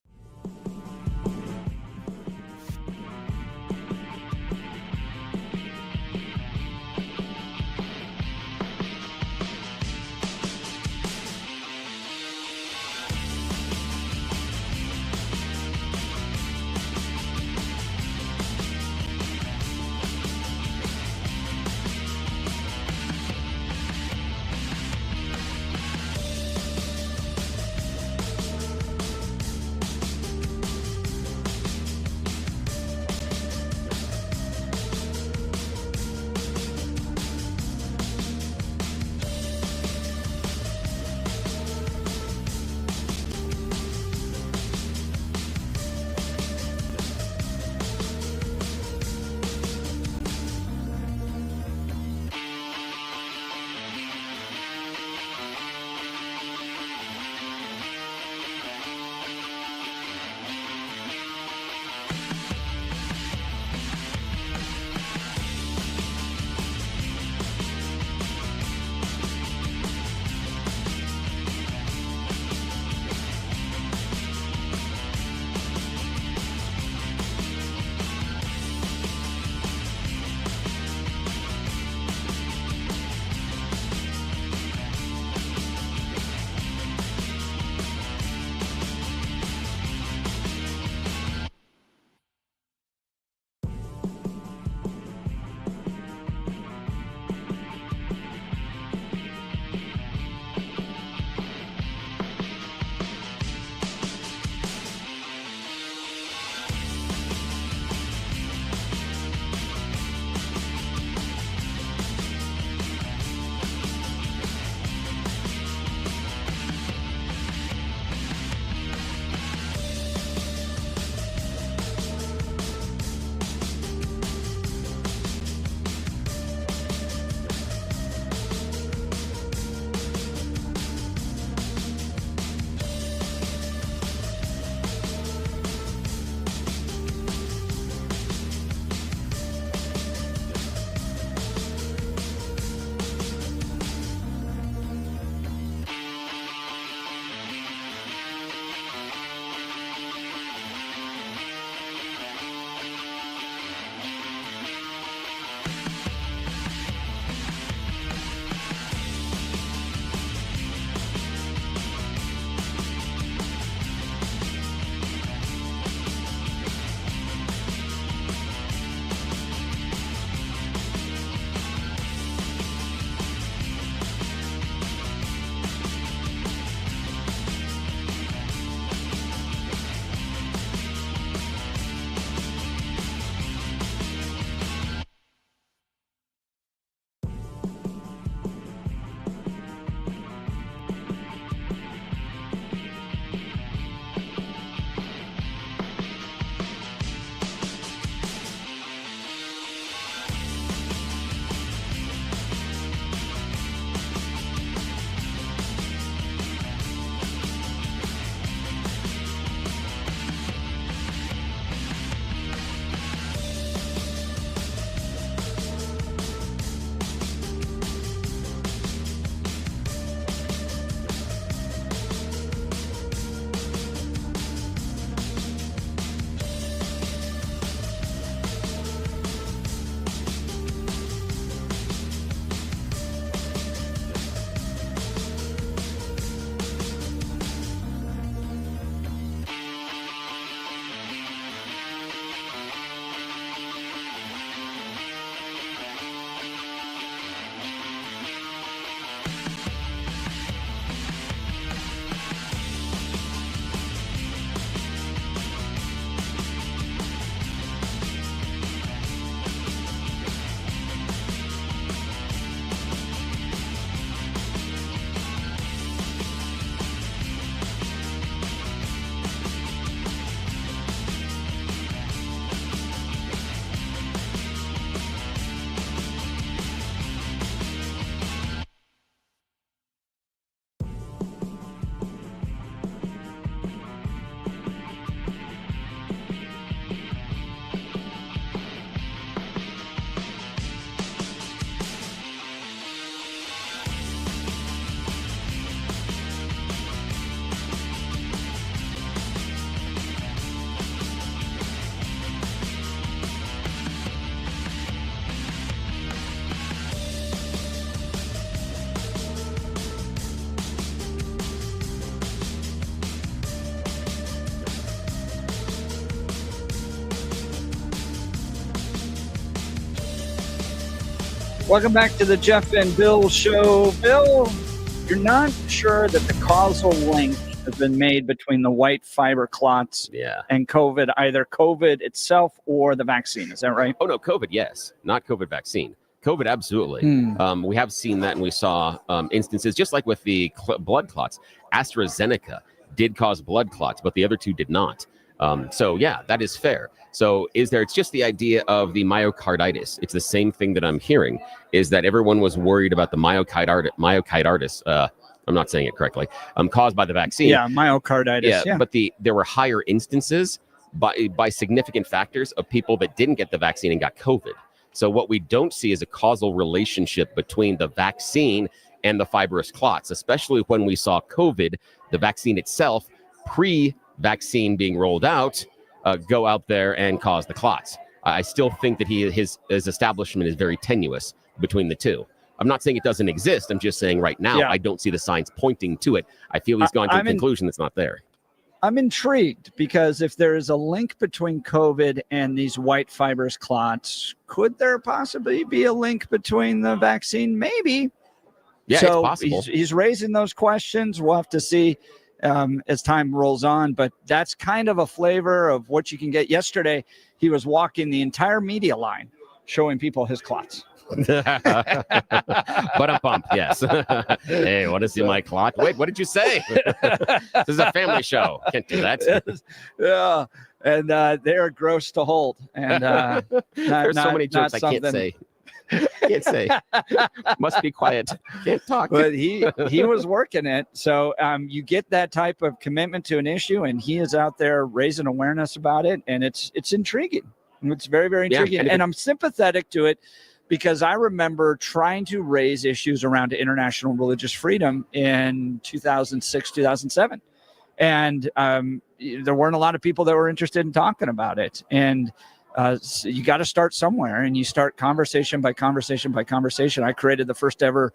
Welcome back to the Jeff and Bill Show. Bill, you're not sure that the causal link has been made between the white fiber clots and COVID, either COVID itself or the vaccine. Is that right? Oh, no, COVID, yes. Not COVID vaccine. COVID, absolutely. We have seen that, and we saw instances, just like with the blood clots. AstraZeneca did cause blood clots, but the other two did not. So, yeah, that is fair. So it's just the idea of the myocarditis. It's the same thing that I'm hearing, is that everyone was worried about the myocarditis. I'm not saying it correctly, caused by the vaccine. Yeah, myocarditis. Yeah. But there were higher instances by significant factors of people that didn't get the vaccine and got COVID. So what we don't see is a causal relationship between the vaccine and the fibrous clots, especially when we saw COVID, the vaccine itself, pre-vaccine being rolled out, go out there and cause the clots. I still think that his establishment is very tenuous between the two. I'm not saying it doesn't exist. I'm just saying right now, I don't see the signs pointing to it. I feel he's gone to a conclusion that's not there. I'm intrigued because if there is a link between COVID and these white fibrous clots, could there possibly be a link between the vaccine? Maybe. Yeah, so it's possible. He's raising those questions. We'll have to see as time rolls on, but that's kind of a flavor of what you can get. Yesterday, he was walking the entire media line showing people his clots. But I'm pumped, yes. Hey, want to see my clot? Wait, what did you say? This is a family show. Can't do that. Yeah, and they're gross to hold. And there's so many jokes I can't say. Can't say. Must be quiet. Can't talk. But he was working it. So you get that type of commitment to an issue, and he is out there raising awareness about it, and it's intriguing. It's very, very intriguing. And I'm sympathetic to it because I remember trying to raise issues around international religious freedom in 2006, 2007. And there weren't a lot of people that were interested in talking about it. And so you got to start somewhere, and you start conversation by conversation by conversation. I created the first ever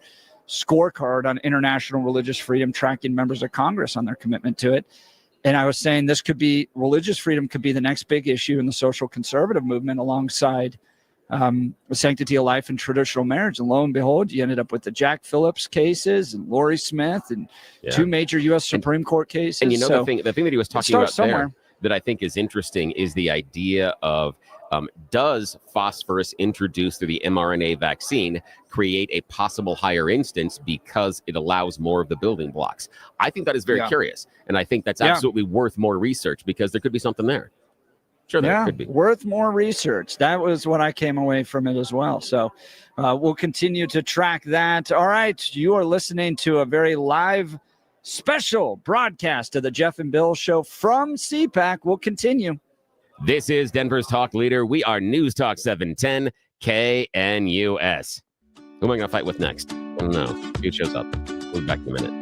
scorecard on international religious freedom, tracking members of Congress on their commitment to it. And I was saying religious freedom could be the next big issue in the social conservative movement alongside sanctity of life and traditional marriage. And lo and behold, you ended up with the Jack Phillips cases and Rory Smith and two major U.S. Supreme Court cases. And the thing that he was talking about there that I think is interesting is the idea of does phosphorus introduced through the mRNA vaccine create a possible higher instance because it allows more of the building blocks? I think that is very curious. And I think that's absolutely worth more research because there could be something there. Sure, there could be. Worth more research. That was what I came away from it as well. So we'll continue to track that. All right. You are listening to a very live special broadcast of the Jeff and Bill Show from CPAC. We'll continue. This is Denver's Talk Leader. We are News Talk 710 KNUS. Who am I going to fight with next? I don't know. Who shows up? We'll be back in a minute.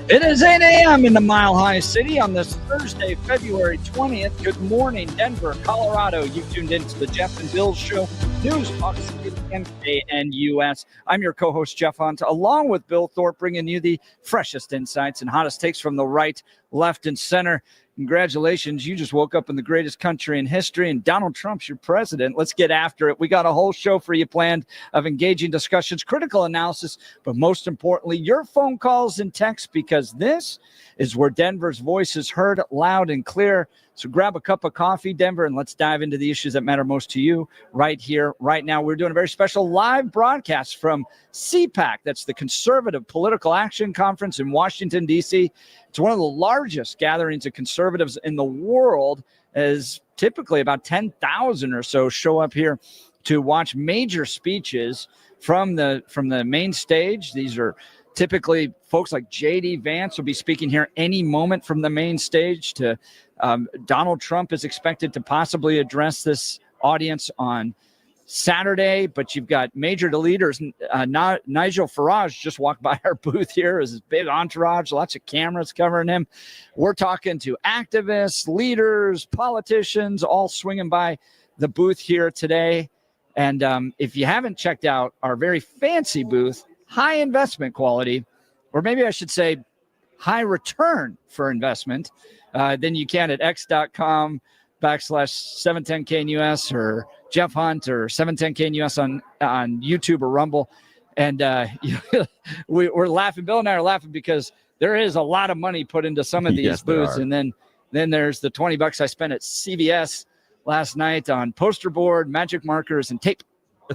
It is 8 a.m. in the Mile High City on this Thursday, February 20th. Good morning, Denver, Colorado. You've tuned into the Jeff and Bill Show, News Talk 710 KNUS. I'm your co-host, Jeff Hunt, along with Bill Thorpe, bringing you the freshest insights and hottest takes from the right, left, and center. Congratulations, you just woke up in the greatest country in history, and Donald Trump's your president. Let's get after it. We got a whole show for you planned of engaging discussions, critical analysis, but most importantly, your phone calls and texts, because this is where Denver's voice is heard loud and clear. So grab a cup of coffee, Denver, and let's dive into the issues that matter most to you right here, right now. We're doing a very special live broadcast from CPAC. That's the Conservative Political Action Conference in Washington, D.C. It's one of the largest gatherings of conservatives in the world, as typically about 10,000 or so show up here to watch major speeches from the main stage. These are typically folks like J.D. Vance will be speaking here any moment from the main stage. To Donald Trump is expected to possibly address this audience on Saturday, but you've got major leaders. Nigel Farage just walked by our booth here as his big entourage, lots of cameras covering him. We're talking to activists, leaders, politicians, all swinging by the booth here today. And if you haven't checked out our very fancy booth, high investment quality, or maybe I should say high return for investment, then you can at x.com/710KNUS or Jeff Hunt or 710KNUS on YouTube or Rumble. And we're laughing. Bill and I are laughing because there is a lot of money put into some of these Yes, booths. And then there's the $20 I spent at CVS last night on poster board, magic markers, and tape.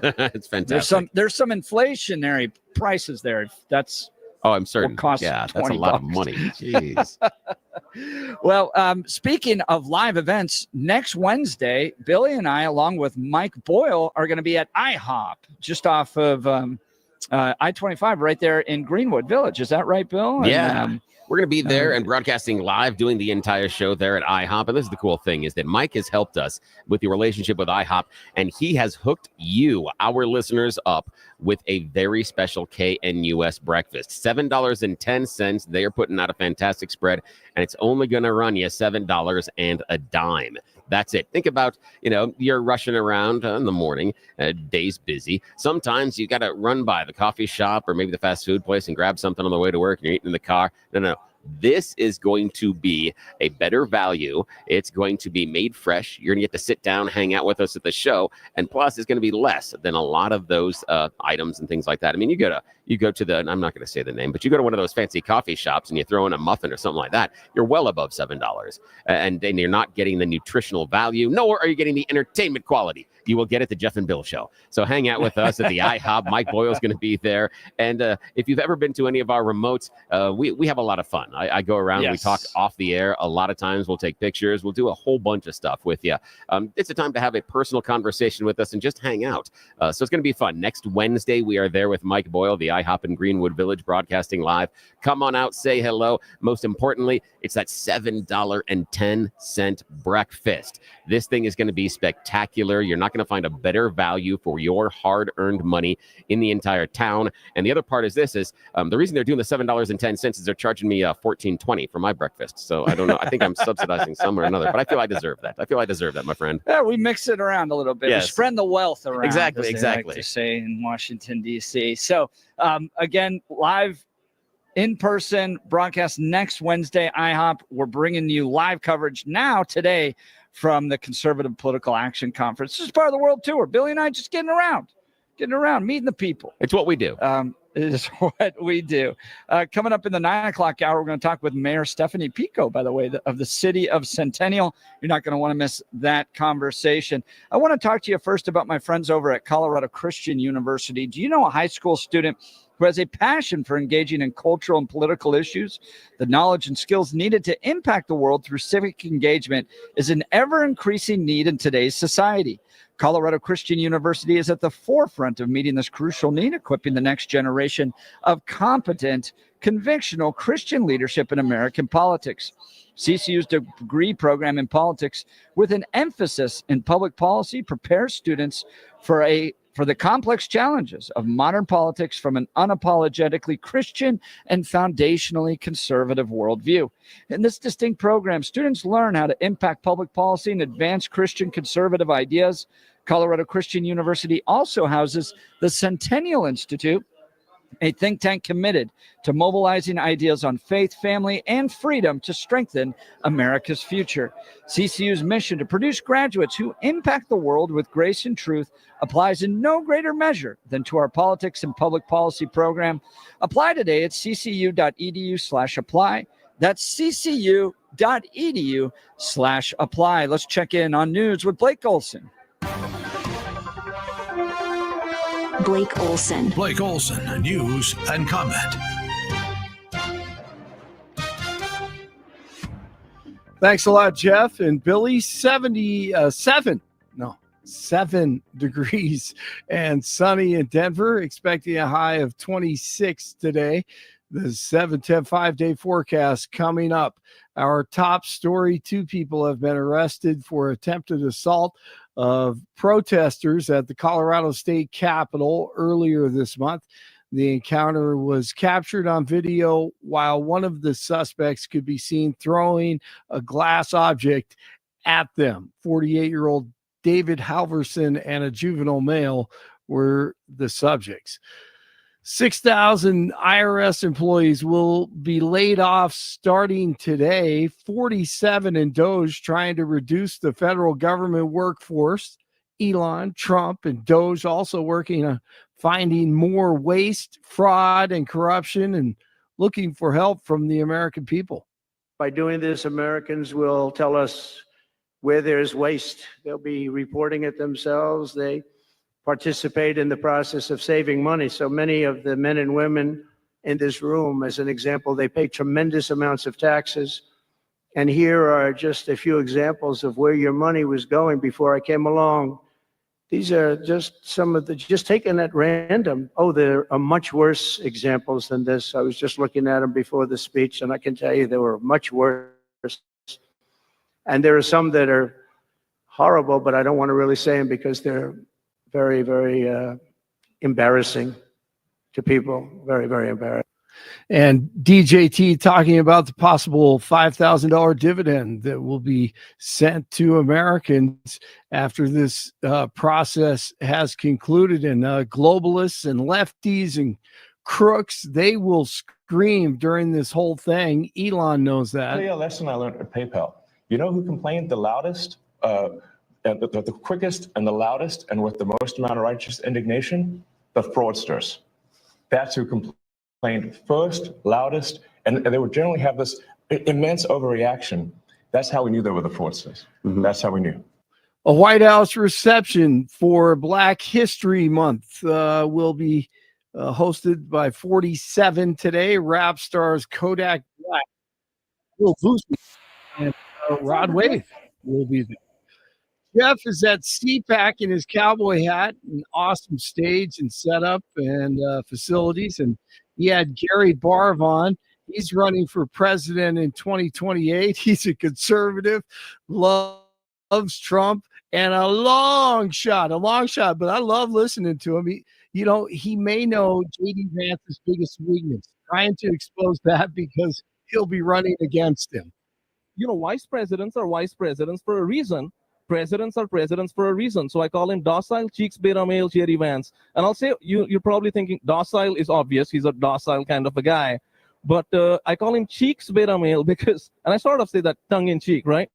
It's fantastic. There's some inflationary prices there. That's I'm certain. Cost Yeah, that's a lot of money. Jeez. Well, speaking of live events, next Wednesday, Billy and I, along with Mike Boyle, are going to be at IHOP just off of I-25 right there in Greenwood Village. Is that right, Bill? Yeah. And, we're going to be there and broadcasting live, doing the entire show there at IHOP. And this is the cool thing, is that Mike has helped us with the relationship with IHOP, and he has hooked you, our listeners, up with a very special KNUS breakfast. $7.10. They are putting out a fantastic spread, and it's only going to run you $7 and a dime. That's it. Think about, you're rushing around in the morning, day's busy. Sometimes you got to run by the coffee shop or maybe the fast food place and grab something on the way to work, and you're eating in the car. No. This is going to be a better value. It's going to be made fresh. You're going to get to sit down, hang out with us at the show. And plus, it's going to be less than a lot of those items and things like that. I mean, you go to the, I'm not going to say the name, but you go to one of those fancy coffee shops and you throw in a muffin or something like that, you're well above $7. And then you're not getting the nutritional value, nor are you getting the entertainment quality you will get at the Jeff and Bill Show. So hang out with us at the IHOP. Mike Boyle's going to be there. And if you've ever been to any of our remotes, we have a lot of fun. I go around, yes. We talk off the air. A lot of times we'll take pictures. We'll do a whole bunch of stuff with you. It's a time to have a personal conversation with us and just hang out. So it's going to be fun. Next Wednesday, we are there with Mike Boyle, the IHOP in Greenwood Village, broadcasting live. Come on out, say hello. Most importantly, it's that $7.10 breakfast. This thing is going to be spectacular. You're not going to find a better value for your hard-earned money in the entire town. And the other part is the reason they're doing the $7.10 is they're charging me $14.20 for my breakfast. So I don't know. I think I'm subsidizing some or another, but I feel I deserve that. My friend. Yeah, we mix it around a little bit. Yes. We spread the wealth around. Exactly. As they like to say in Washington, D.C. So again, live in-person broadcast next Wednesday, IHOP. We're bringing you live coverage today from the Conservative Political Action Conference. This is part of the world tour. Billy and I just getting around, meeting the people. It's what we do. It is what we do. Coming up in the 9 o'clock hour, we're going to talk with Mayor Stephanie Piko, by the way, of the city of Centennial. You're not going to want to miss that conversation. I want to talk to you first about my friends over at Colorado Christian University. Do you know a high school student who has a passion for engaging in cultural and political issues? The knowledge and skills needed to impact the world through civic engagement is an ever-increasing need in today's society. Colorado Christian University is at the forefront of meeting this crucial need, equipping the next generation of competent, convictional Christian leadership in American politics. CCU's degree program in politics, with an emphasis in public policy, prepares students for a for the complex challenges of modern politics from an unapologetically Christian and foundationally conservative worldview. In this distinct program, students learn how to impact public policy and advance Christian conservative ideas. Colorado Christian University also houses the Centennial Institute, a think tank committed to mobilizing ideas on faith, family, and freedom to strengthen America's future. CCU's mission to produce graduates who impact the world with grace and truth applies in no greater measure than to our politics and public policy program. Apply today at ccu.edu/apply. That's ccu.edu/apply. Let's check in on news with Blake Olson. Blake Olson. Blake Olson, news and comment. Thanks a lot, Jeff and Billy. 7 degrees and sunny in Denver, expecting a high of 26 today. The 7-10 5-day forecast coming up. Our top story: 2 people have been arrested for attempted assault of protesters at the Colorado State Capitol earlier this month. The encounter was captured on video while one of the suspects could be seen throwing a glass object at them. 48-year-old David Halverson and a juvenile male were the subjects. 6,000 IRS employees will be laid off starting today. 47 in DOJ trying to reduce the federal government workforce. Elon, Trump, and DOJ also working on finding more waste, fraud, and corruption, and looking for help from the American people. By doing this, Americans will tell us where there's waste. They'll be reporting it themselves. They participate in the process of saving money. So many of the men and women in this room, as an example, they pay tremendous amounts of taxes. And here are just a few examples of where your money was going before I came along. These are just some of the, just taken at random. Oh, there are much worse examples than this. I was just looking at them before the speech, and I can tell you they were much worse. And there are some that are horrible, but I don't want to really say them because they're very, very embarrassing to people. Very, very embarrassing. And DJT talking about the possible $5,000 dividend that will be sent to Americans after this process has concluded. And globalists and lefties and crooks, they will scream during this whole thing. Elon knows that. I'll tell you a lesson I learned at PayPal. You know who complained the loudest? The quickest and the loudest and with the most amount of righteous indignation? The fraudsters. That's who complained first, loudest, and they would generally have this immense overreaction. That's how we knew they were the fraudsters. Mm-hmm. That's how we knew. A White House reception for Black History Month will be hosted by 47 today. Rap stars Kodak Black, Will Boosie, and Rod Wave will be there. Jeff is at CPAC in his cowboy hat, an awesome stage and setup and facilities. And he had Gary Barve on. He's running for president in 2028. He's a conservative, loves Trump, and a long shot, but I love listening to him. He may know J.D. Vance's biggest weakness, trying to expose that because he'll be running against him. Vice presidents are vice presidents for a reason. Presidents are presidents for a reason. So I call him docile cheeks beta male Jerry Vance. And I'll say, you're probably thinking docile is obvious. He's a docile kind of a guy. But I call him cheeks beta male because, and I sort of say that tongue in cheek, right?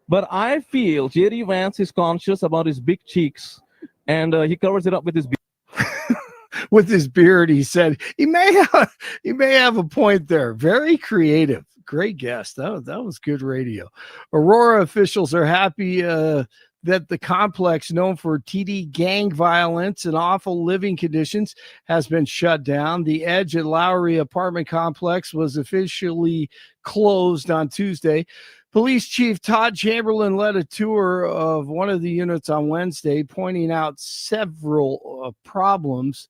But I feel Jerry Vance is conscious about his big cheeks, and he covers it up with his beard. With his beard, he said he may have a point there. Very creative. Great guest. That was good radio. Aurora officials are happy that the complex known for TD gang violence and awful living conditions has been shut down. The Edge at Lowry apartment complex was officially closed on Tuesday. Police Chief Todd Chamberlain led a tour of one of the units on Wednesday, pointing out several problems.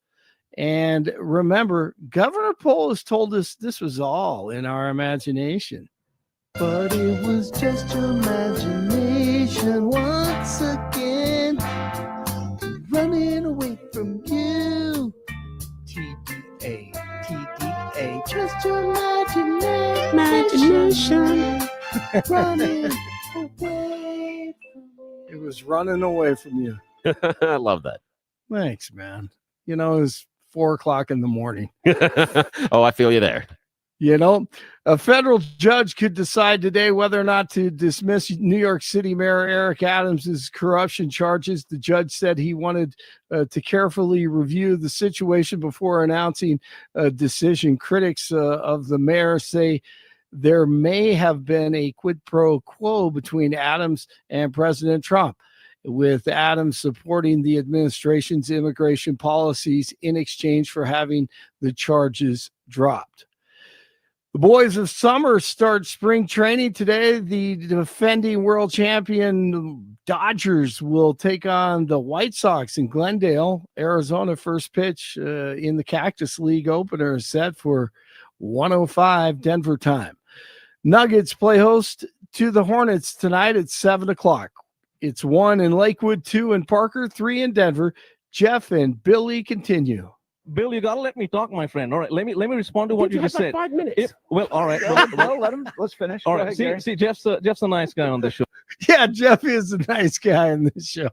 And remember, Governor Polis told us this was all in our imagination. But it was just your imagination once again, running away ocean running away. It was running away from you. I love that. Thanks, man. You know, it's 4:00 in the morning. Oh, I feel you there. You know, a federal judge could decide today whether or not to dismiss New York City Mayor Eric Adams's corruption charges. The judge said he wanted to carefully review the situation before announcing a decision. Critics of the mayor say there may have been a quid pro quo between Adams and President Trump, with Adams supporting the administration's immigration policies in exchange for having the charges dropped. The boys of summer start spring training today. The defending world champion Dodgers will take on the White Sox in Glendale, Arizona. First pitch in the Cactus League opener is set for 1:05 Denver time. Nuggets play host to the Hornets tonight at 7:00. It's 1 in Lakewood, 2 in Parker, 3 in Denver. Jeff and Billy continue. Bill, you gotta let me talk, my friend. All right, let me respond to what you just said. 5 minutes. Well, all right. Well, let's finish. All Go right. ahead, Gary. See, Jeff's a nice guy on the show. Yeah, Jeff is a nice guy in this show.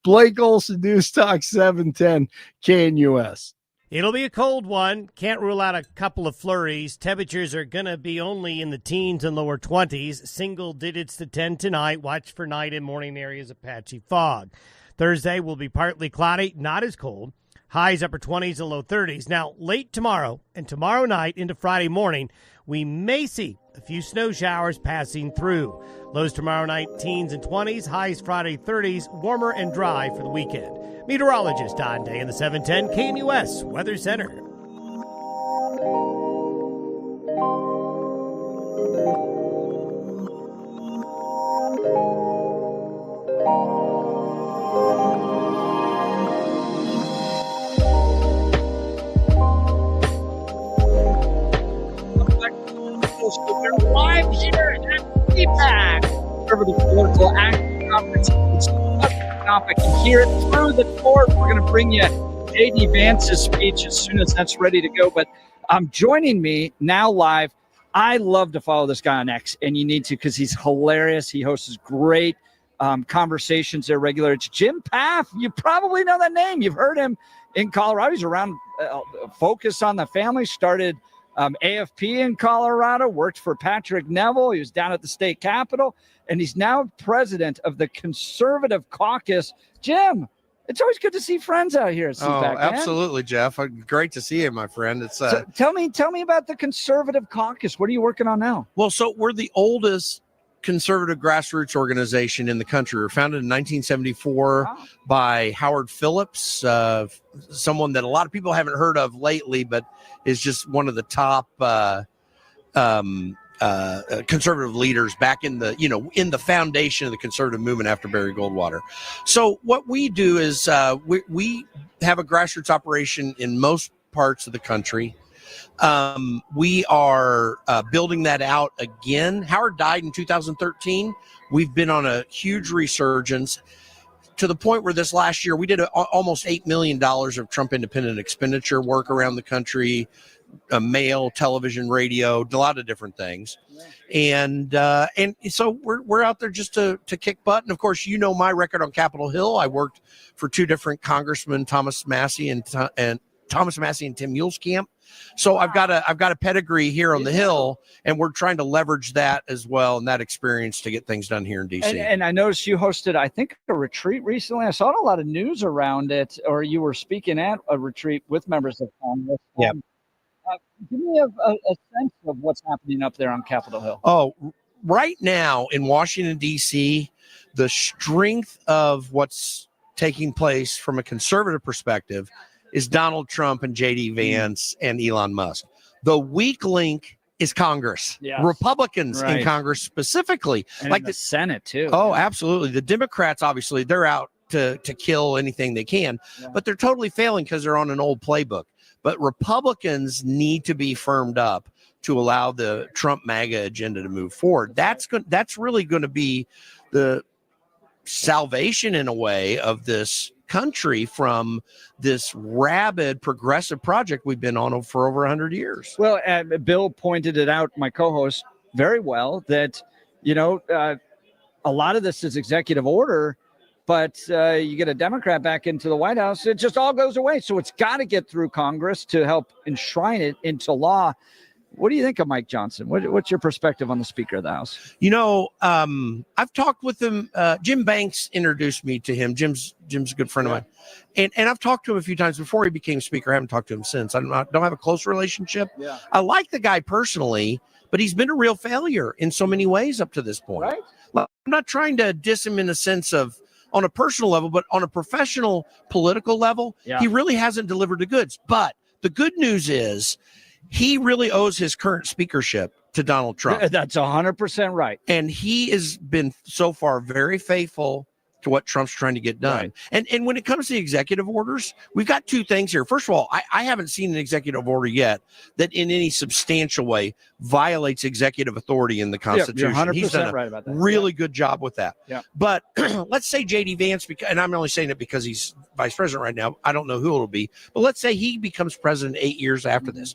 Blake Olson, News Talk 710 KNUS. It'll be a cold one. Can't rule out a couple of flurries. Temperatures are going to be only in the teens and lower 20s. Single digits to 10 tonight. Watch for night and morning areas of patchy fog. Thursday will be partly cloudy, not as cold. Highs upper 20s and low 30s. Now, late tomorrow and tomorrow night into Friday morning, we may see a few snow showers passing through. Lows tomorrow night, teens and 20s. Highs Friday 30s. Warmer and dry for the weekend. Meteorologist Don Day in the 710 KNUS Weather Center. We're live here at CPAC, Conservative Political Action Conference. Topic, and here through the court, we're going to bring you J.D. Vance's speech as soon as that's ready to go. But joining me now live, I love to follow this guy on X, and you need to because he's hilarious. He hosts great conversations there regular. It's Jim Pfaff. You probably know that name. You've heard him in Colorado. He's around Focus on the Family, started AFP in Colorado, worked for Patrick Neville. He was down at the state capitol, and he's now president of the Conservative Caucus. Jim, it's always good to see friends out here at CPAC, absolutely, Jeff. Great to see you, my friend. It's so tell me about the Conservative Caucus. What are you working on now? Well, so we're the oldest conservative grassroots organization in the country. We were founded in 1974 by Howard Phillips, someone that a lot of people haven't heard of lately, but is just one of the top conservative leaders back in the foundation of the conservative movement after Barry Goldwater. So what we do is we have a grassroots operation in most parts of the country. We are building that out again. Howard died in 2013. We've been on a huge resurgence to the point where this last year we did almost $8 million of Trump independent expenditure work around the country, mail, television, radio, a lot of different things. And so we're out there just to kick butt. And of course, you know my record on Capitol Hill. I worked for two different congressmen, Thomas Massey and Tim Muleskamp. So I've got a pedigree here on the Hill, and we're trying to leverage that as well and that experience to get things done here in DC. And I noticed you hosted, I think, a retreat recently. I saw a lot of news around it, or you were speaking at a retreat with members of Congress. Yeah. Give me a sense of what's happening up there on Capitol Hill. Oh, right now in Washington, D.C., the strength of what's taking place from a conservative perspective is Donald Trump and J.D. Vance and Elon Musk. The weak link is Congress, Republicans in Congress specifically. And like the Senate, too. Oh, absolutely. The Democrats, obviously, they're out to kill anything they can, but they're totally failing because they're on an old playbook. But Republicans need to be firmed up to allow the Trump MAGA agenda to move forward. That's really going to be the salvation, in a way, of this country from this rabid progressive project we've been on for over 100 years. Well, Bill pointed it out, my co-host. very well that, a lot of this is executive order, but you get a Democrat back into the White House, it just all goes away. So it's got to get through Congress to help enshrine it into law. What do you think of Mike Johnson? What's your perspective on the Speaker of the House? I've talked with him. Jim Banks introduced me to him. Jim's a good friend of mine. And I've talked to him a few times before he became Speaker. I haven't talked to him since. I don't have a close relationship. Yeah. I like the guy personally, but he's been a real failure in so many ways up to this point. Right. I'm not trying to diss him in a sense of on a personal level, but on a professional political level, he really hasn't delivered the goods. But the good news is he really owes his current speakership to Donald Trump. That's 100% right. And he has been so far very faithful to what Trump's trying to get done. Right. And when it comes to executive orders, we've got two things here. First of all, I haven't seen an executive order yet that in any substantial way violates executive authority in the Constitution. You're 100% He's done a right about that. really good job with that. Yeah. But let's say J.D. Vance, and I'm only saying it because he's vice president right now. I don't know who it'll be. But let's say he becomes president 8 years after this.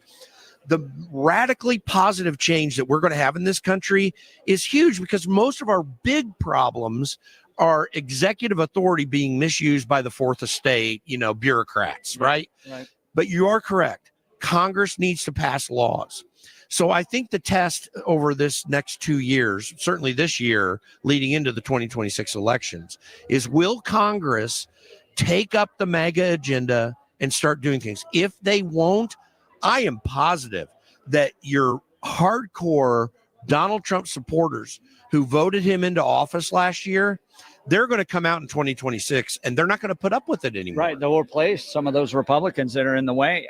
The radically positive change that we're going to have in this country is huge because most of our big problems are executive authority being misused by the fourth estate, bureaucrats, right? Right. But you are correct. Congress needs to pass laws. So I think the test over this next 2 years, certainly this year, leading into the 2026 elections, is will Congress take up the MAGA agenda and start doing things? If they won't, I am positive that your hardcore Donald Trump supporters who voted him into office last year, they're going to come out in 2026 and they're not going to put up with it anymore. Right. They'll replace some of those Republicans that are in the way.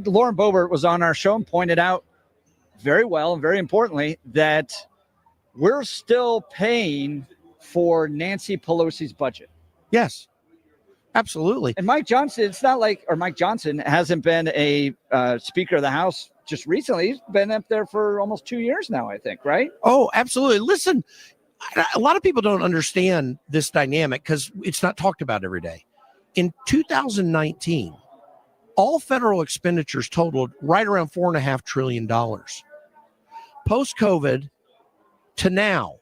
Lauren Boebert was on our show and pointed out very well and very importantly that we're still paying for Nancy Pelosi's budget. Yes, absolutely. And Mike Johnson hasn't been a Speaker of the House just recently. He's been up there for almost 2 years now, I think, right? Oh, absolutely. Listen, a lot of people don't understand this dynamic because it's not talked about every day. In 2019, all federal expenditures totaled right around $4.5 trillion. Post-COVID to now,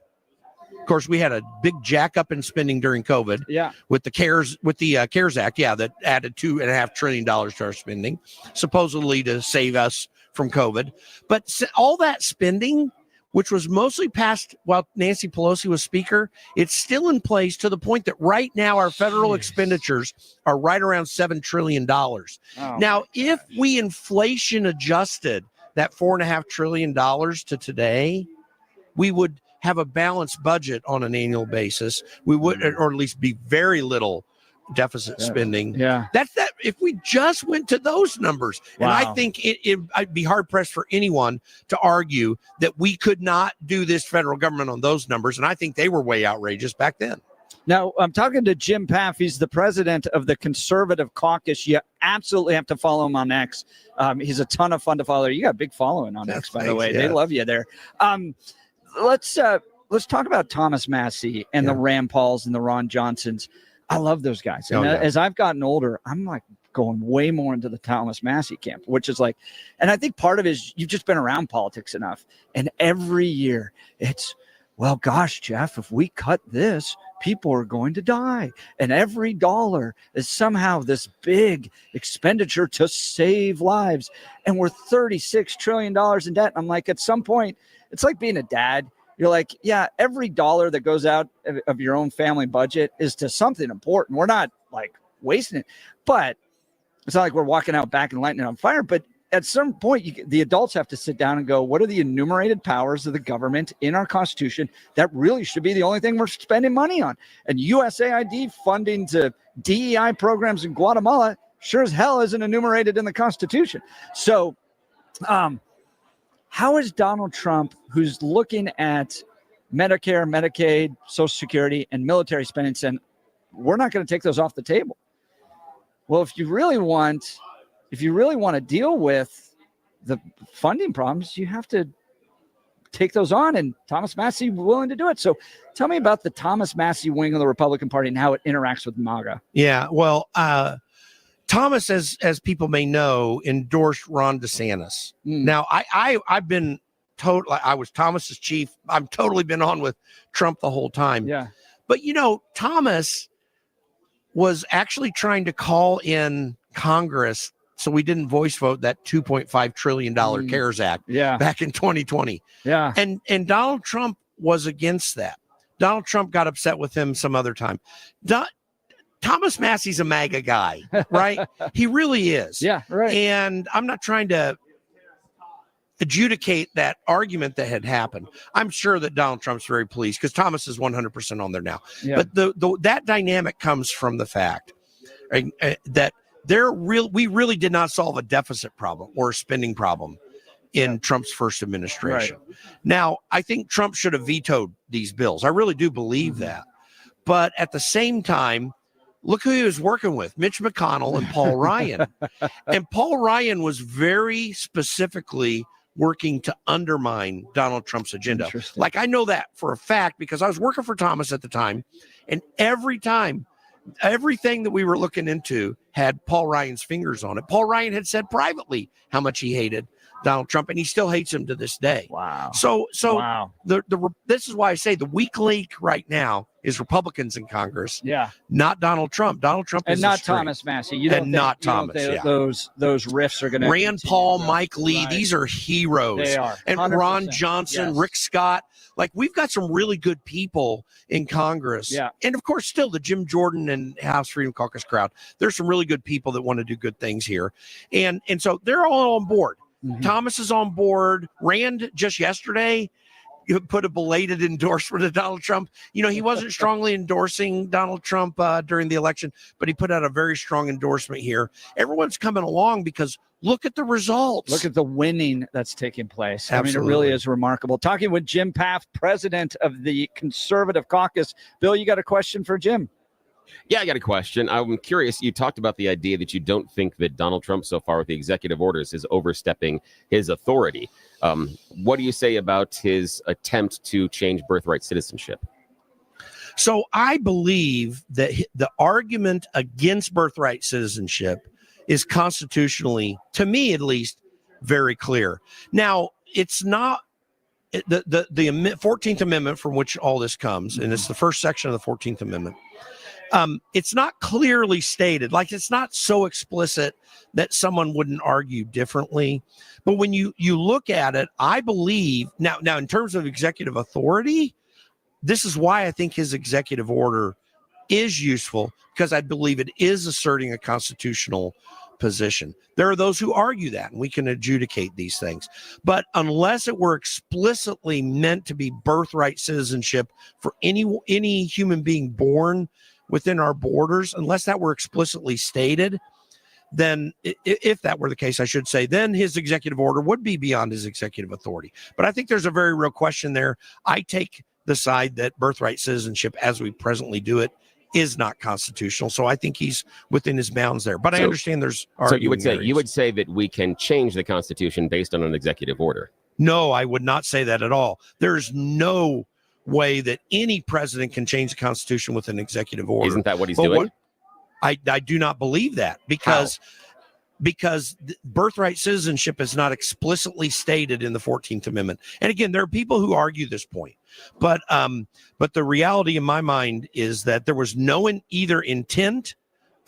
of course, we had a big jack up in spending during COVID. Yeah. With the CARES Act, that added $2.5 trillion to our spending, supposedly to save us from COVID. But all that spending, which was mostly passed while Nancy Pelosi was Speaker, it's still in place to the point that right now our federal expenditures are right around $7 trillion. Now, if we inflation adjusted that $4.5 trillion to today, we would have a balanced budget on an annual basis. We would, or at least be very little deficit spending. Yeah. That's that. If we just went to those numbers, and I think I'd be hard pressed for anyone to argue that we could not do this federal government on those numbers. And I think they were way outrageous back then. Now, I'm talking to Jim Pfaff. He's the president of the Conservative Caucus. You absolutely have to follow him on X. He's a ton of fun to follow. You got a big following on X, by the way. Yeah. They love you there. Let's talk about Thomas Massey and the Rand Pauls and the Ron Johnsons. I love those guys. And as I've gotten older, I'm like going way more into the Thomas Massey camp, which is like, and I think part of it is you've just been around politics enough. And every year it's, well, gosh, Jeff, if we cut this, people are going to die. And every dollar is somehow this big expenditure to save lives. And we're $36 trillion in debt. I'm like, at some point, it's like being a dad. You're like, yeah, every dollar that goes out of your own family budget is to something important. We're not like wasting it, but it's not like we're walking out back and lighting it on fire. But at some point, the adults have to sit down and go, what are the enumerated powers of the government in our Constitution that really should be the only thing we're spending money on? And USAID funding to DEI programs in Guatemala sure as hell isn't enumerated in the Constitution. So, how is Donald Trump, who's looking at Medicare, Medicaid, Social Security, and military spending, saying, we're not going to take those off the table? Well, if you really want to deal with the funding problems, you have to take those on, and Thomas Massey willing to do it. So tell me about the Thomas Massey wing of the Republican Party and how it interacts with MAGA. Yeah, well, Thomas, as people may know, endorsed Ron DeSantis. Now, I've been I was Thomas's chief. I've totally been on with Trump the whole time. Yeah. But, Thomas was actually trying to call in Congress so we didn't voice vote that $2.5 trillion CARES Act back in 2020. Yeah. And Donald Trump was against that. Donald Trump got upset with him some other time. Thomas Massey's a MAGA guy, right? He really is. Yeah, right. And I'm not trying to adjudicate that argument that had happened. I'm sure that Donald Trump's very pleased because Thomas is 100% on there now. Yeah. But that dynamic comes from the fact that we really did not solve a deficit problem or a spending problem in Trump's first administration. Right. Now, I think Trump should have vetoed these bills. I really do believe that. But at the same time, look who he was working with, Mitch McConnell and Paul Ryan. And Paul Ryan was very specifically working to undermine Donald Trump's agenda. Like, I know that for a fact because I was working for Thomas at the time. And every time, everything that we were looking into had Paul Ryan's fingers on it. Paul Ryan had said privately how much he hated Donald Trump, and he still hates him to this day. Wow. So wow. This is why I say the weak link right now is Republicans in Congress. Yeah. Not Donald Trump. Donald Trump And is not Thomas Massey. You don't and think, not you don't Thomas. think Yeah. Those riffs are going to Rand Paul, Mike Lee, these are heroes. They are. And 100%. Ron Johnson, Yes. Rick Scott. Like, we've got some really good people in Congress. Yeah. And of course, still the Jim Jordan and House Freedom Caucus crowd. There's some really good people that want to do good things here. And so they're all on board. Mm-hmm. Thomas is on board. Rand just yesterday put a belated endorsement of Donald Trump. He wasn't strongly endorsing Donald Trump during the election, but he put out a very strong endorsement here. Everyone's coming along because look at the results. Look at the winning that's taking place. Absolutely. I mean, it really is remarkable. Talking with Jim Pfaff, president of the Conservative Caucus. Bill, you got a question for Jim? Yeah, I got a question. I'm curious. You talked about the idea that you don't think that Donald Trump so far with the executive orders is overstepping his authority. What do you say about his attempt to change birthright citizenship? So I believe that the argument against birthright citizenship is constitutionally, to me at least, very clear. Now, it's not the 14th Amendment from which all this comes, and it's the first section of the 14th Amendment. It's not clearly stated, like it's not so explicit that someone wouldn't argue differently. But when you look at it, I believe now in terms of executive authority, this is why I think his executive order is useful, because I believe it is asserting a constitutional position. There are those who argue that, and we can adjudicate these things. But unless it were explicitly meant to be birthright citizenship for any human being born within our borders, unless that were explicitly stated, then if that were the case, I should say, then his executive order would be beyond his executive authority. But I think there's a very real question there. I take the side that birthright citizenship, as we presently do it, is not constitutional. So I think he's within his bounds there. But I understand there's arguing So you would say that we can change the Constitution based on an executive order? No, I would not say that at all. There's no way that any president can change the Constitution with an executive order. Isn't that what he's doing? I do not believe that because birthright citizenship is not explicitly stated in the 14th Amendment. And again, there are people who argue this point, but the reality in my mind is that there was no either intent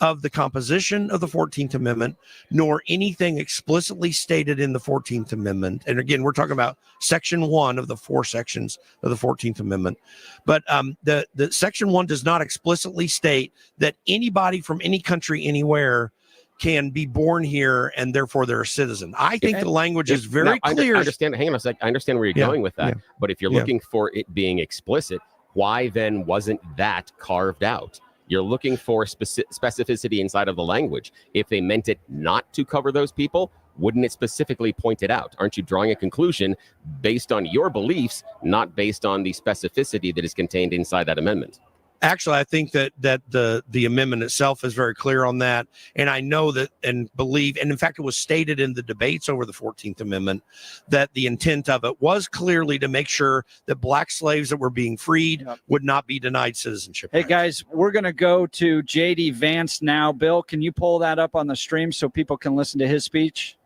of the composition of the 14th Amendment, nor anything explicitly stated in the 14th Amendment. And again, we're talking about Section 1 of the 4 sections of the 14th Amendment. But the Section 1 does not explicitly state that anybody from any country anywhere can be born here and therefore they're a citizen. I think the language is very clear. I understand. Hang on a sec. I understand where you're going with that. Yeah. But if you're looking for it being explicit, why then wasn't that carved out? You're looking for specificity inside of the language. If they meant it not to cover those people, wouldn't it specifically point it out? Aren't you drawing a conclusion based on your beliefs, not based on the specificity that is contained inside that amendment? Actually, I think that the amendment itself is very clear on that. And I know that and believe, and in fact, it was stated in the debates over the 14th Amendment that the intent of it was clearly to make sure that black slaves that were being freed would not be denied citizenship. Hey, guys, we're going to go to J.D. Vance now. Bill, can you pull that up on the stream so people can listen to his speech?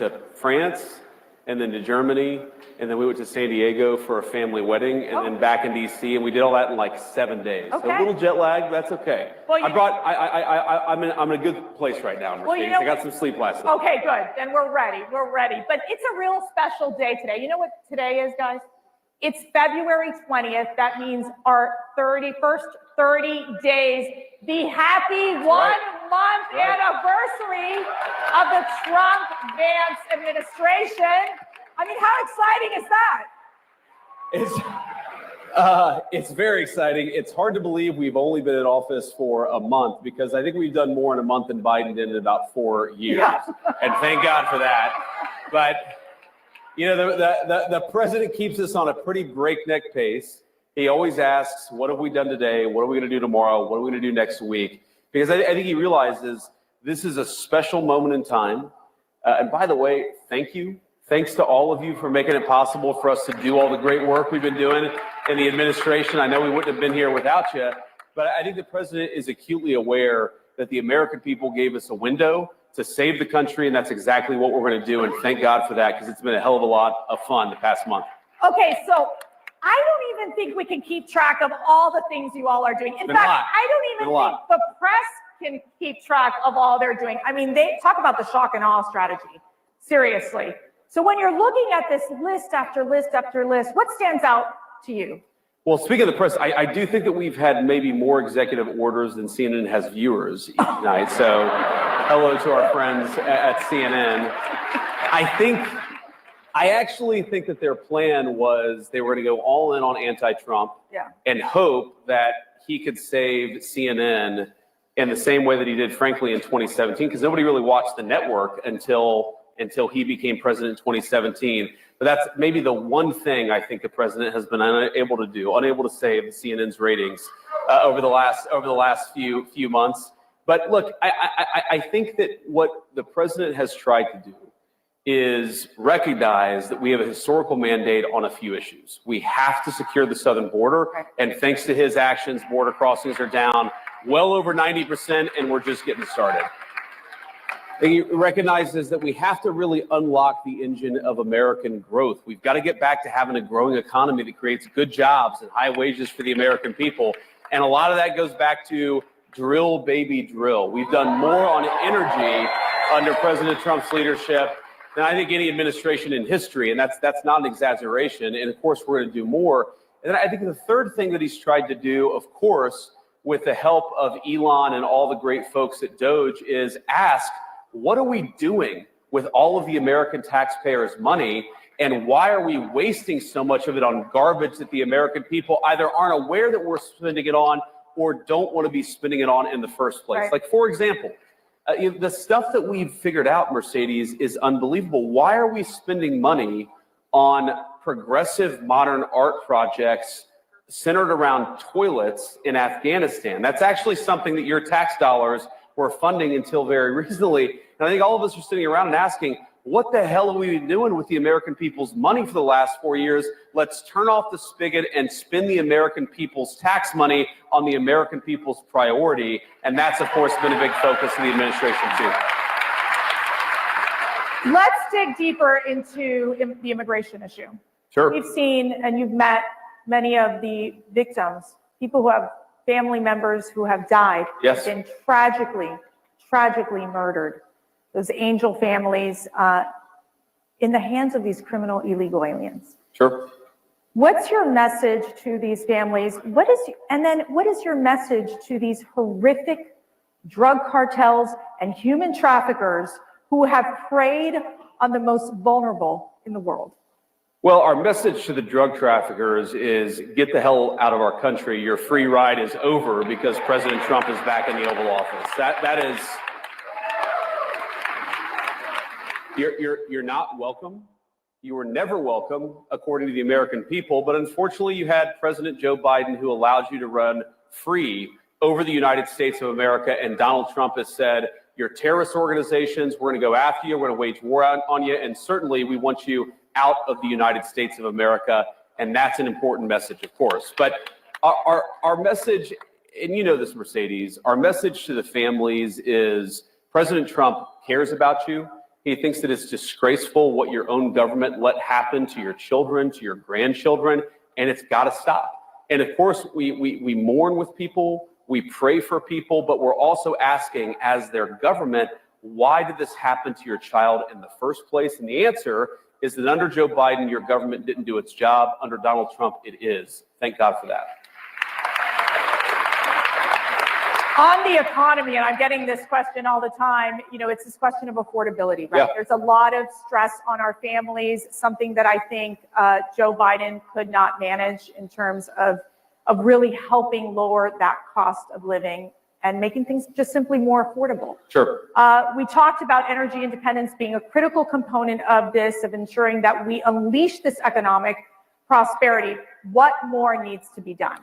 went to France and then to Germany, and then we went to San Diego for a family wedding, and then back in D.C., and we did all that in like 7 days. So a little jet lag, that's okay. Well, I'm in a good place right now, Mercedes. Well, you know, I got some sleep last night. Okay, good. Then we're ready. We're ready. But it's a real special day today. You know what today is, guys? It's February 20th. That means our 31st 30 days, the happy one-month anniversary of the Trump-Vance administration. I mean, how exciting is that? It's very exciting. It's hard to believe we've only been in office for a month, because I think we've done more in a month than Biden did in about 4 years. Yeah. And thank God for that. But, you know, the president keeps us on a pretty breakneck pace. He always asks, what have we done today? What are we going to do tomorrow? What are we going to do next week? Because I think he realizes this is a special moment in time. And by the way, thank you. Thanks to all of you for making it possible for us to do all the great work we've been doing in the administration. I know we wouldn't have been here without you, but I think the president is acutely aware that the American people gave us a window to save the country, and that's exactly what we're going to do. And thank God for that, because it's been a hell of a lot of fun the past month. Okay, so I don't even think we can keep track of all the things you all are doing. In fact, I don't even think the press can keep track of all they're doing. I mean, they talk about the shock and awe strategy. Seriously. So when you're looking at this list after list after list, what stands out to you? Well, speaking of the press, I do think that we've had maybe more executive orders than CNN has viewers each night. So hello to our friends at CNN. I actually think that their plan was they were going to go all in on anti-Trump and hope that he could save CNN in the same way that he did, frankly, in 2017, because nobody really watched the network until he became president in 2017. But that's maybe the one thing I think the president has been unable to save CNN's ratings over the last few months. But look, I think that what the president has tried to do is recognize that we have a historical mandate on a few issues. We have to secure the southern border, and thanks to his actions, border crossings are down well over 90%, and we're just getting started. He recognizes that we have to really unlock the engine of American growth. We've got to get back to having a growing economy that creates good jobs and high wages for the American people. And a lot of that goes back to drill, baby, drill. We've done more on energy under President Trump's leadership than I think any administration in history. And that's not an exaggeration. And of course, we're going to do more. And then I think the third thing that he's tried to do, of course, with the help of Elon and all the great folks at DOJ, is ask, what are we doing with all of the American taxpayers' money, and why are we wasting so much of it on garbage that the American people either aren't aware that we're spending it on or don't want to be spending it on in the first place? Like, for example, the stuff that we've figured out, Mercedes, is unbelievable. Why are we spending money on progressive modern art projects centered around toilets in Afghanistan? That's actually something that your tax dollars were funding until very recently. And I think all of us are sitting around and asking, what the hell have we been doing with the American people's money for the last 4 years? Let's turn off the spigot and spend the American people's tax money on the American people's priority. And that's, of course, been a big focus of the administration, too. Let's dig deeper into the immigration issue. Sure. We've seen, and you've met many of the victims, people who have family members who have died, Yes. been tragically murdered. Those angel families in the hands of these criminal illegal aliens. Sure. What's your message to these families? What is your message to these horrific drug cartels and human traffickers who have preyed on the most vulnerable in the world? Well, our message to the drug traffickers is get the hell out of our country. Your free ride is over because President Trump is back in the Oval Office. That is, you're not welcome. You were never welcome, according to the American people. But unfortunately, you had President Joe Biden, who allowed you to run free over the United States of America. And Donald Trump has said, you're terrorist organizations. We're going to go after you. We're going to wage war on you. And certainly we want you out of the United States of America. And that's an important message, of course. But our message, and you know this, Mercedes, our message to the families is President Trump cares about you. He thinks that it's disgraceful what your own government let happen to your children, to your grandchildren, and it's got to stop. And of course, we mourn with people, we pray for people, but we're also asking, as their government, why did this happen to your child in the first place? And the answer is that under Joe Biden, your government didn't do its job. Under Donald Trump, it is. Thank God for that. On the economy, and I'm getting this question all the time, you know, it's this question of affordability, right? Yeah. There's a lot of stress on our families, something that I think Joe Biden could not manage in terms of really helping lower that cost of living and making things just simply more affordable. Sure. We talked about energy independence being a critical component of this, of ensuring that we unleash this economic prosperity. What more needs to be done?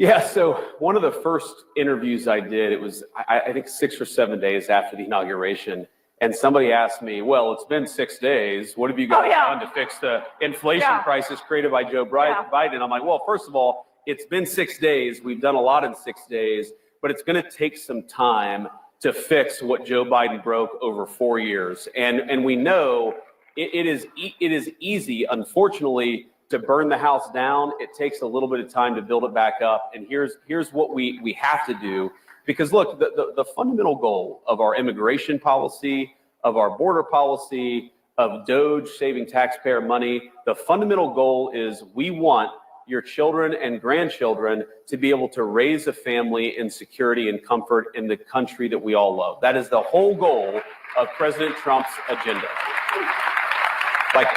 Yeah, so one of the first interviews I did, it was, I think 6 or 7 days after the inauguration, and somebody asked me, well, it's been 6 days. What have you guys done to fix the inflation crisis created by Joe Biden? I'm like, well, first of all, it's been 6 days. We've done a lot in 6 days, but it's going to take some time to fix what Joe Biden broke over 4 years. And we know it is easy, unfortunately, to burn the house down. It takes a little bit of time to build it back up. And here's what we have to do. Because look, the fundamental goal of our immigration policy, of our border policy, of DOJ saving taxpayer money, the fundamental goal is we want your children and grandchildren to be able to raise a family in security and comfort in the country that we all love. That is the whole goal of President Trump's agenda. Like,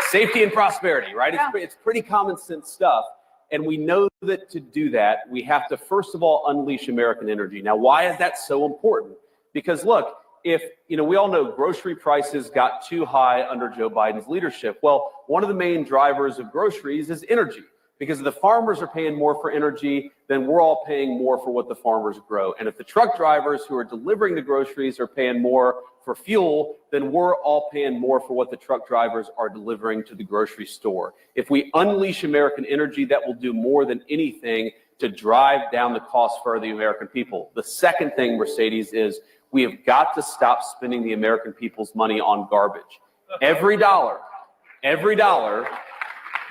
safety and prosperity, right? Yeah. It's pretty common sense stuff. And we know that to do that, we have to, first of all, unleash American energy. Now, why is that so important? Because look, if, you know, we all know grocery prices got too high under Joe Biden's leadership. Well, one of the main drivers of groceries is energy. Because if the farmers are paying more for energy, then we're all paying more for what the farmers grow. And if the truck drivers who are delivering the groceries are paying more for fuel, then we're all paying more for what the truck drivers are delivering to the grocery store. If we unleash American energy, that will do more than anything to drive down the cost for the American people. The second thing, Mercedes, is we have got to stop spending the American people's money on garbage. Every dollar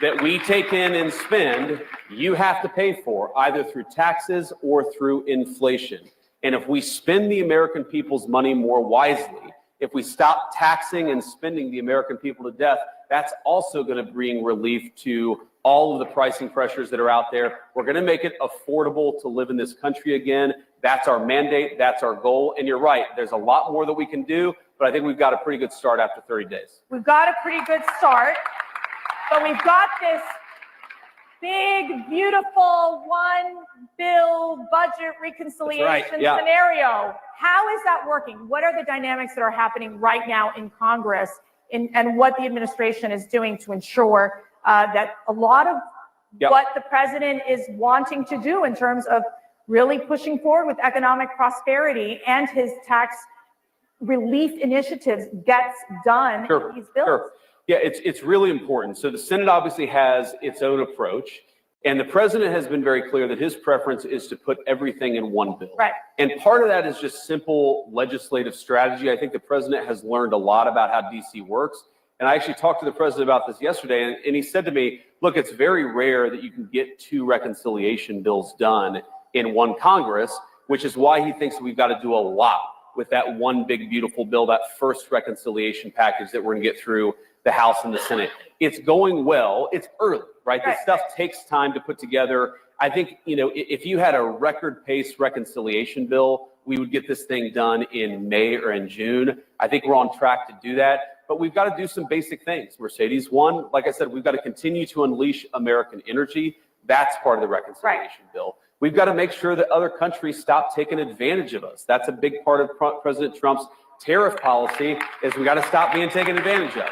that we take in and spend, you have to pay for, either through taxes or through inflation. And if we spend the American people's money more wisely, if we stop taxing and spending the American people to death, that's also going to bring relief to all of the pricing pressures that are out there. We're going to make it affordable to live in this country again. That's our mandate. That's our goal. And you're right, there's a lot more that we can do, but I think we've got a pretty good start after 30 days. We've got a pretty good start. But we've got this big, beautiful one bill budget reconciliation scenario. How is that working? What are the dynamics that are happening right now in Congress and what the administration is doing to ensure that a lot of what the president is wanting to do in terms of really pushing forward with economic prosperity and his tax relief initiatives gets done in these bills? Sure. Yeah, it's really important. So the Senate obviously has its own approach, and the president has been very clear that his preference is to put everything in one bill. Right. And part of that is just simple legislative strategy. I think the president has learned a lot about how DC works. And I actually talked to the president about this yesterday, and he said to me, look, it's very rare that you can get 2 reconciliation bills done in one Congress, which is why he thinks we've got to do a lot with that one big, beautiful bill, that first reconciliation package that we're going to get through the House and the Senate. It's going well. It's early, right? This stuff takes time to put together. I think, you know, if you had a record pace reconciliation bill, we would get this thing done in May or in June. I think we're on track to do that, but we've got to do some basic things. Mercedes, one, like I said, we've got to continue to unleash American energy. That's part of the reconciliation bill. We've got to make sure that other countries stop taking advantage of us. That's a big part of President Trump's tariff policy, is we got to stop being taken advantage of.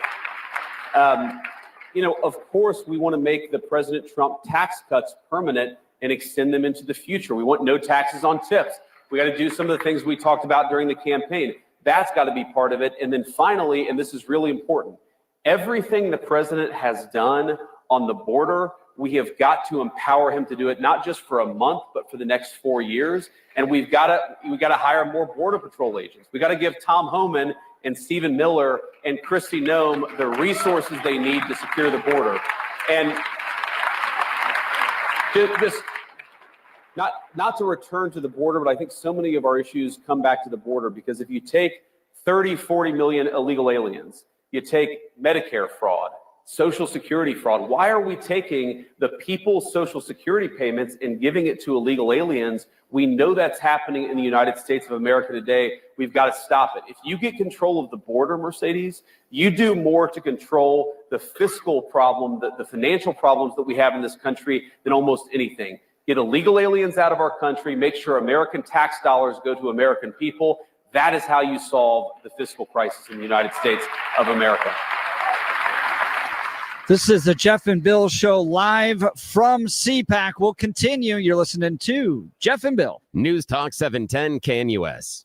You know, of course, we want to make the President Trump tax cuts permanent and extend them into the future. We want no taxes on tips. We got to do some of the things we talked about during the campaign. That's got to be part of it. And then finally, and this is really important, everything the president has done on the border, we have got to empower him to do it, not just for a month, but for the next 4 years. And we've got to hire more Border Patrol agents. We got to give Tom Homan and Stephen Miller and Kristi Noem the resources they need to secure the border. And just not to return to the border, but I think so many of our issues come back to the border, because if you take 30, 40 million illegal aliens, you take Medicare fraud, Social Security fraud. Why are we taking the people's Social Security payments and giving it to illegal aliens? We know that's happening in the United States of America today. We've got to stop it. If you get control of the border, Mercedes, you do more to control the fiscal problem, the financial problems that we have in this country than almost anything. Get illegal aliens out of our country, make sure American tax dollars go to American people. That is how you solve the fiscal crisis in the United States of America. This is the Jeff and Bill Show live from CPAC. We'll continue. You're listening to Jeff and Bill. News Talk 710 KNUS.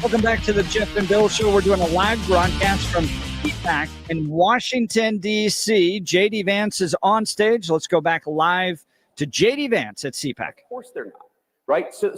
Welcome back to the Jeff and Bill Show. We're doing a live broadcast from CPAC in Washington, D.C. J.D. Vance is on stage. Let's go back live to J.D. Vance at CPAC. Of course they're not, right? So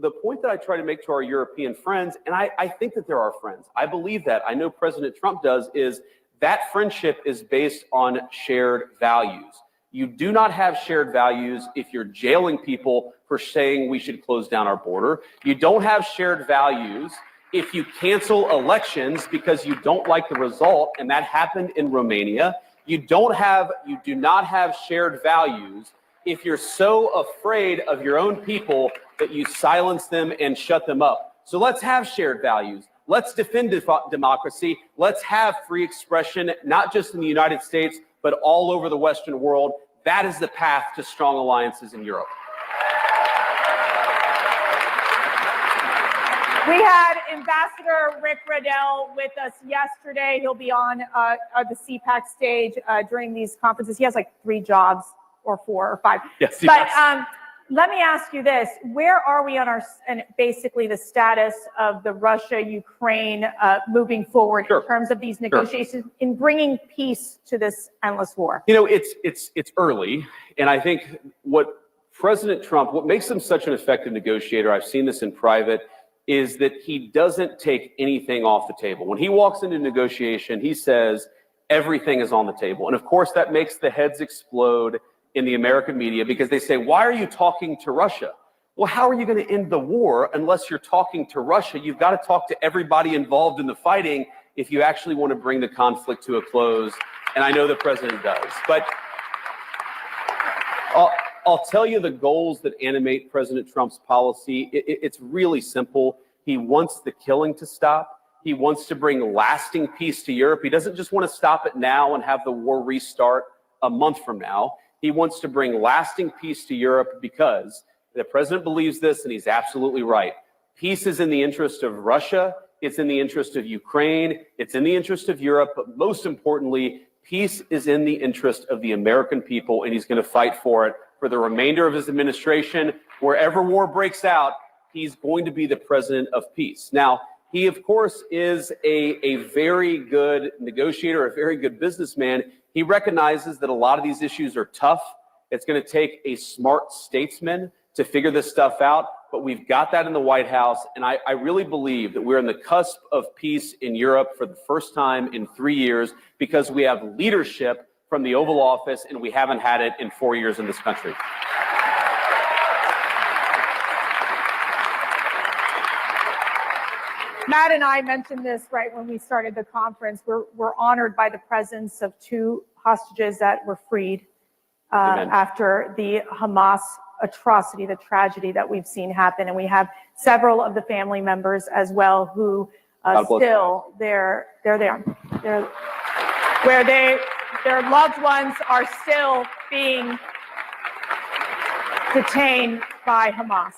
the point that I try to make to our European friends, and I think that they're our friends. I believe that. I know President Trump does, is that friendship is based on shared values. You do not have shared values if you're jailing people for saying we should close down our border. You don't have shared values if you cancel elections because you don't like the result, and that happened in Romania. You do not have shared values if you're so afraid of your own people that you silence them and shut them up. So let's have shared values. Let's defend democracy. Let's have free expression, not just in the United States, but all over the Western world. That is the path to strong alliances in Europe. We had Ambassador Rick Riddell with us yesterday. He'll be on the CPAC stage during these conferences. He has like 3 jobs or 4 or 5. Yes, but let me ask you this. Where are we on basically the status of the Russia-Ukraine moving forward in terms of these negotiations in bringing peace to this endless war? You know, it's early. And I think what President Trump, what makes him such an effective negotiator, I've seen this in private, is that he doesn't take anything off the table. When he walks into negotiation, he says everything is on the table. And of course, that makes the heads explode in the American media because they say, why are you talking to Russia? Well, how are you going to end the war unless you're talking to Russia? You've got to talk to everybody involved in the fighting if you actually want to bring the conflict to a close. And I know the president does. But I'll tell you the goals that animate President Trump's policy. It's really simple. He wants the killing to stop. He wants to bring lasting peace to Europe. He doesn't just want to stop it now and have the war restart a month from now. He wants to bring lasting peace to Europe because the president believes this, and he's absolutely right. Peace is in the interest of Russia. It's in the interest of Ukraine. It's in the interest of Europe. But most importantly, peace is in the interest of the American people, and he's going to fight for it for the remainder of his administration. Wherever war breaks out, he's going to be the president of peace. Now, he, of course, is a very good negotiator, a very good businessman. He recognizes that a lot of these issues are tough. It's going to take a smart statesman to figure this stuff out, but we've got that in the White House, and I really believe that we're on the cusp of peace in Europe for the first time in 3 years because we have leadership from the Oval Office, and we haven't had it in 4 years in this country. Matt and I mentioned this right when we started the conference. We're honored by the presence of 2 hostages that were freed after the Hamas atrocity, the tragedy that we've seen happen. And we have several of the family members as well who still their loved ones are still being detained by Hamas.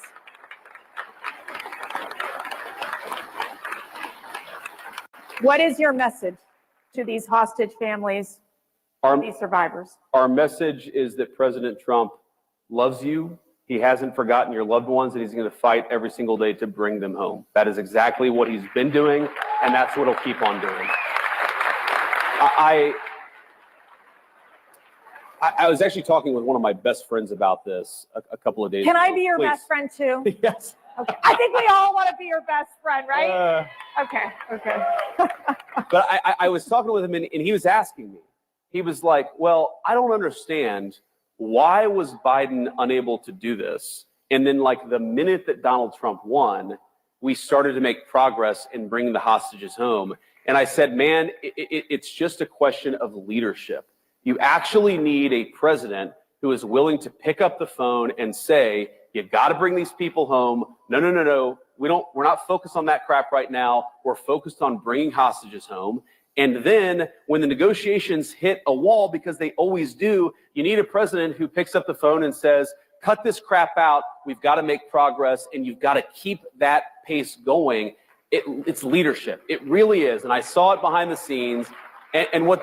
What is your message to these hostage families, these survivors? Our message is that President Trump loves you. He hasn't forgotten your loved ones, and he's going to fight every single day to bring them home. That is exactly what he's been doing, and that's what he'll keep on doing. I was actually talking with one of my best friends about this a couple of days ago. Can I be your Please. best friend too? Yes. Okay. I think we all want to be your best friend, right? Okay. But I was talking with him, and he was asking me. He was like, well, I don't understand. Why was Biden unable to do this? And then, like, the minute that Donald Trump won, we started to make progress in bringing the hostages home. And I said, man, it's just a question of leadership. You actually need a president who is willing to pick up the phone and say, you got to bring these people home. No. We're not focused on that crap right now. We're focused on bringing hostages home. And then when the negotiations hit a wall, because they always do, you need a president who picks up the phone and says, cut this crap out. We've got to make progress, and you've got to keep that pace going. It's leadership. It really is. And I saw it behind the scenes. And what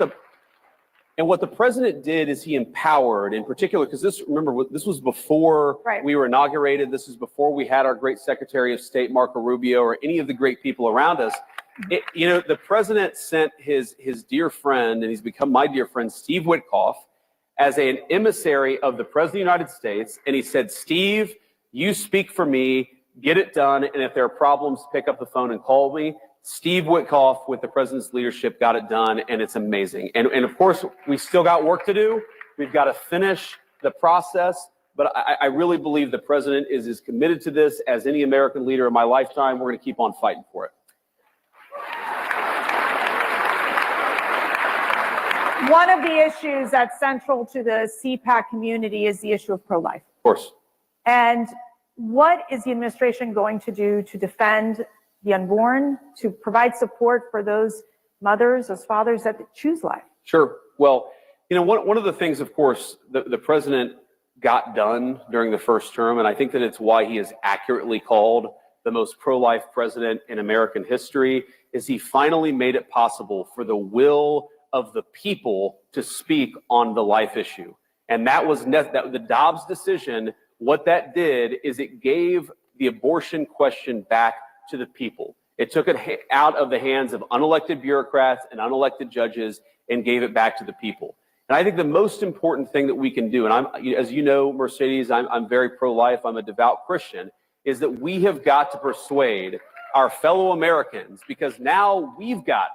And what the president did is he empowered, in particular, because this was before we were inaugurated. This is before we had our great Secretary of State, Marco Rubio, or any of the great people around us. The president sent his dear friend, and he's become my dear friend, Steve Witkoff, as an emissary of the President of the United States. And he said, Steve, you speak for me, get it done. And if there are problems, pick up the phone and call me. Steve Witkoff, with the president's leadership, got it done, and it's amazing. And of course, we still got work to do. We've got to finish the process, but I really believe the president is as committed to this as any American leader in my lifetime. We're going to keep on fighting for it. One of the issues that's central to the CPAC community is the issue of pro-life. Of course. And what is the administration going to do to defend the unborn, to provide support for those mothers, those fathers that choose life? Sure. Well, one of the things, of course, the president got done during the first term, and I think that it's why he is accurately called the most pro-life president in American history, is he finally made it possible for the will of the people to speak on the life issue. And that was the Dobbs decision. What that did is it gave the abortion question back to the people. It took it out of the hands of unelected bureaucrats and unelected judges and gave it back to the people. And I think the most important thing that we can do, and as you know, Mercedes, I'm very pro-life, I'm a devout Christian, is that we have got to persuade our fellow Americans, because now we've got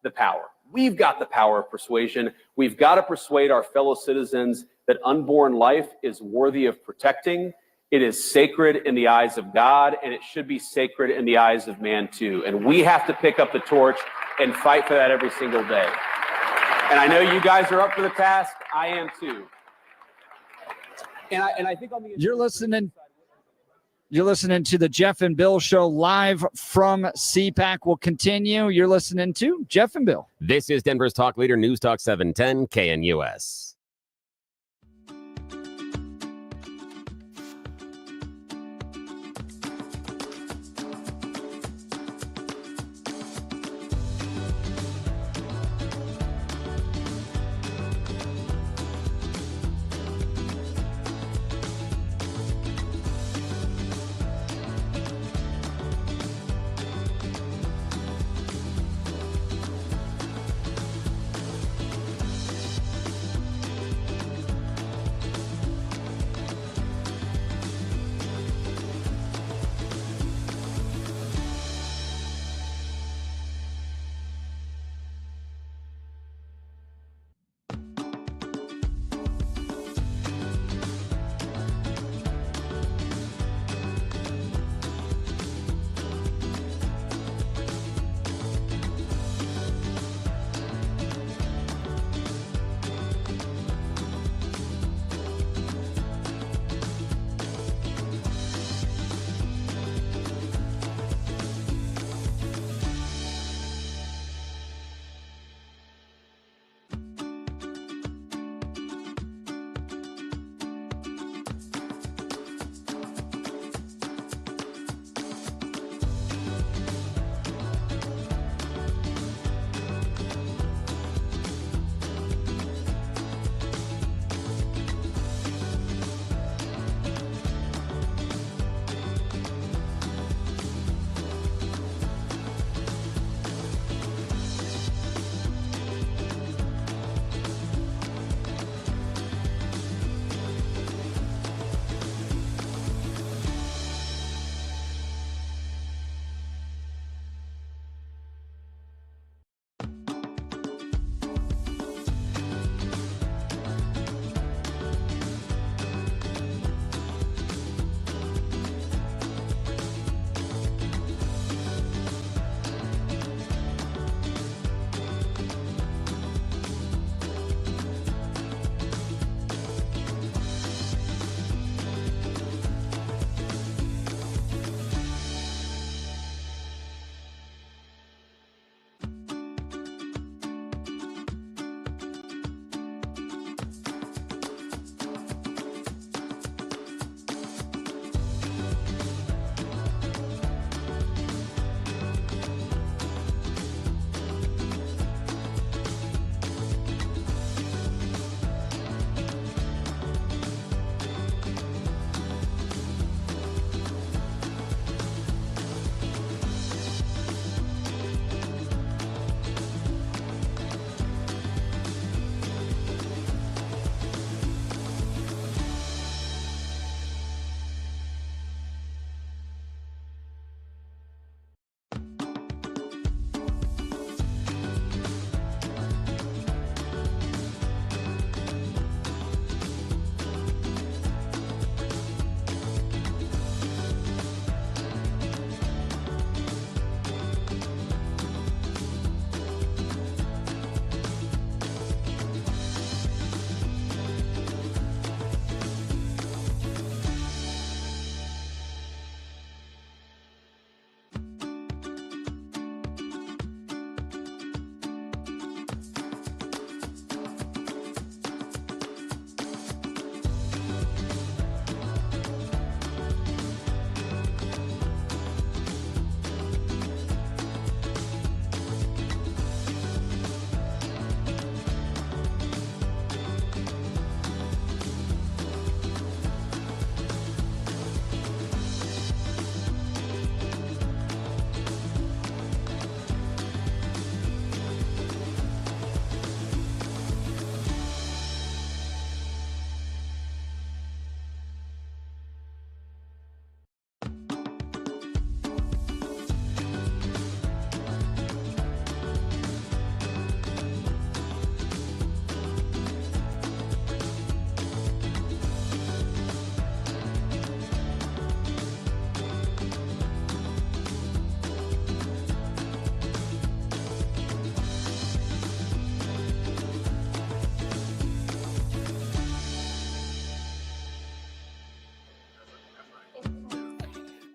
the power. We've got the power of persuasion. We've got to persuade our fellow citizens that unborn life is worthy of protecting. It is sacred in the eyes of God, and it should be sacred in the eyes of man too. And we have to pick up the torch and fight for that every single day. And I know you guys are up for the task. I am too. And I think on the You're listening to the Jeff and Bill Show live from CPAC. We'll continue. You're listening to Jeff and Bill. This is Denver's talk leader, News Talk 710 KNUS.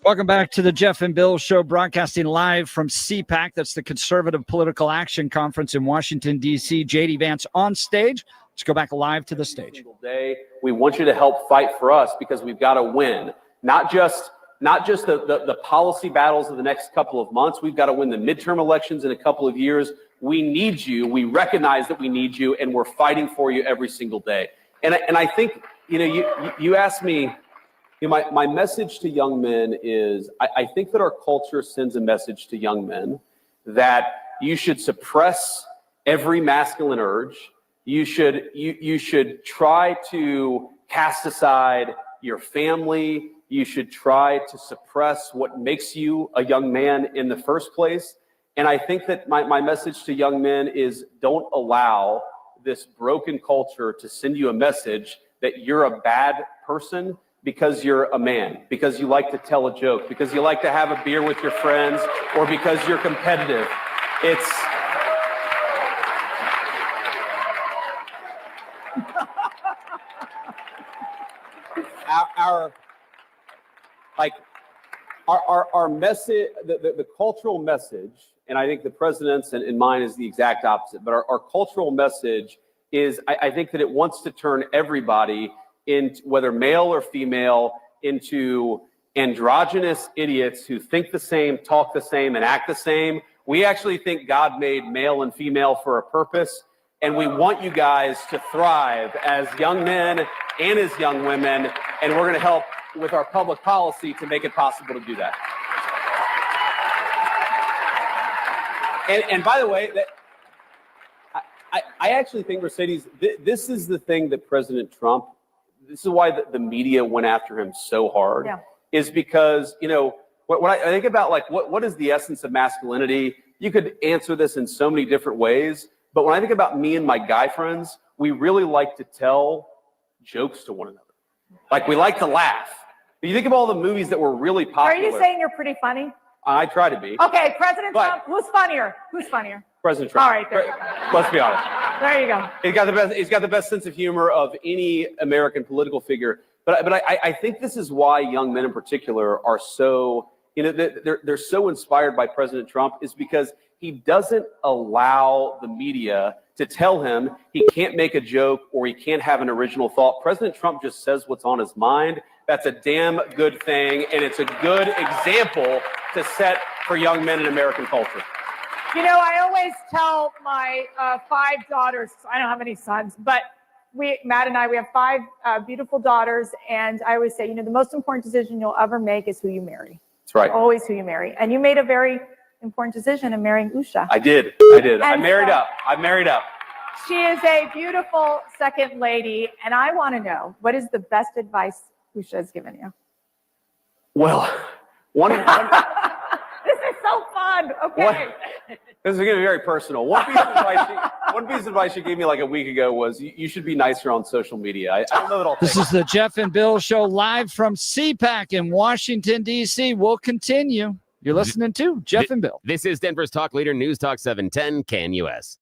Welcome back to the Jeff and Bill Show, broadcasting live from CPAC. That's the Conservative Political Action Conference in Washington, D.C. J.D. Vance on stage. Let's go back live to the stage. Day, we want you to help fight for us because we've got to win. Not just the policy battles of the next couple of months. We've got to win the midterm elections in a couple of years. We need you. We recognize that we need you, and we're fighting for you every single day. And I think, you asked me, my message to young men is I think that our culture sends a message to young men that you should suppress every masculine urge. You should try to cast aside your family. You should try to suppress what makes you a young man in the first place. And I think that my message to young men is don't allow this broken culture to send you a message that you're a bad person because you're a man, because you like to tell a joke, because you like to have a beer with your friends, or because you're competitive. It's our message, the cultural message, and I think the president's and mine is the exact opposite, but our cultural message is I think that it wants to turn everybody, whether male or female, into androgynous idiots who think the same, talk the same, and act the same. We actually think God made male and female for a purpose, and we want you guys to thrive as young men and as young women, and we're going to help with our public policy to make it possible to do that. And by the way, I actually think, Mercedes, this is the thing that President Trump, this is why the media went after him so hard, is because, when I think about what is the essence of masculinity, you could answer this in so many different ways. But when I think about me and my guy friends, we really like to tell jokes to one another. We like to laugh. You think of all the movies that were really popular. Are you saying you're pretty funny? I try to be. Okay, President Trump, who's funnier? Who's funnier? President Trump. All right, there you go. Let's be honest. There you go. He's got the best sense of humor of any American political figure. But I think this is why young men in particular are so, they're so inspired by President Trump, is because he doesn't allow the media to tell him he can't make a joke or he can't have an original thought. President Trump just says what's on his mind. That's a damn good thing, and it's a good example to set for young men in American culture. I always tell my 5 daughters, I don't have any sons, but Matt and I, we have 5 beautiful daughters, and I always say, the most important decision you'll ever make is who you marry. That's right. Always who you marry. And you made a very important decision in marrying Usha. I did. I married up. She is a beautiful second lady, and I want to know, what is the best advice Usha has given you? Well, one this is so fun. Okay. This is going to be very personal. One piece of advice she gave me like a week ago was you should be nicer on social media. I don't know that I'll This is the Jeff and Bill Show live from CPAC in Washington, D.C. We'll continue. You're listening to Jeff and Bill. This is Denver's talk leader, News Talk 710 KNUS.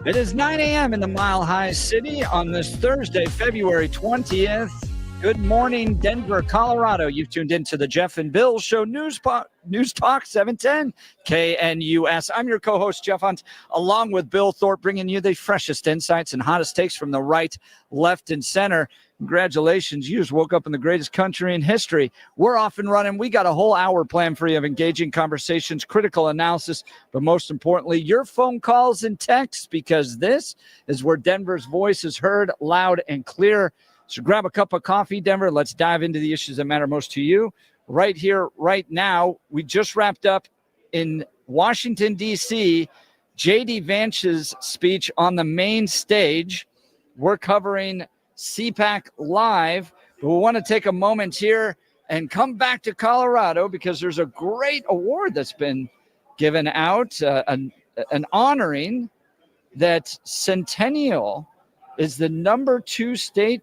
It is 9 a.m. in the Mile High City on this Thursday, February 20th. Good morning, Denver, Colorado. You've tuned into the Jeff and Bill Show News Talk 710 KNUS. I'm your co-host, Jeff Hunt, along with Bill Thorpe, bringing you the freshest insights and hottest takes from the right, left, and center. Congratulations. You just woke up in the greatest country in history. We're off and running. We got a whole hour planned for you of engaging conversations, critical analysis, but most importantly, your phone calls and texts, because this is where Denver's voice is heard loud and clear. So grab a cup of coffee, Denver. Let's dive into the issues that matter most to you right here, right now. We just wrapped up in Washington, D.C., J.D. Vance's speech on the main stage. We're covering CPAC Live. We want to take a moment here and come back to Colorado because there's a great award that's been given out, an honoring that Centennial is the number two city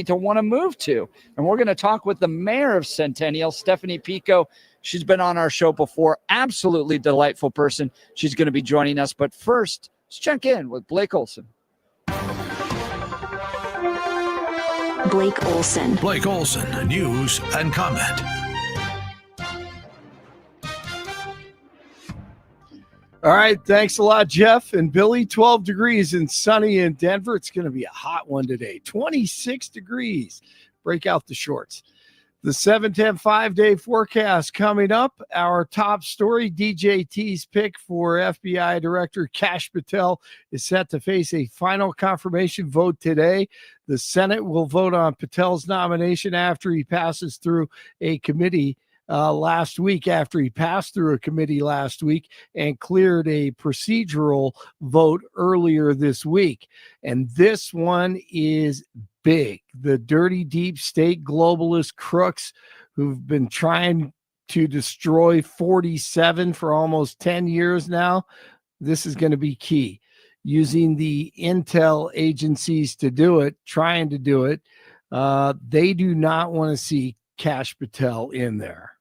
to want to move to. And we're going to talk with the mayor of Centennial, Stephanie Piko. She's been on our show before. Absolutely delightful person. She's going to be joining us. But first, let's check in with Blake Olson. Blake Olson. Blake Olson, news and comment. All right, thanks a lot, Jeff and Billy. 12 degrees and sunny in Denver. It's going to be a hot one today. 26 degrees. Break out the shorts. The 710 5-day forecast coming up. Our top story, DJT's pick for FBI Director Kash Patel is set to face a final confirmation vote today. The Senate will vote on Patel's nomination after he passes through a committee last week, and cleared a procedural vote earlier this week. And this one is big. The dirty deep state globalist crooks who've been trying to destroy 47 for almost 10 years now. This is going to be key. Using the intel agencies to do it, trying to do it. They do not want to see Kash Patel in there.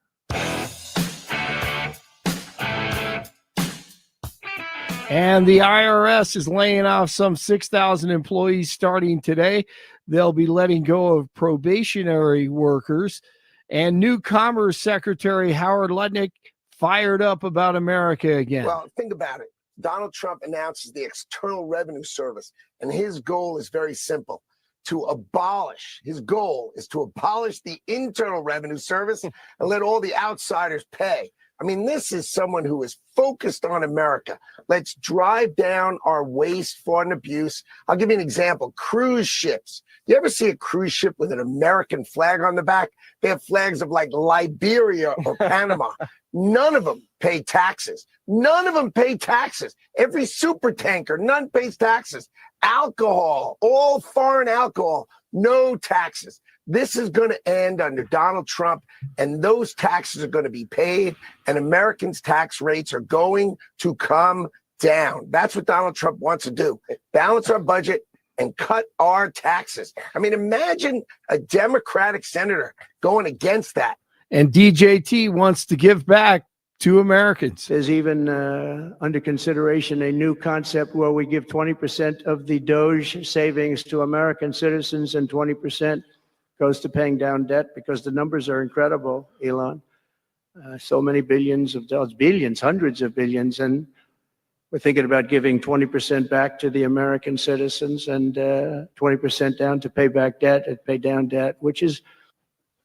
And the IRS is laying off some 6,000 employees starting today. They'll be letting go of probationary workers. And new Commerce Secretary Howard Lutnick fired up about America again. Well, think about it. Donald Trump announces the External Revenue Service, and his goal is very simple. His goal is to abolish the Internal Revenue Service and let all the outsiders pay. I mean, this is someone who is focused on America. Let's drive down our waste, fraud, and abuse. I'll give you an example. Cruise ships. You ever see a cruise ship with an American flag on the back? They have flags of like Liberia or Panama. None of them pay taxes. Every super tanker, none pays taxes. Alcohol, all foreign alcohol, no taxes. This is going to end under Donald Trump, and those taxes are going to be paid, and Americans' tax rates are going to come down. That's what Donald Trump wants to do. Balance our budget and cut our taxes. I mean, imagine a Democratic senator going against that. And DJT wants to give back to Americans. There's even under consideration a new concept where we give 20% of the DOJ savings to American citizens and 20% goes to paying down debt, because the numbers are incredible, Elon. So many billions of dollars, billions, hundreds of billions. And we're thinking about giving 20% back to the American citizens and 20% down to pay down debt, which is.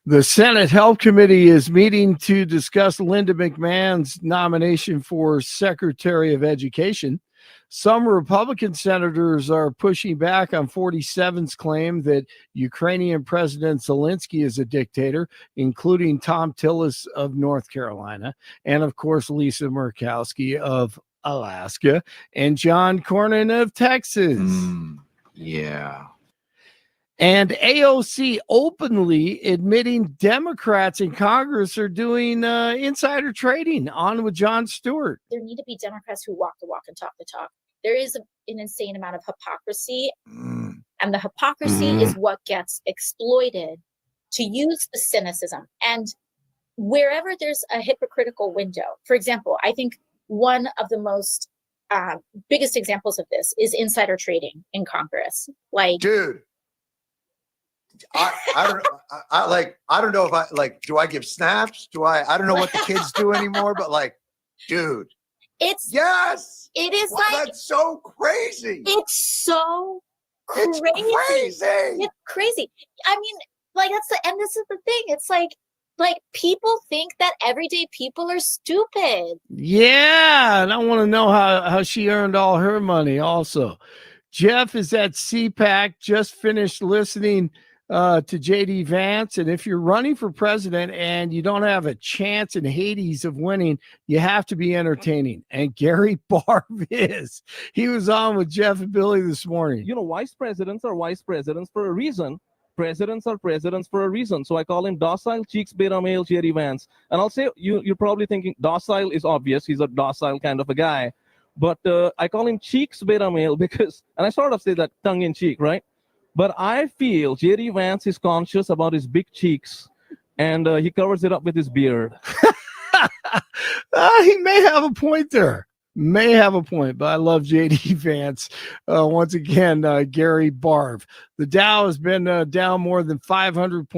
The Senate Health Committee is meeting to discuss Linda McMahon's nomination for Secretary of Education. Some Republican senators are pushing back on 47's claim that Ukrainian President Zelensky is a dictator, including Tom Tillis of North Carolina, and of course Lisa Murkowski of Alaska, and John Cornyn of Texas. Yeah. And AOC openly admitting Democrats in Congress are doing insider trading. On with Jon Stewart. There need to be Democrats who walk the walk and talk the talk. There is an insane amount of hypocrisy. And the hypocrisy is what gets exploited to use the cynicism. And wherever there's a hypocritical window, for example, I think one of the most biggest examples of this is insider trading in Congress. Like, dude, I don't know if I do I give snaps? I don't know what the kids do anymore, but dude. It is that's so crazy. It's so crazy. It's crazy. It's crazy. I mean, and this is the thing. It's like people think that everyday people are stupid. Yeah, and I want to know how she earned all her money also. Jeff is at CPAC, just finished listening to JD Vance, and if you're running for president and you don't have a chance in Hades of winning, you have to be entertaining, and Gary Barve is. He was on with Jeff and Billy this morning. Vice presidents are vice presidents for a reason. Presidents are presidents for a reason. So I call him docile cheeks beta male JD Vance. And I'll say you're probably thinking docile is obvious. He's a docile kind of a guy. But I call him cheeks beta male because, and I sort of say that tongue in cheek, right? But I feel JD Vance is conscious about his big cheeks, and he covers it up with his beard. He may have a point there. May have a point, but I love JD Vance. Once again, Gary Barve. The Dow has been down more than 500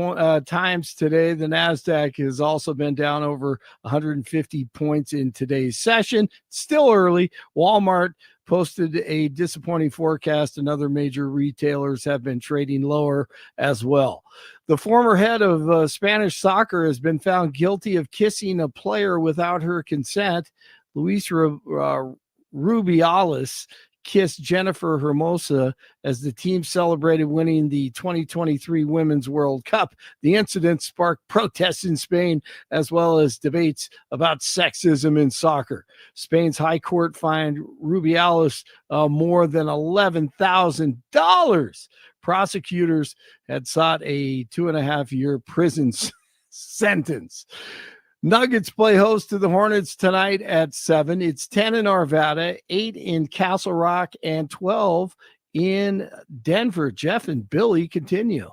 times today. The NASDAQ has also been down over 150 points in today's session. Still early. Walmart posted a disappointing forecast, and other major retailers have been trading lower as well. The former head of Spanish soccer has been found guilty of kissing a player without her consent. Luis Rubiales kissed Jennifer Hermosa as the team celebrated winning the 2023 Women's World Cup. The incident sparked protests in Spain, as well as debates about sexism in soccer. Spain's high court fined Rubiales more than $11,000. Prosecutors had sought a 2.5-year prison sentence. Nuggets play host to the Hornets tonight at 7. It's 10 in Arvada, 8 in Castle Rock, and 12 in Denver. Jeff and Billy continue.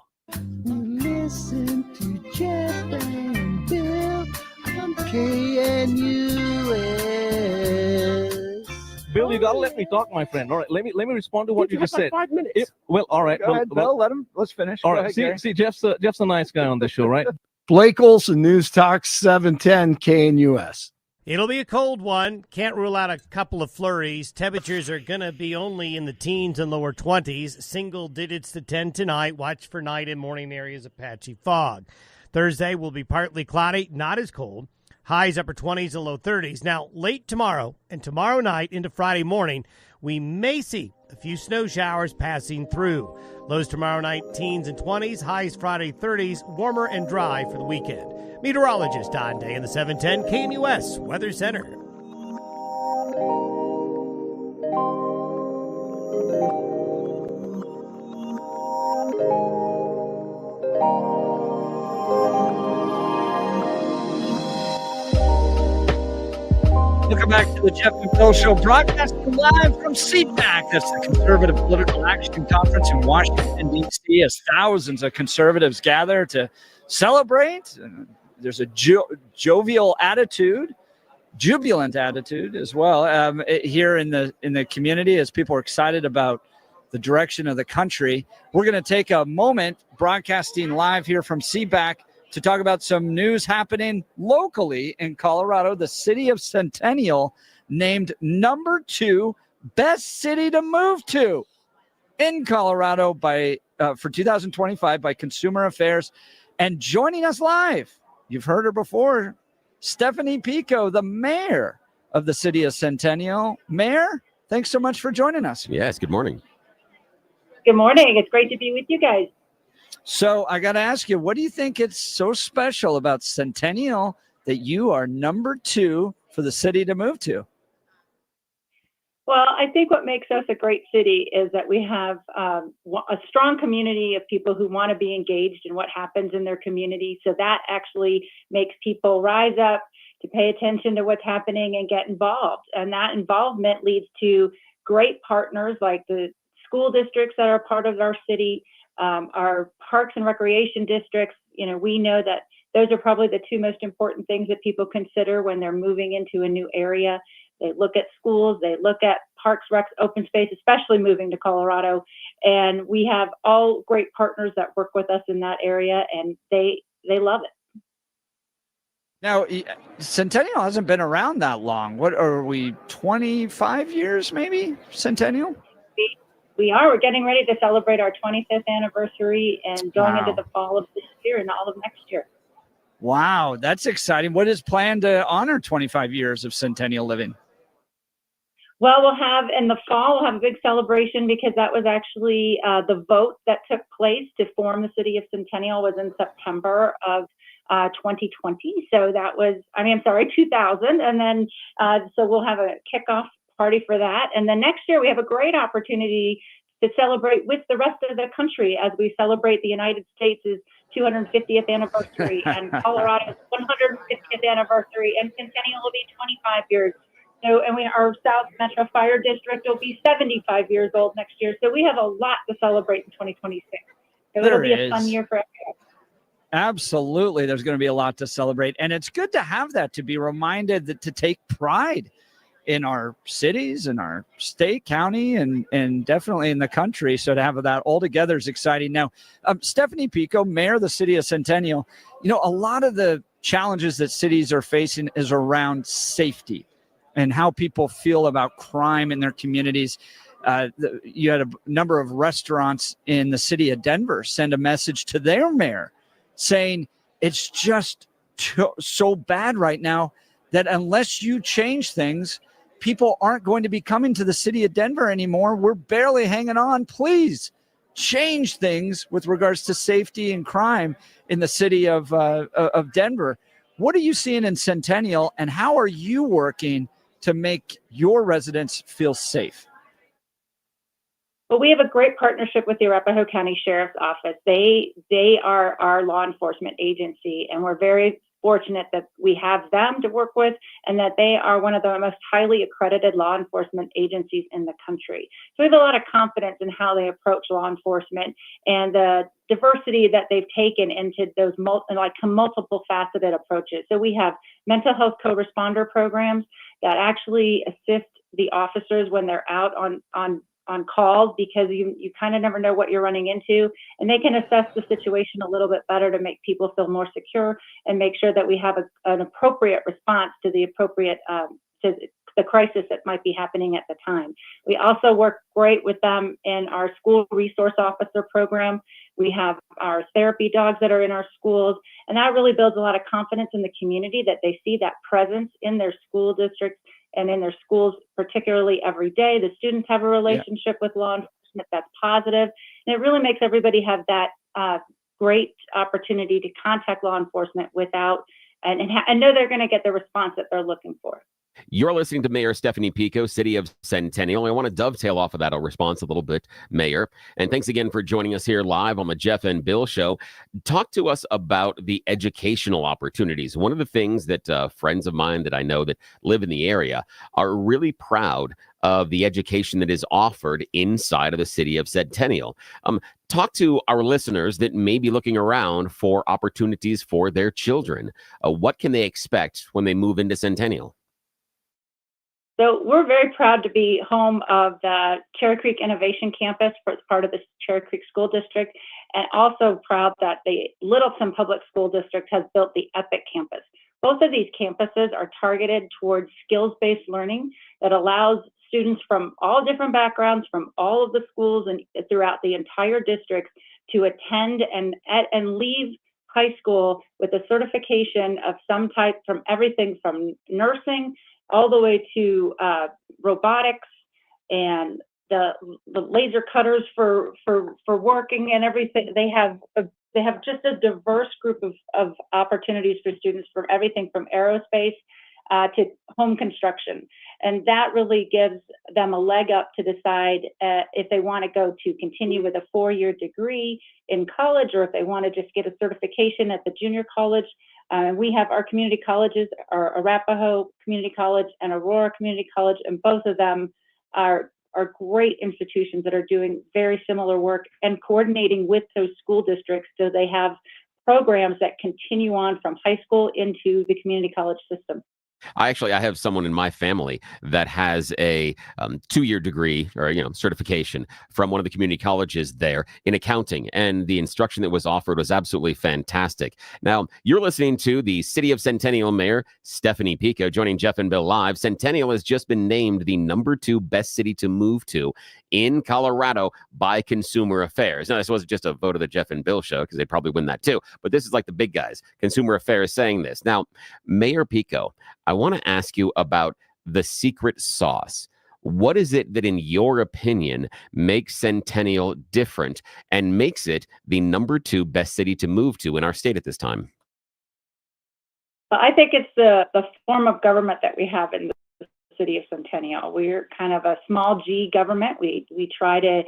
Listen to Jeff and Bill on KNUS. Bill, you gotta let me talk, my friend. All right, let me respond to what you just said. 5 minutes. All right. Go ahead, Bill. Let's finish. All Go right. ahead, See, Jeff's a nice guy on the show, right? Blake Olson, News Talk 710 KNUS. It'll be a cold one. Can't rule out a couple of flurries. Temperatures are going to be only in the teens and lower 20s. Single digits to 10 tonight. Watch for night and morning areas of patchy fog. Thursday will be partly cloudy, not as cold. Highs upper 20s and low 30s. Now, late tomorrow and tomorrow night into Friday morning, we may see a few snow showers passing through. Lows tomorrow night, teens and 20s. Highs Friday, 30s. Warmer and dry for the weekend. Meteorologist Don Day in the 710 KNUS Weather Center. Welcome back to the Jeff and Bill Show, broadcasting live from CPAC. That's the Conservative Political Action Conference in Washington, D.C. as thousands of conservatives gather to celebrate. There's a jovial attitude, jubilant attitude as well here in the community as people are excited about the direction of the country. We're going to take a moment broadcasting live here from CPAC to talk about some news happening locally in Colorado. The city of Centennial named number 2 best city to move to in Colorado for 2025 by Consumer Affairs. And joining us live, you've heard her before, Stephanie Piko, the mayor of the city of Centennial. Mayor, thanks so much for joining us. Yes, good morning. Good morning. It's great to be with you guys. So I got to ask you, what do you think it's so special about Centennial that you are number 2 for the city to move to? Well, I think what makes us a great city is that we have a strong community of people who want to be engaged in what happens in their community. So that actually makes people rise up to pay attention to what's happening and get involved. And that involvement leads to great partners like the school districts that are part of our city, our parks and recreation districts. You know, we know that those are probably the 2 most important things that people consider when they're moving into a new area. They look at schools, they look at parks, recs, open space, especially moving to Colorado. And we have all great partners that work with us in that area, and they love it. Now, Centennial hasn't been around that long. What are we, 25 years maybe, Centennial? We're getting ready to celebrate our 25th anniversary and going into Wow. the fall of this year and all of next year. Wow, that's exciting. What is planned to honor 25 years of Centennial living? Well, we'll have in the fall, we'll have a big celebration because that was actually the vote that took place to form the city of Centennial was in September of 2020. So that was, 2000. And then, so we'll have a kickoff party for that. And then next year we have a great opportunity to celebrate with the rest of the country as we celebrate the United States' 250th anniversary and Colorado's 150th anniversary, and Centennial will be 25 years. So, and our South Metro Fire District will be 75 years old next year. So we have a lot to celebrate in 2026. So it'll be a fun year for everyone. Absolutely. There's going to be a lot to celebrate. And it's good to have that, to be reminded that to take pride in our cities, in our state, county, and definitely in the country. So to have that all together is exciting. Now, Stephanie Piko, Mayor of the City of Centennial, a lot of the challenges that cities are facing is around safety and how people feel about crime in their communities. You had a number of restaurants in the city of Denver send a message to their mayor saying it's just so bad right now that unless you change things, people aren't going to be coming to the city of Denver anymore. We're barely hanging on. Please change things with regards to safety and crime in the city of Denver. What are you seeing in Centennial, and how are you working to make your residents feel safe? Well, we have a great partnership with the Arapahoe County Sheriff's Office. They are our law enforcement agency, and we're very fortunate that we have them to work with and that they are one of the most highly accredited law enforcement agencies in the country. So we have a lot of confidence in how they approach law enforcement and the diversity that they've taken into those multiple faceted approaches. So we have mental health co-responder programs that actually assist the officers when they're out on calls, because you kind of never know what you're running into, and they can assess the situation a little bit better to make people feel more secure and make sure that we have an appropriate response to the appropriate to the crisis that might be happening at the time. We also work great with them in our school resource officer program. We have our therapy dogs that are in our schools, and that really builds a lot of confidence in the community that they see that presence in their school districts and in their schools, particularly every day. The students have a relationship with law enforcement that's positive, and it really makes everybody have that great opportunity to contact law enforcement without and know they're going to get the response that they're looking for. You're listening to Mayor Stephanie Piko, City of Centennial. I want to dovetail off of that response a little bit, Mayor. And thanks again for joining us here live on the Jeff and Bill Show. Talk to us about the educational opportunities. One of the things that friends of mine that I know that live in the area are really proud of the education that is offered inside of the City of Centennial. Talk to our listeners that may be looking around for opportunities for their children. What can they expect when they move into Centennial? So we're very proud to be home of the Cherry Creek Innovation Campus as part of the Cherry Creek School District, and also proud that the Littleton Public School District has built the EPIC Campus. Both of these campuses are targeted towards skills-based learning that allows students from all different backgrounds, from all of the schools and throughout the entire district to attend and leave high school with a certification of some type, from everything from nursing all the way to robotics and the laser cutters for working and everything. They have just a diverse group of opportunities for students, from everything from aerospace to home construction. And that really gives them a leg up to decide if they want to go to continue with a 4-year degree in college, or if they want to just get a certification at the junior college. We have our community colleges, our Arapahoe Community College and Aurora Community College, and both of them are great institutions that are doing very similar work and coordinating with those school districts, so they have programs that continue on from high school into the community college system. I have someone in my family that has a 2-year degree or certification from one of the community colleges there in accounting, and the instruction that was offered was absolutely fantastic. Now, you're listening to the City of Centennial Mayor Stephanie Piko joining Jeff and Bill live. Centennial has just been named the #2 best city to move to in Colorado by Consumer Affairs. Now, this wasn't just a vote of the Jeff and Bill show, because they'd probably win that too, but this is like the big guys. Consumer Affairs saying this. Now, Mayor Piko, I want to ask you about the secret sauce. What is it that, in your opinion, makes Centennial different and makes it the #2 best city to move to in our state at this time? I think it's the form of government that we have in the city of Centennial. We're kind of a small G government. We try to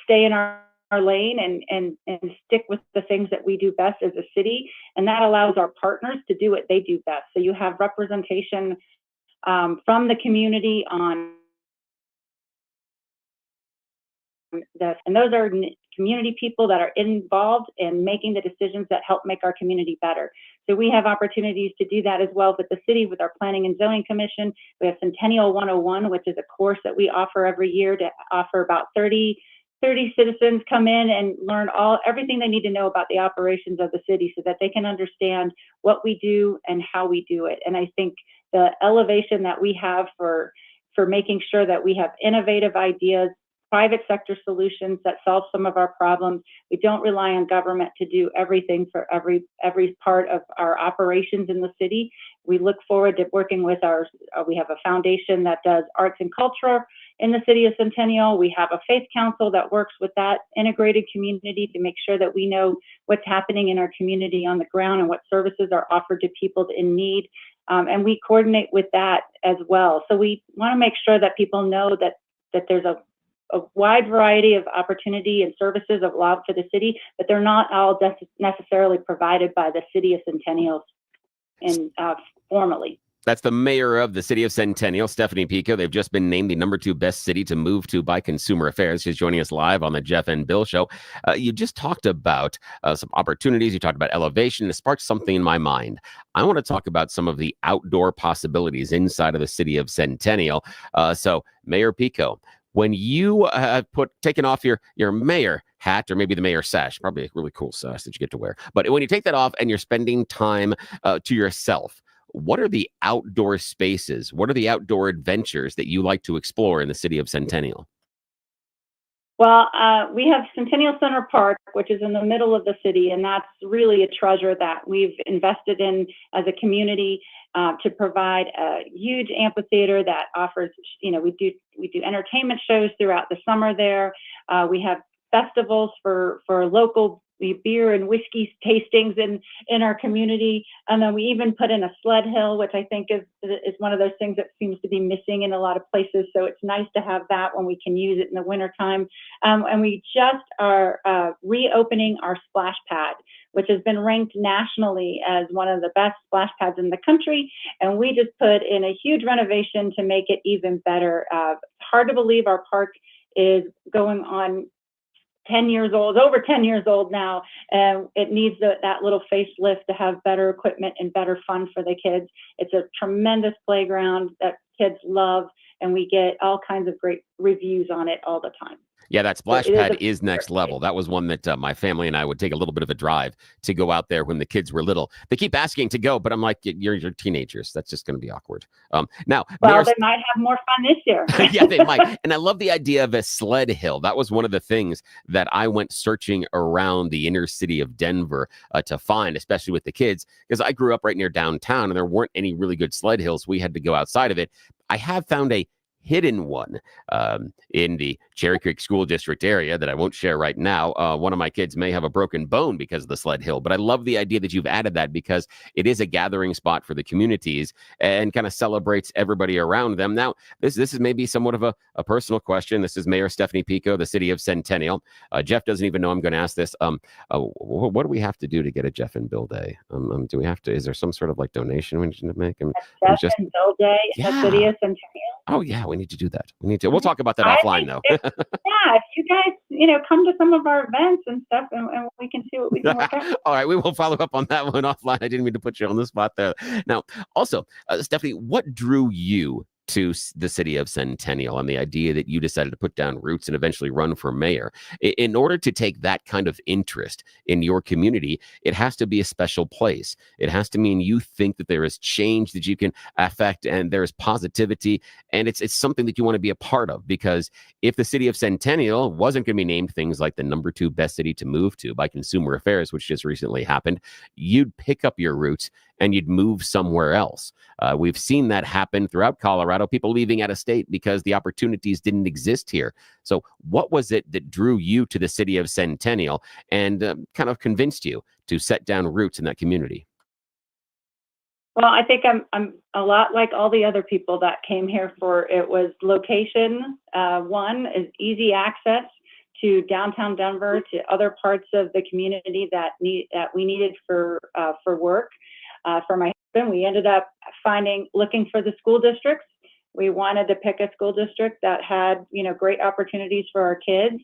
stay in our lane and stick with the things that we do best as a city, and that allows our partners to do what they do best. So you have representation from the community on this, and those are community people that are involved in making the decisions that help make our community better. So we have opportunities to do that as well with the city, with our Planning and Zoning Commission. We have Centennial 101, which is a course that we offer every year to offer about 30 citizens come in and learn everything they need to know about the operations of the city so that they can understand what we do and how we do it. And I think the elevation that we have for making sure that we have innovative ideas, private sector solutions that solve some of our problems. We don't rely on government to do everything for every part of our operations in the city. We look forward to working with we have a foundation that does arts and culture in the city of Centennial. We have a faith council that works with that integrated community to make sure that we know what's happening in our community on the ground and what services are offered to people in need. And we coordinate with that as well. So we want to make sure that people know that there's a wide variety of opportunity and services allowed for the city, but they're not all necessarily provided by the city of Centennial formally. That's the mayor of the city of Centennial, Stephanie Piko. They've just been named the #2 best city to move to by Consumer Affairs. She's joining us live on the Jeff and Bill show. You just talked about some opportunities. You talked about elevation. It sparked something in my mind. I want to talk about some of the outdoor possibilities inside of the city of Centennial. So, Mayor Piko, when you have taken off your mayor hat, or maybe the mayor sash, probably a really cool sash that you get to wear, but when you take that off and you're spending time to yourself, what are the outdoor spaces? What are the outdoor adventures that you like to explore in the city of Centennial? Well, we have Centennial Center Park, which is in the middle of the city, and that's really a treasure that we've invested in as a community to provide a huge amphitheater that offers, we do entertainment shows throughout the summer there. We have festivals for local beer and whiskey tastings in our community. And then we even put in a sled hill, which I think is one of those things that seems to be missing in a lot of places. So it's nice to have that when we can use it in the wintertime. And we just are reopening our splash pad, which has been ranked nationally as one of the best splash pads in the country. And we just put in a huge renovation to make it even better. It's hard to believe our park is going on 10 years old, over 10 years old now, and it needs that little facelift to have better equipment and better fun for the kids. It's a tremendous playground that kids love, and we get all kinds of great reviews on it all the time. Yeah, that splash pad is next level. That was one that my family and I would take a little bit of a drive to go out there when the kids were little. They keep asking to go, but I'm like, you're teenagers. That's just going to be awkward. Now, they might have more fun this year. Yeah, they might. And I love the idea of a sled hill. That was one of the things that I went searching around the inner city of Denver to find, especially with the kids, because I grew up right near downtown and there weren't any really good sled hills. We had to go outside of it. I have found a hidden one in the Cherry Creek School District area that I won't share right now. One of my kids may have a broken bone because of the sled hill, but I love the idea that you've added that because it is a gathering spot for the communities and kind of celebrates everybody around them. Now, this is maybe somewhat of a personal question. This is Mayor Stephanie Piko, the city of Centennial. Jeff doesn't even know I'm going to ask this. What do we have to do to get a Jeff and Bill Day? Do we have to, is there some sort of like donation we need to make? Jeff and Bill Day in the city of Centennial? Oh, yeah. we need to do that. We'll talk about that I offline, think though. if you guys, come to some of our events and stuff, and we can see what we can work out. All right, we will follow up on that one offline. I didn't mean to put you on the spot there. Now, also, Stephanie, what drew you to the city of Centennial and the idea that you decided to put down roots and eventually run for mayor? In order to take that kind of interest in your community, it has to be a special place. It has to mean you think that there is change that you can affect and there's positivity, and it's something that you want to be a part of, because if the city of Centennial wasn't going to be named things like the number 2 best city to move to by Consumer Affairs, which just recently happened, you'd pick up your roots and you'd move somewhere else. We've seen that happen throughout Colorado, people leaving out of state because the opportunities didn't exist here. So what was it that drew you to the city of Centennial and kind of convinced you to set down roots in that community? Well, I think I'm a lot like all the other people that came here for. It was location. One is easy access to downtown Denver, to other parts of the community that we needed for work. For my husband, we ended up looking for the school districts. We wanted to pick a school district that had, great opportunities for our kids.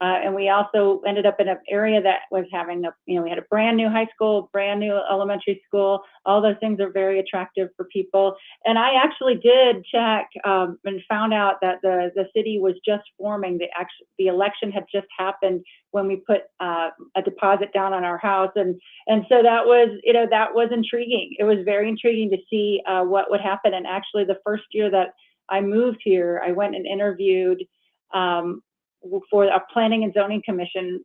And we also ended up in an area that was having we had a brand new high school, brand new elementary school. All those things are very attractive for people. And I actually did check and found out that the city was just forming. The election had just happened when we put a deposit down on our house. And so that was intriguing. It was very intriguing to see what would happen. And actually the first year that I moved here, I went and interviewed for a planning and zoning commission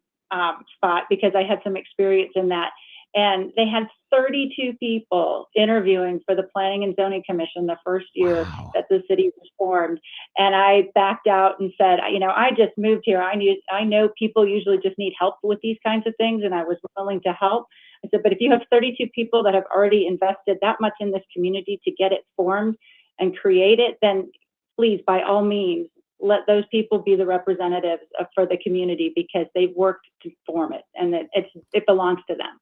spot, because I had some experience in that. And they had 32 people interviewing for the planning and zoning commission the first year that the city was formed. And I backed out and said, I just moved here. I know people usually just need help with these kinds of things, and I was willing to help. I said, but if you have 32 people that have already invested that much in this community to get it formed and create it, then please, by all means, let those people be the representatives for the community, because they've worked to form it, and it belongs to them.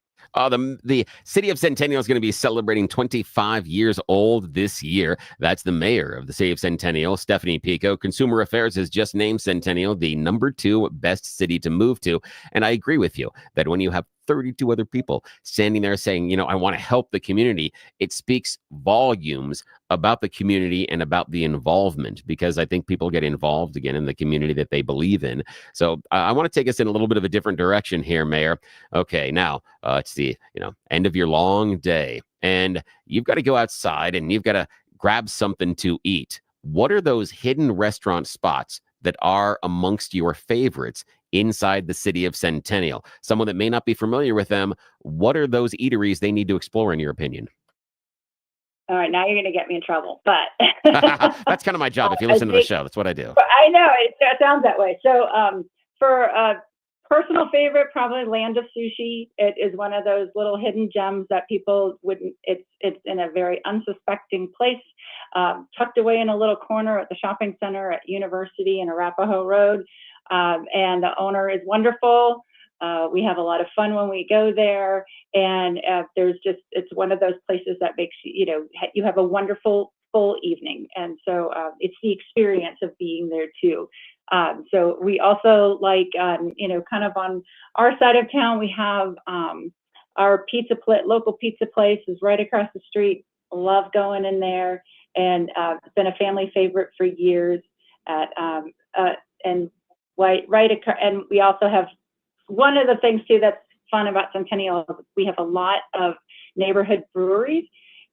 The city of Centennial is going to be celebrating 25 years old this year. That's the mayor of the city of Centennial, Stephanie Piko. Consumer Affairs has just named Centennial the number 2 best city to move to. And I agree with you that when you have 32 other people standing there saying, I want to help the community, it speaks volumes about the community and about the involvement, because I think people get involved again in the community that they believe in. So I want to take us in a little bit of a different direction here, Mayor. Okay, now it's the end of your long day, and you've got to go outside and you've got to grab something to eat. What are those hidden restaurant spots that are amongst your favorites inside the city of Centennial? Someone that may not be familiar with them, what are those eateries they need to explore, in your opinion? All right, now you're going to get me in trouble, but that's kind of my job. If you listen to the show, that's what I do. I know it sounds that way. So for a personal favorite, probably Land of Sushi. It is one of those little hidden gems that people wouldn't. It's in a very unsuspecting place, tucked away in a little corner at the shopping center at University and Arapahoe Road. And the owner is wonderful. We have a lot of fun when we go there, and it's one of those places that makes you have a wonderful full evening. And so it's the experience of being there too. So we also like, kind of on our side of town, we have our local pizza place is right across the street. Love going in there, and it's been a family favorite for years. And we also have one of the things too that's fun about Centennial is we have a lot of neighborhood breweries,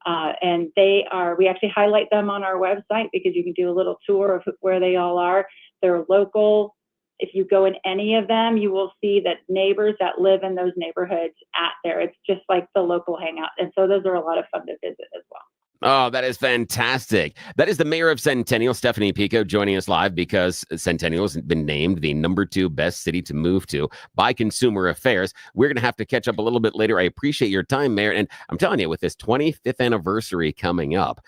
and we actually highlight them on our website because you can do a little tour of where they all are. They're local. If you go in any of them, you will see that neighbors that live in those neighborhoods at there. It's just like the local hangout, and so those are a lot of fun to visit as well. Oh, that is fantastic. That is the mayor of Centennial, Stephanie Piko, joining us live because Centennial has been named the number 2 best city to move to by Consumer Affairs. We're going to have to catch up a little bit later. I appreciate your time, Mayor. And I'm telling you, with this 25th anniversary coming up,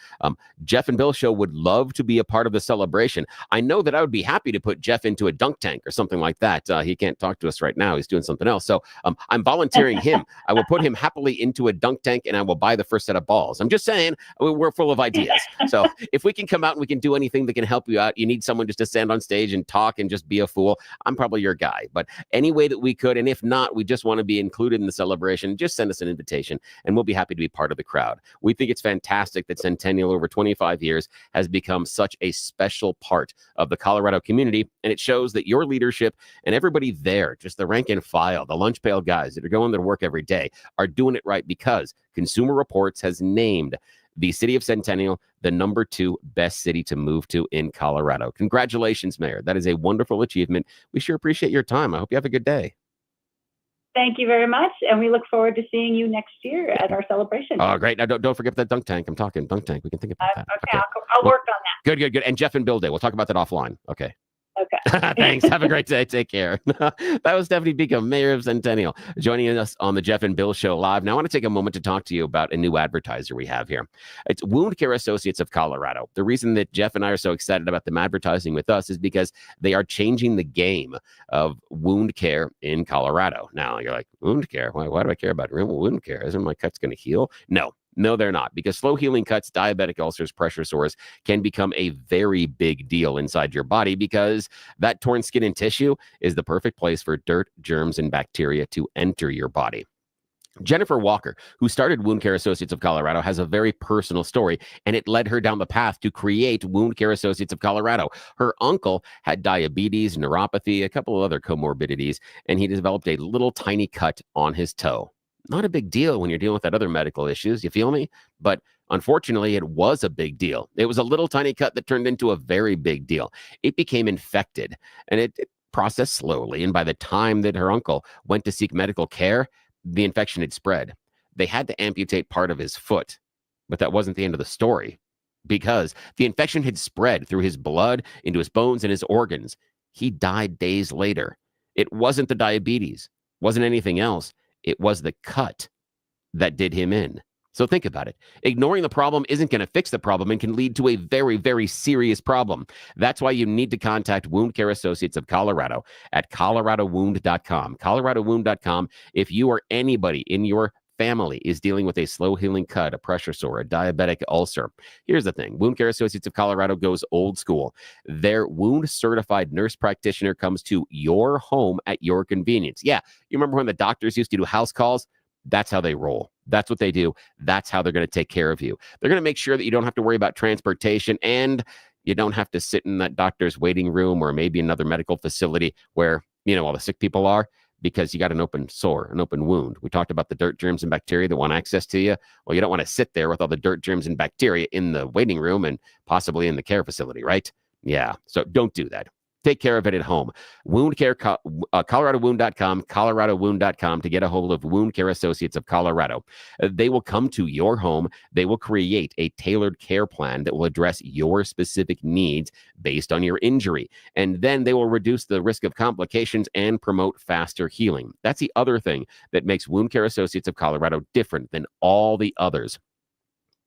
Jeff and Bill Show would love to be a part of the celebration. I know that I would be happy to put Jeff into a dunk tank or something like that. He can't talk to us right now. He's doing something else. So I'm volunteering him. I will put him happily into a dunk tank, and I will buy the first set of balls. I'm just saying, We're full of ideas. So if we can come out and we can do anything that can help you out, you need someone just to stand on stage and talk and just be a fool, I'm probably your guy. But any way that we could, and if not, we just want to be included in the celebration, just send us an invitation and we'll be happy to be part of the crowd. We think it's fantastic that Centennial over 25 years has become such a special part of the Colorado community, and it shows that your leadership and everybody there, just the rank and file, the lunch pail guys that are going to work every day, are doing it right because Consumer Reports has named the city of Centennial the #2 best city to move to in Colorado. Congratulations, Mayor. That is a wonderful achievement. We sure appreciate your time. I hope you have a good day. Thank you very much, and we look forward to seeing you next year at our celebration. Oh, great. Now, don't forget that dunk tank. I'm talking dunk tank. We can think about that. Okay. I'll work on that. Good. And Jeff and Bill Day. We'll talk about that offline. Okay. Okay. Thanks. Have a great day. Take care. That was Stephanie Piko, Mayor of Centennial, joining us on the Jeff and Bill Show live. Now, I want to take a moment to talk to you about a new advertiser we have here. It's Wound Care Associates of Colorado. The reason that Jeff and I are so excited about them advertising with us is because they are changing the game of wound care in Colorado. Now, you're like, wound care? Why do I care about wound care? Isn't my cuts going to heal? No, they're not, because slow healing cuts, diabetic ulcers, pressure sores can become a very big deal inside your body because that torn skin and tissue is the perfect place for dirt, germs, and bacteria to enter your body. Jennifer Walker, who started Wound Care Associates of Colorado, has a very personal story, and it led her down the path to create Wound Care Associates of Colorado. Her uncle had diabetes, neuropathy, a couple of other comorbidities, and he developed a little tiny cut on his toe. Not a big deal when you're dealing with that other medical issues, you feel me? But unfortunately, it was a big deal. It was a little tiny cut that turned into a very big deal. It became infected, and it processed slowly. And by the time that her uncle went to seek medical care, the infection had spread. They had to amputate part of his foot, but that wasn't the end of the story because the infection had spread through his blood, into his bones, and his organs. He died days later. It wasn't the diabetes, wasn't anything else. It was the cut that did him in. So think about it. Ignoring the problem isn't going to fix the problem and can lead to a very, very serious problem. That's why you need to contact Wound Care Associates of Colorado at coloradowound.com. coloradowound.com. If you or anybody in your family is dealing with a slow healing cut, a pressure sore, a diabetic ulcer. Here's the thing. Wound Care Associates of Colorado goes old school. Their wound certified nurse practitioner comes to your home at your convenience. Yeah, you remember when the doctors used to do house calls? That's how they roll. That's what they do. That's how they're going to take care of you. They're going to make sure that you don't have to worry about transportation and you don't have to sit in that doctor's waiting room or maybe another medical facility where, all the sick people are. Because you got an open sore, an open wound. We talked about the dirt, germs, and bacteria that want access to you. Well, you don't want to sit there with all the dirt, germs, and bacteria in the waiting room and possibly in the care facility, right? Yeah, so don't do that. Take care of it at home. Wound Care, coloradowound.com, coloradowound.com to get a hold of Wound Care Associates of Colorado. They will come to your home. They will create a tailored care plan that will address your specific needs based on your injury. And then they will reduce the risk of complications and promote faster healing. That's the other thing that makes Wound Care Associates of Colorado different than all the others.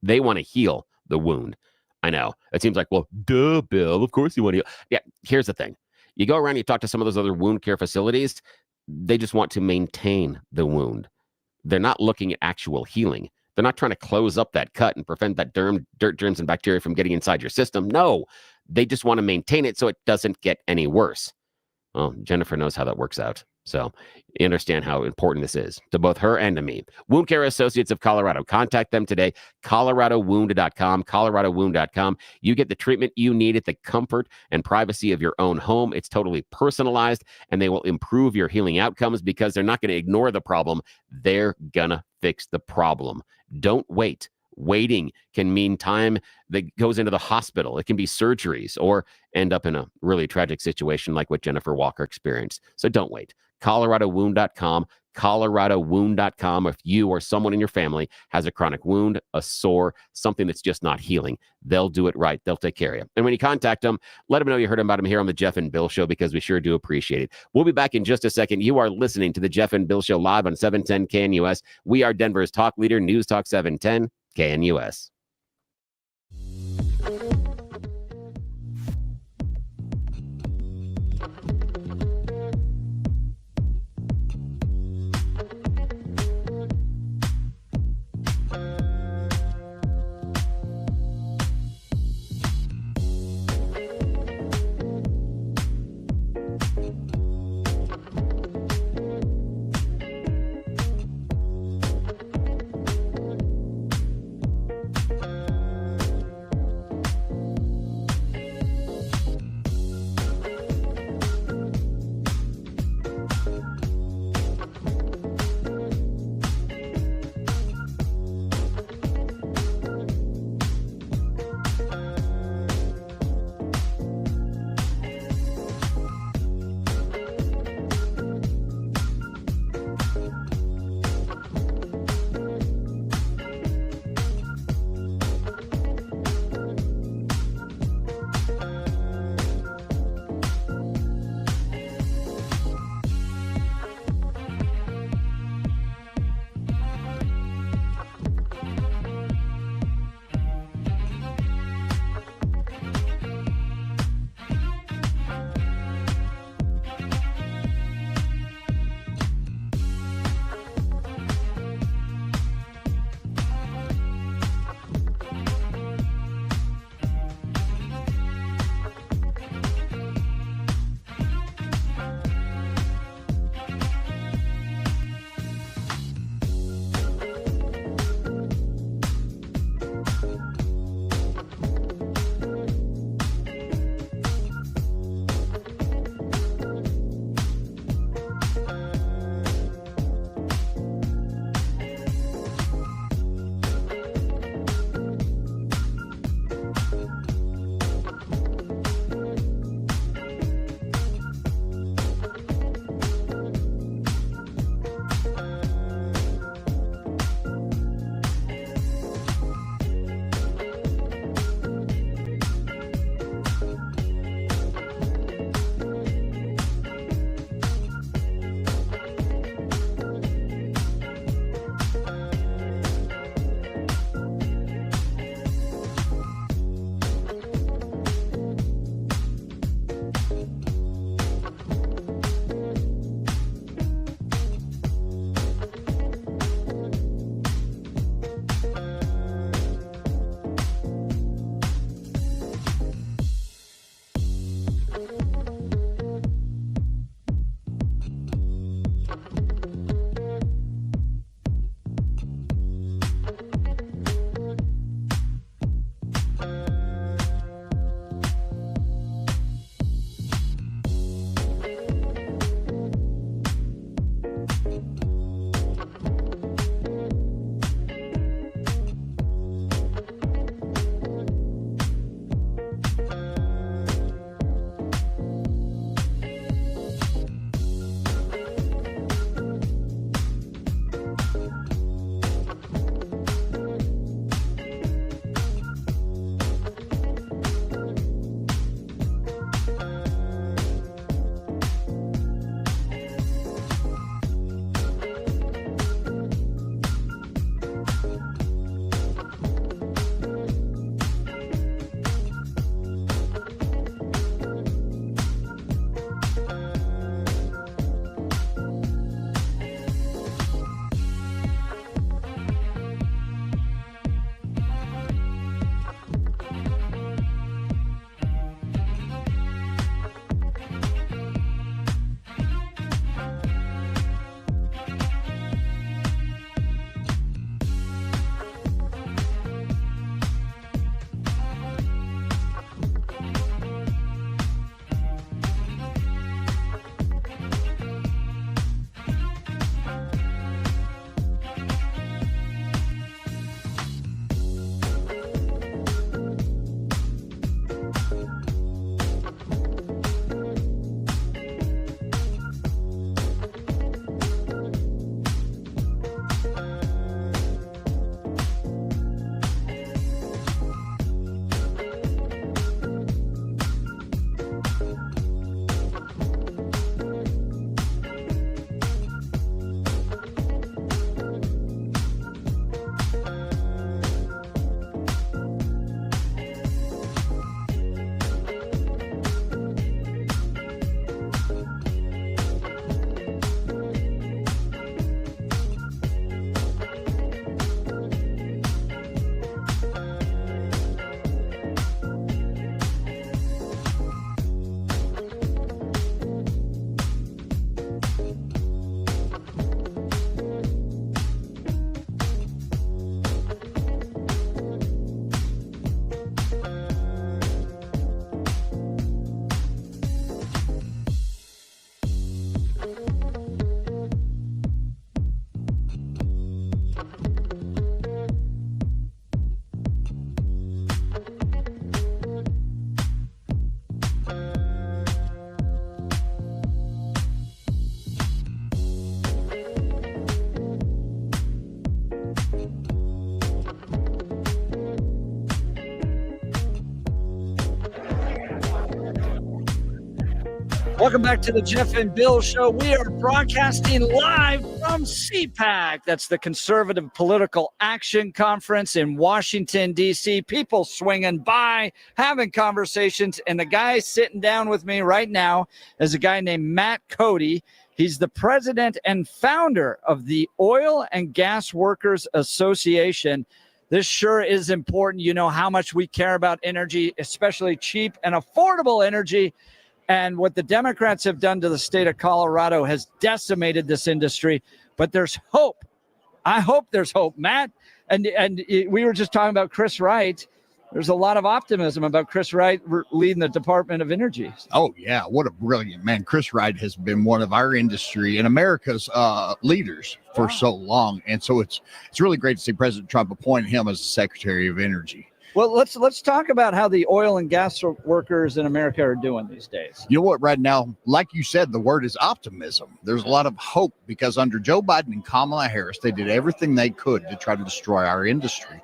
They want to heal the wound. I know. It seems like, well, duh, Bill, of course you want to heal. Yeah, here's the thing. You go around, you talk to some of those other wound care facilities, they just want to maintain the wound. They're not looking at actual healing. They're not trying to close up that cut and prevent that dirt, germs, and bacteria from getting inside your system. No, they just want to maintain it so it doesn't get any worse. Well, Jennifer knows how that works out. So you understand how important this is to both her and to me. Wound Care Associates of Colorado. Contact them today. coloradowound.com, coloradowound.com. You get the treatment you need at the comfort and privacy of your own home. It's totally personalized, and they will improve your healing outcomes because they're not going to ignore the problem. They're going to fix the problem. Don't wait. Waiting can mean time that goes into the hospital. It can be surgeries or end up in a really tragic situation like what Jennifer Walker experienced. So don't wait. coloradowound.com, coloradowound.com. If you or someone in your family has a chronic wound, a sore, something that's just not healing, they'll do it right. They'll take care of you. And when you contact them, let them know you heard about them here on the Jeff and Bill Show because we sure do appreciate it. We'll be back in just a second. You are listening to the Jeff and Bill Show live on 710 KNUS. We are Denver's talk leader, News Talk 710 KNUS. Welcome back to the Jeff and Bill Show. We are broadcasting live from CPAC. That's the Conservative Political Action Conference in Washington, D.C. People swinging by, having conversations. And the guy sitting down with me right now is a guy named Matt Coday. He's the president and founder of the Oil and Gas Workers Association. This sure is important. You know how much we care about energy, especially cheap and affordable energy. And what the Democrats have done to the state of Colorado has decimated this industry. But there's hope. I hope there's hope, Matt. And we were just talking about Chris Wright. There's a lot of optimism about Chris Wright leading the Department of Energy. Oh, yeah. What a brilliant man. Chris Wright has been one of our industry and America's leaders for so long. And so it's really great to see President Trump appoint him as the Secretary of Energy. Well, let's talk about how the oil and gas workers in America are doing these days. You know what, right now, like you said, the word is optimism. There's a lot of hope because under Joe Biden and Kamala Harris, they did everything they could to try to destroy our industry.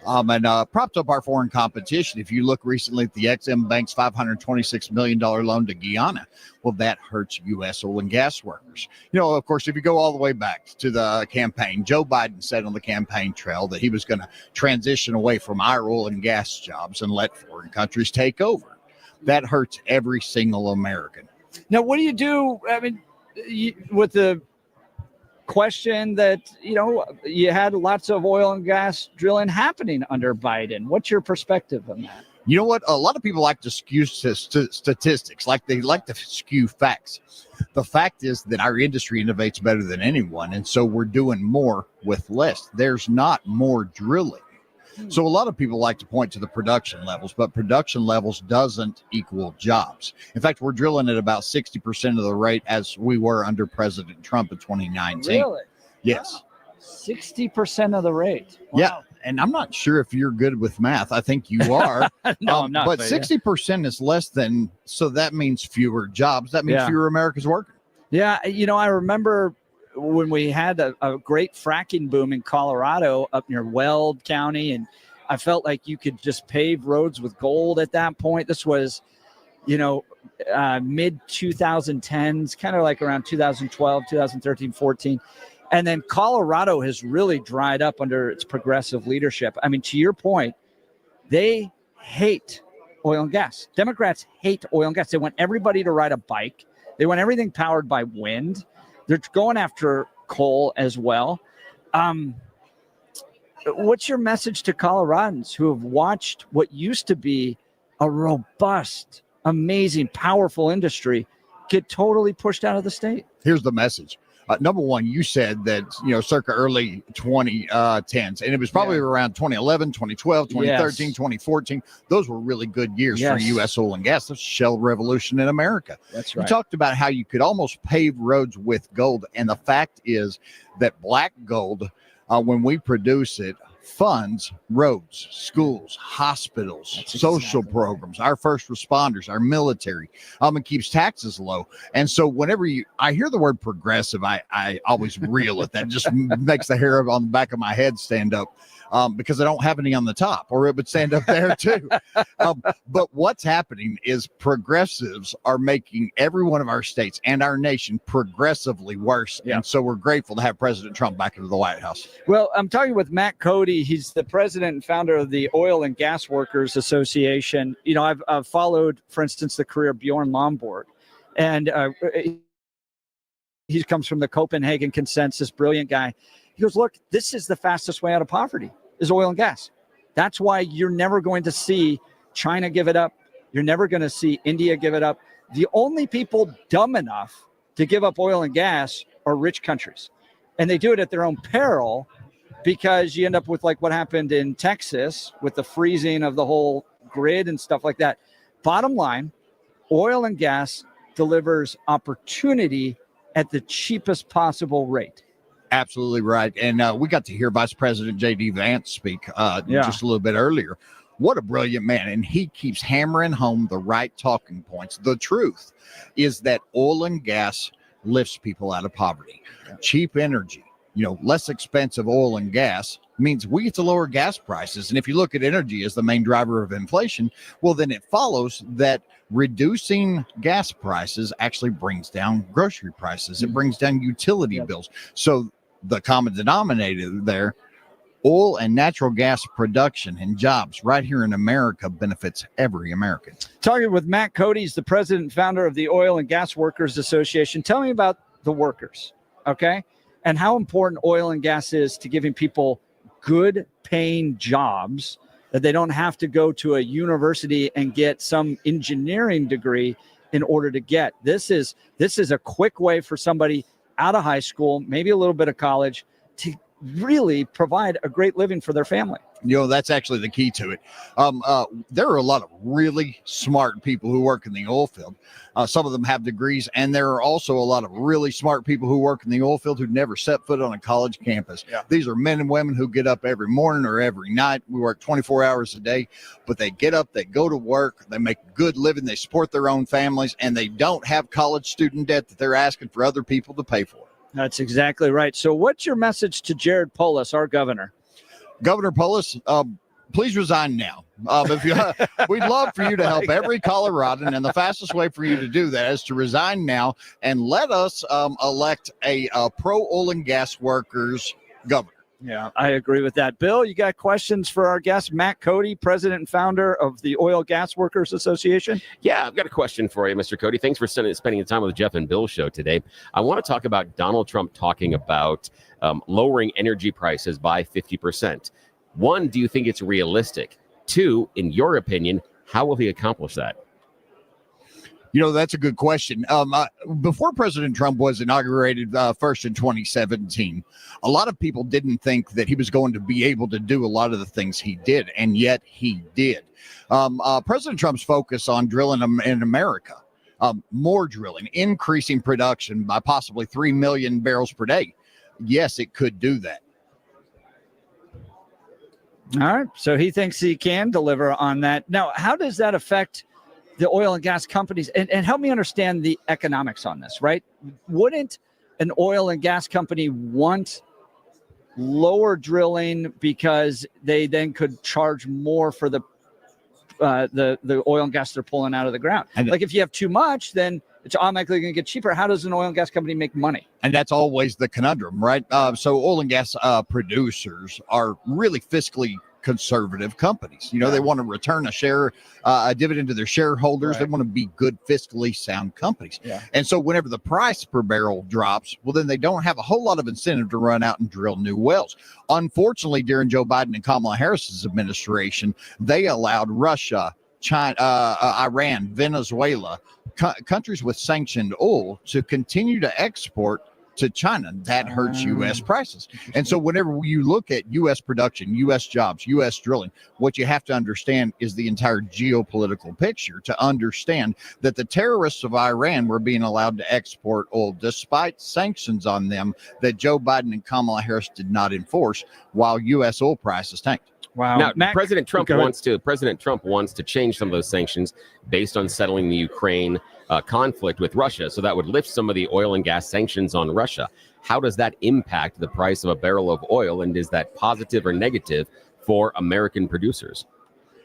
And propped up our foreign competition. If you look recently at the Exim Bank's $526 million loan to Guyana, well, that hurts U.S. oil and gas workers. You know, of course, if you go all the way back to the campaign, Joe Biden said on the campaign trail that he was going to transition away from our oil and gas jobs and let foreign countries take over. That hurts every single American. Now, what do you do? I mean, with the question that, you know, you had lots of oil and gas drilling happening under Biden. What's your perspective on that? You know what? A lot of people like to skew statistics, like they like to skew facts. The fact is that our industry innovates better than anyone, and so we're doing more with less. There's not more drilling. So a lot of people like to point to the production levels, but production levels doesn't equal jobs. In fact, we're drilling at about 60% of the rate as we were under President Trump in 2019. Really? Yes. 60% of the rate. Wow. Yeah. And I'm not sure if you're good with math. I think you are. No, I'm not. But 60% is less than, so that means fewer jobs. That means fewer Americans working. Yeah. You know, I remember when we had a great fracking boom in Colorado up near Weld County, and I felt like you could just pave roads with gold at that point. This was, you know, mid 2010s, kind of like around 2012, 2013, 14. And then Colorado has really dried up under its progressive leadership. I mean, to your point, they hate oil and gas. Democrats hate oil and gas. They want everybody to ride a bike. They want everything powered by wind. They're going after coal as well. What's your message to Coloradans who have watched what used to be a robust, amazing, powerful industry get totally pushed out of the state? Here's the message. Number one, you said that, you know, circa early 2010s, and it was probably around 2011, 2012, 2013, 2014. Those were really good years for U.S. oil and gas. That's the shale revolution in America. That's right. You talked about how you could almost pave roads with gold. And the fact is that black gold, when we produce it, funds roads, schools, hospitals, social programs, our first responders, our military, and keeps taxes low. And so whenever I hear the word progressive, I always reel at that. It just makes the hair on the back of my head stand up. Because I don't have any on the top, or it would stand up there too. But what's happening is progressives are making every one of our states and our nation progressively worse. Yeah. And so we're grateful to have President Trump back into the White House. Well, I'm talking with Matt Coday. He's the president and founder of the Oil and Gas Workers Association. You know, I've followed, for instance, the career of Bjorn Lomborg, and he comes from the Copenhagen Consensus, brilliant guy. He goes, look, this is the fastest way out of poverty. Is oil and gas. That's why you're never going to see China give it up. You're never going to see India give it up. The only people dumb enough to give up oil and gas are rich countries. And they do it at their own peril because you end up with like what happened in Texas with the freezing of the whole grid and stuff like that. Bottom line, oil and gas delivers opportunity at the cheapest possible rate. Absolutely right. And we got to hear Vice President J.D. Vance speak just a little bit earlier. What a brilliant man. And he keeps hammering home the right talking points. The truth is that oil and gas lifts people out of poverty. Cheap energy less expensive oil and gas means we get to lower gas prices. And if you look at energy as the main driver of inflation, well, then it follows that reducing gas prices actually brings down grocery prices. It brings down utility bills. So the common denominator there, oil and natural gas production and jobs right here in America benefits every American. Talking with Matt Coday, he's the president and founder of the Oil and Gas Workers Association. Tell me about the workers, okay? And how important oil and gas is to giving people good paying jobs that they don't have to go to a university and get some engineering degree in order to get. This is a quick way for somebody out of high school, maybe a little bit of college, to really provide a great living for their family. That's actually the key to it. There are a lot of really smart people who work in the oil field. Some of them have degrees, and there are also a lot of really smart people who work in the oil field who never set foot on a college campus. Yeah. These are men and women who get up every morning or every night. We work 24 hours a day, but they get up, they go to work, they make a good living, they support their own families, and they don't have college student debt that they're asking for other people to pay for. That's exactly right. So what's your message to Jared Polis, our governor? Governor Polis, please resign now. We'd love for you to help every Coloradan, and the fastest way for you to do that is to resign now and let us elect a pro-oil and gas workers governor. Yeah, I agree with that. Bill, you got questions for our guest, Matt Coday, president and founder of the Oil Gas Workers Association? Yeah, I've got a question for you, Mr. Coday. Thanks for spending the time with the Jeff and Bill show today. I want to talk about Donald Trump talking about lowering energy prices by 50%. One, do you think it's realistic? Two, in your opinion, how will he accomplish that? That's a good question. Before President Trump was inaugurated first in 2017, a lot of people didn't think that he was going to be able to do a lot of the things he did, and yet he did. President Trump's focus on drilling in America, more drilling, increasing production by possibly 3 million barrels per day. Yes, it could do that. All right. So he thinks he can deliver on that. Now, how does that affect the oil and gas companies? And help me understand the economics on this, right? Wouldn't an oil and gas company want lower drilling because they then could charge more for the oil and gas they're pulling out of the ground? Like if you have too much, then it's automatically going to get cheaper. How does an oil and gas company make money? And that's always the conundrum, right? So oil and gas producers are really fiscally conservative companies. They want to return a dividend to their shareholders. Right. They want to be good, fiscally sound companies. Yeah. And so whenever the price per barrel drops, well, then they don't have a whole lot of incentive to run out and drill new wells. Unfortunately, during Joe Biden and Kamala Harris's administration, they allowed Russia, China, Iran, Venezuela, countries with sanctioned oil to continue to export to China. That hurts U.S. prices. And so whenever you look at U.S. production, U.S. jobs, U.S. drilling, what you have to understand is the entire geopolitical picture to understand that the terrorists of Iran were being allowed to export oil despite sanctions on them that Joe Biden and Kamala Harris did not enforce, while U.S. oil prices tanked. Wow. Now, President Trump wants to change some of those sanctions based on settling the Ukraine conflict with Russia. So that would lift some of the oil and gas sanctions on Russia. How does that impact the price of a barrel of oil? And is that positive or negative for American producers?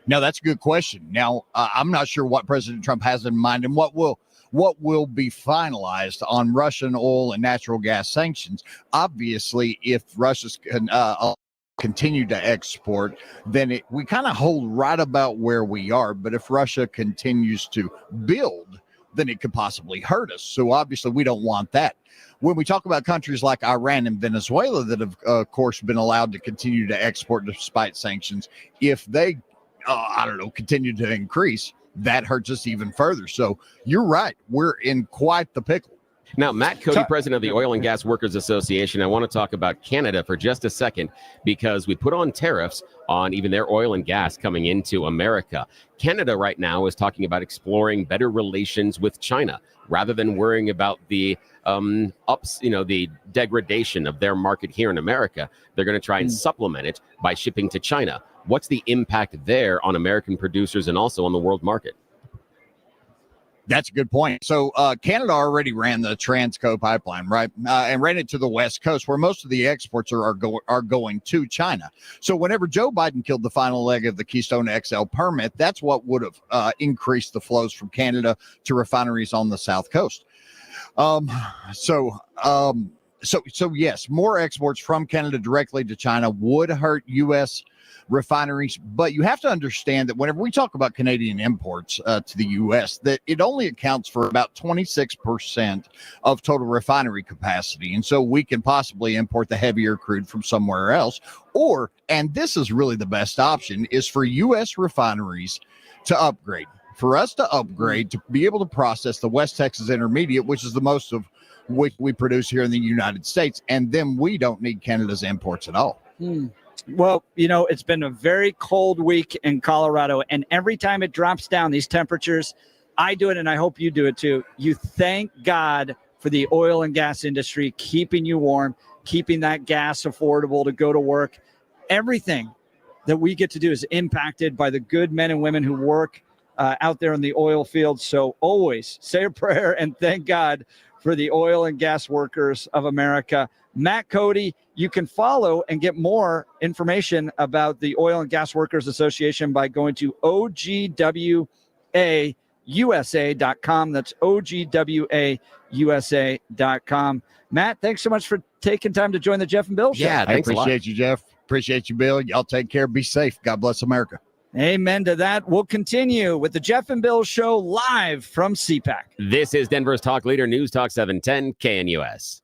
Now, that's a good question. Now, I'm not sure what President Trump has in mind and what will be finalized on Russian oil and natural gas sanctions. Obviously, if Russia's continue to export, then we kind of hold right about where we are. But if Russia continues to build, then it could possibly hurt us. So obviously we don't want that. When we talk about countries like Iran and Venezuela that have, of course, been allowed to continue to export despite sanctions, if they, continue to increase, that hurts us even further. So you're right. We're in quite the pickle. Now, Matt Coday, president of the Oil and Gas Workers Association, I want to talk about Canada for just a second because we put on tariffs on even their oil and gas coming into America. Canada right now is talking about exploring better relations with China rather than worrying about the the degradation of their market here in America. They're going to try and supplement it by shipping to China. What's the impact there on American producers and also on the world market? That's a good point. So Canada already ran the Transco pipeline, right, and ran it to the West Coast, where most of the exports are going to China. So whenever Joe Biden killed the final leg of the Keystone XL permit, that's what would have increased the flows from Canada to refineries on the South Coast. So yes, more exports from Canada directly to China would hurt U.S. refineries, but you have to understand that whenever we talk about Canadian imports to the U.S., that it only accounts for about 26% of total refinery capacity, and so we can possibly import the heavier crude from somewhere else, or, and this is really the best option, is for U.S. refineries to upgrade. For us to upgrade to be able to process the West Texas Intermediate, which is the most of which we produce here in the United States, and then we don't need Canada's imports at all. Well, it's been a very cold week in Colorado, and every time it drops down, these temperatures, I do it, and I hope you do it too. You thank God for the oil and gas industry keeping you warm, keeping that gas affordable to go to work. Everything that we get to do is impacted by the good men and women who work out there in the oil fields. So always say a prayer and thank God for the oil and gas workers of America. Matt Coday, you can follow and get more information about the Oil and Gas Workers Association by going to ogwausa.com. That's ogwausa.com. Matt, thanks so much for taking time to join the Jeff and Bill Show. Yeah, I appreciate you, Jeff. Appreciate you, Bill. Y'all take care. Be safe. God bless America. Amen to that. We'll continue with the Jeff and Bill Show live from CPAC. This is Denver's Talk Leader, News Talk 710 KNUS.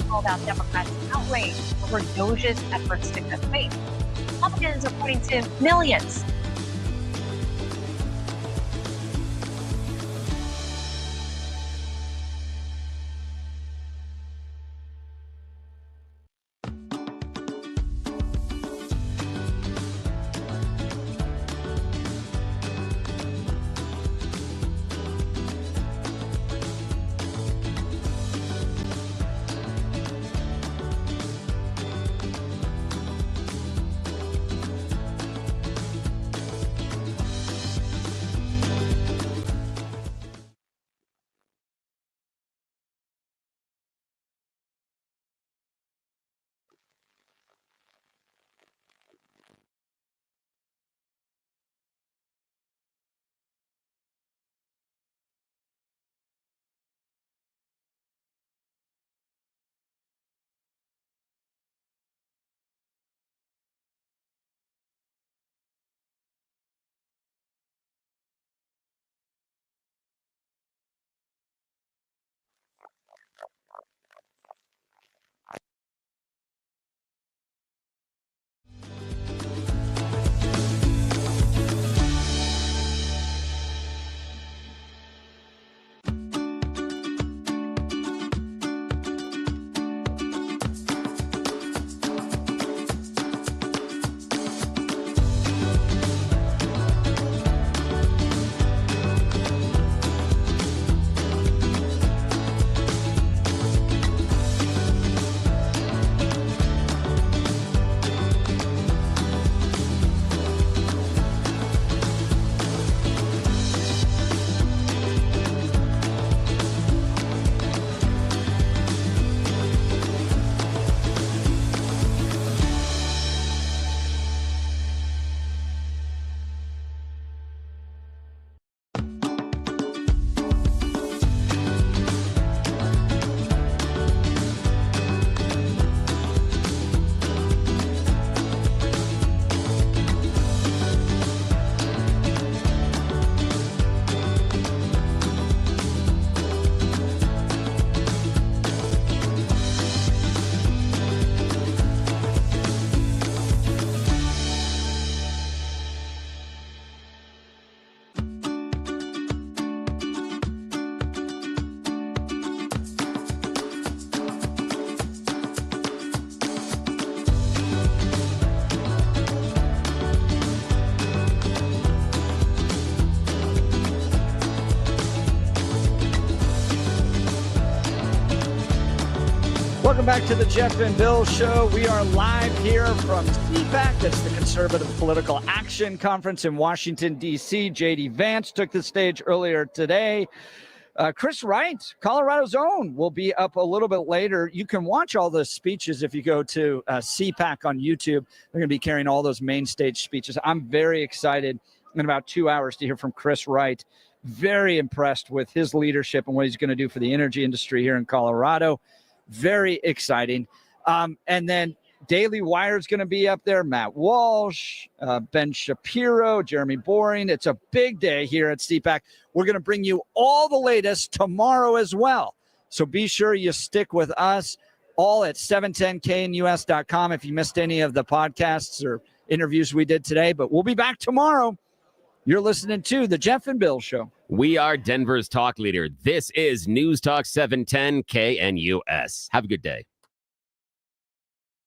Called out Democrats' outrage over DOJ's efforts to cut weight. Republicans are pointing to millions. Welcome back to the Jeff and Bill Show. We are live here from CPAC. That's the Conservative Political Action Conference in Washington, D.C. J.D. Vance took the stage earlier today. Chris Wright, Colorado's own, will be up a little bit later. You can watch all the speeches if you go to CPAC on YouTube. They're going to be carrying all those main stage speeches. I'm very excited in about 2 hours to hear from Chris Wright. Very impressed with his leadership and what he's going to do for the energy industry here in Colorado. Very exciting. And then Daily Wire is going to be up there. Matt Walsh, Ben Shapiro, Jeremy Boring. It's a big day here at CPAC. We're going to bring you all the latest tomorrow as well. So be sure you stick with us all at 710knus.com if you missed any of the podcasts or interviews we did today. But we'll be back tomorrow. You're listening to The Jeff and Bill Show. We are Denver's talk leader. This is News Talk 710 KNUS. Have a good day.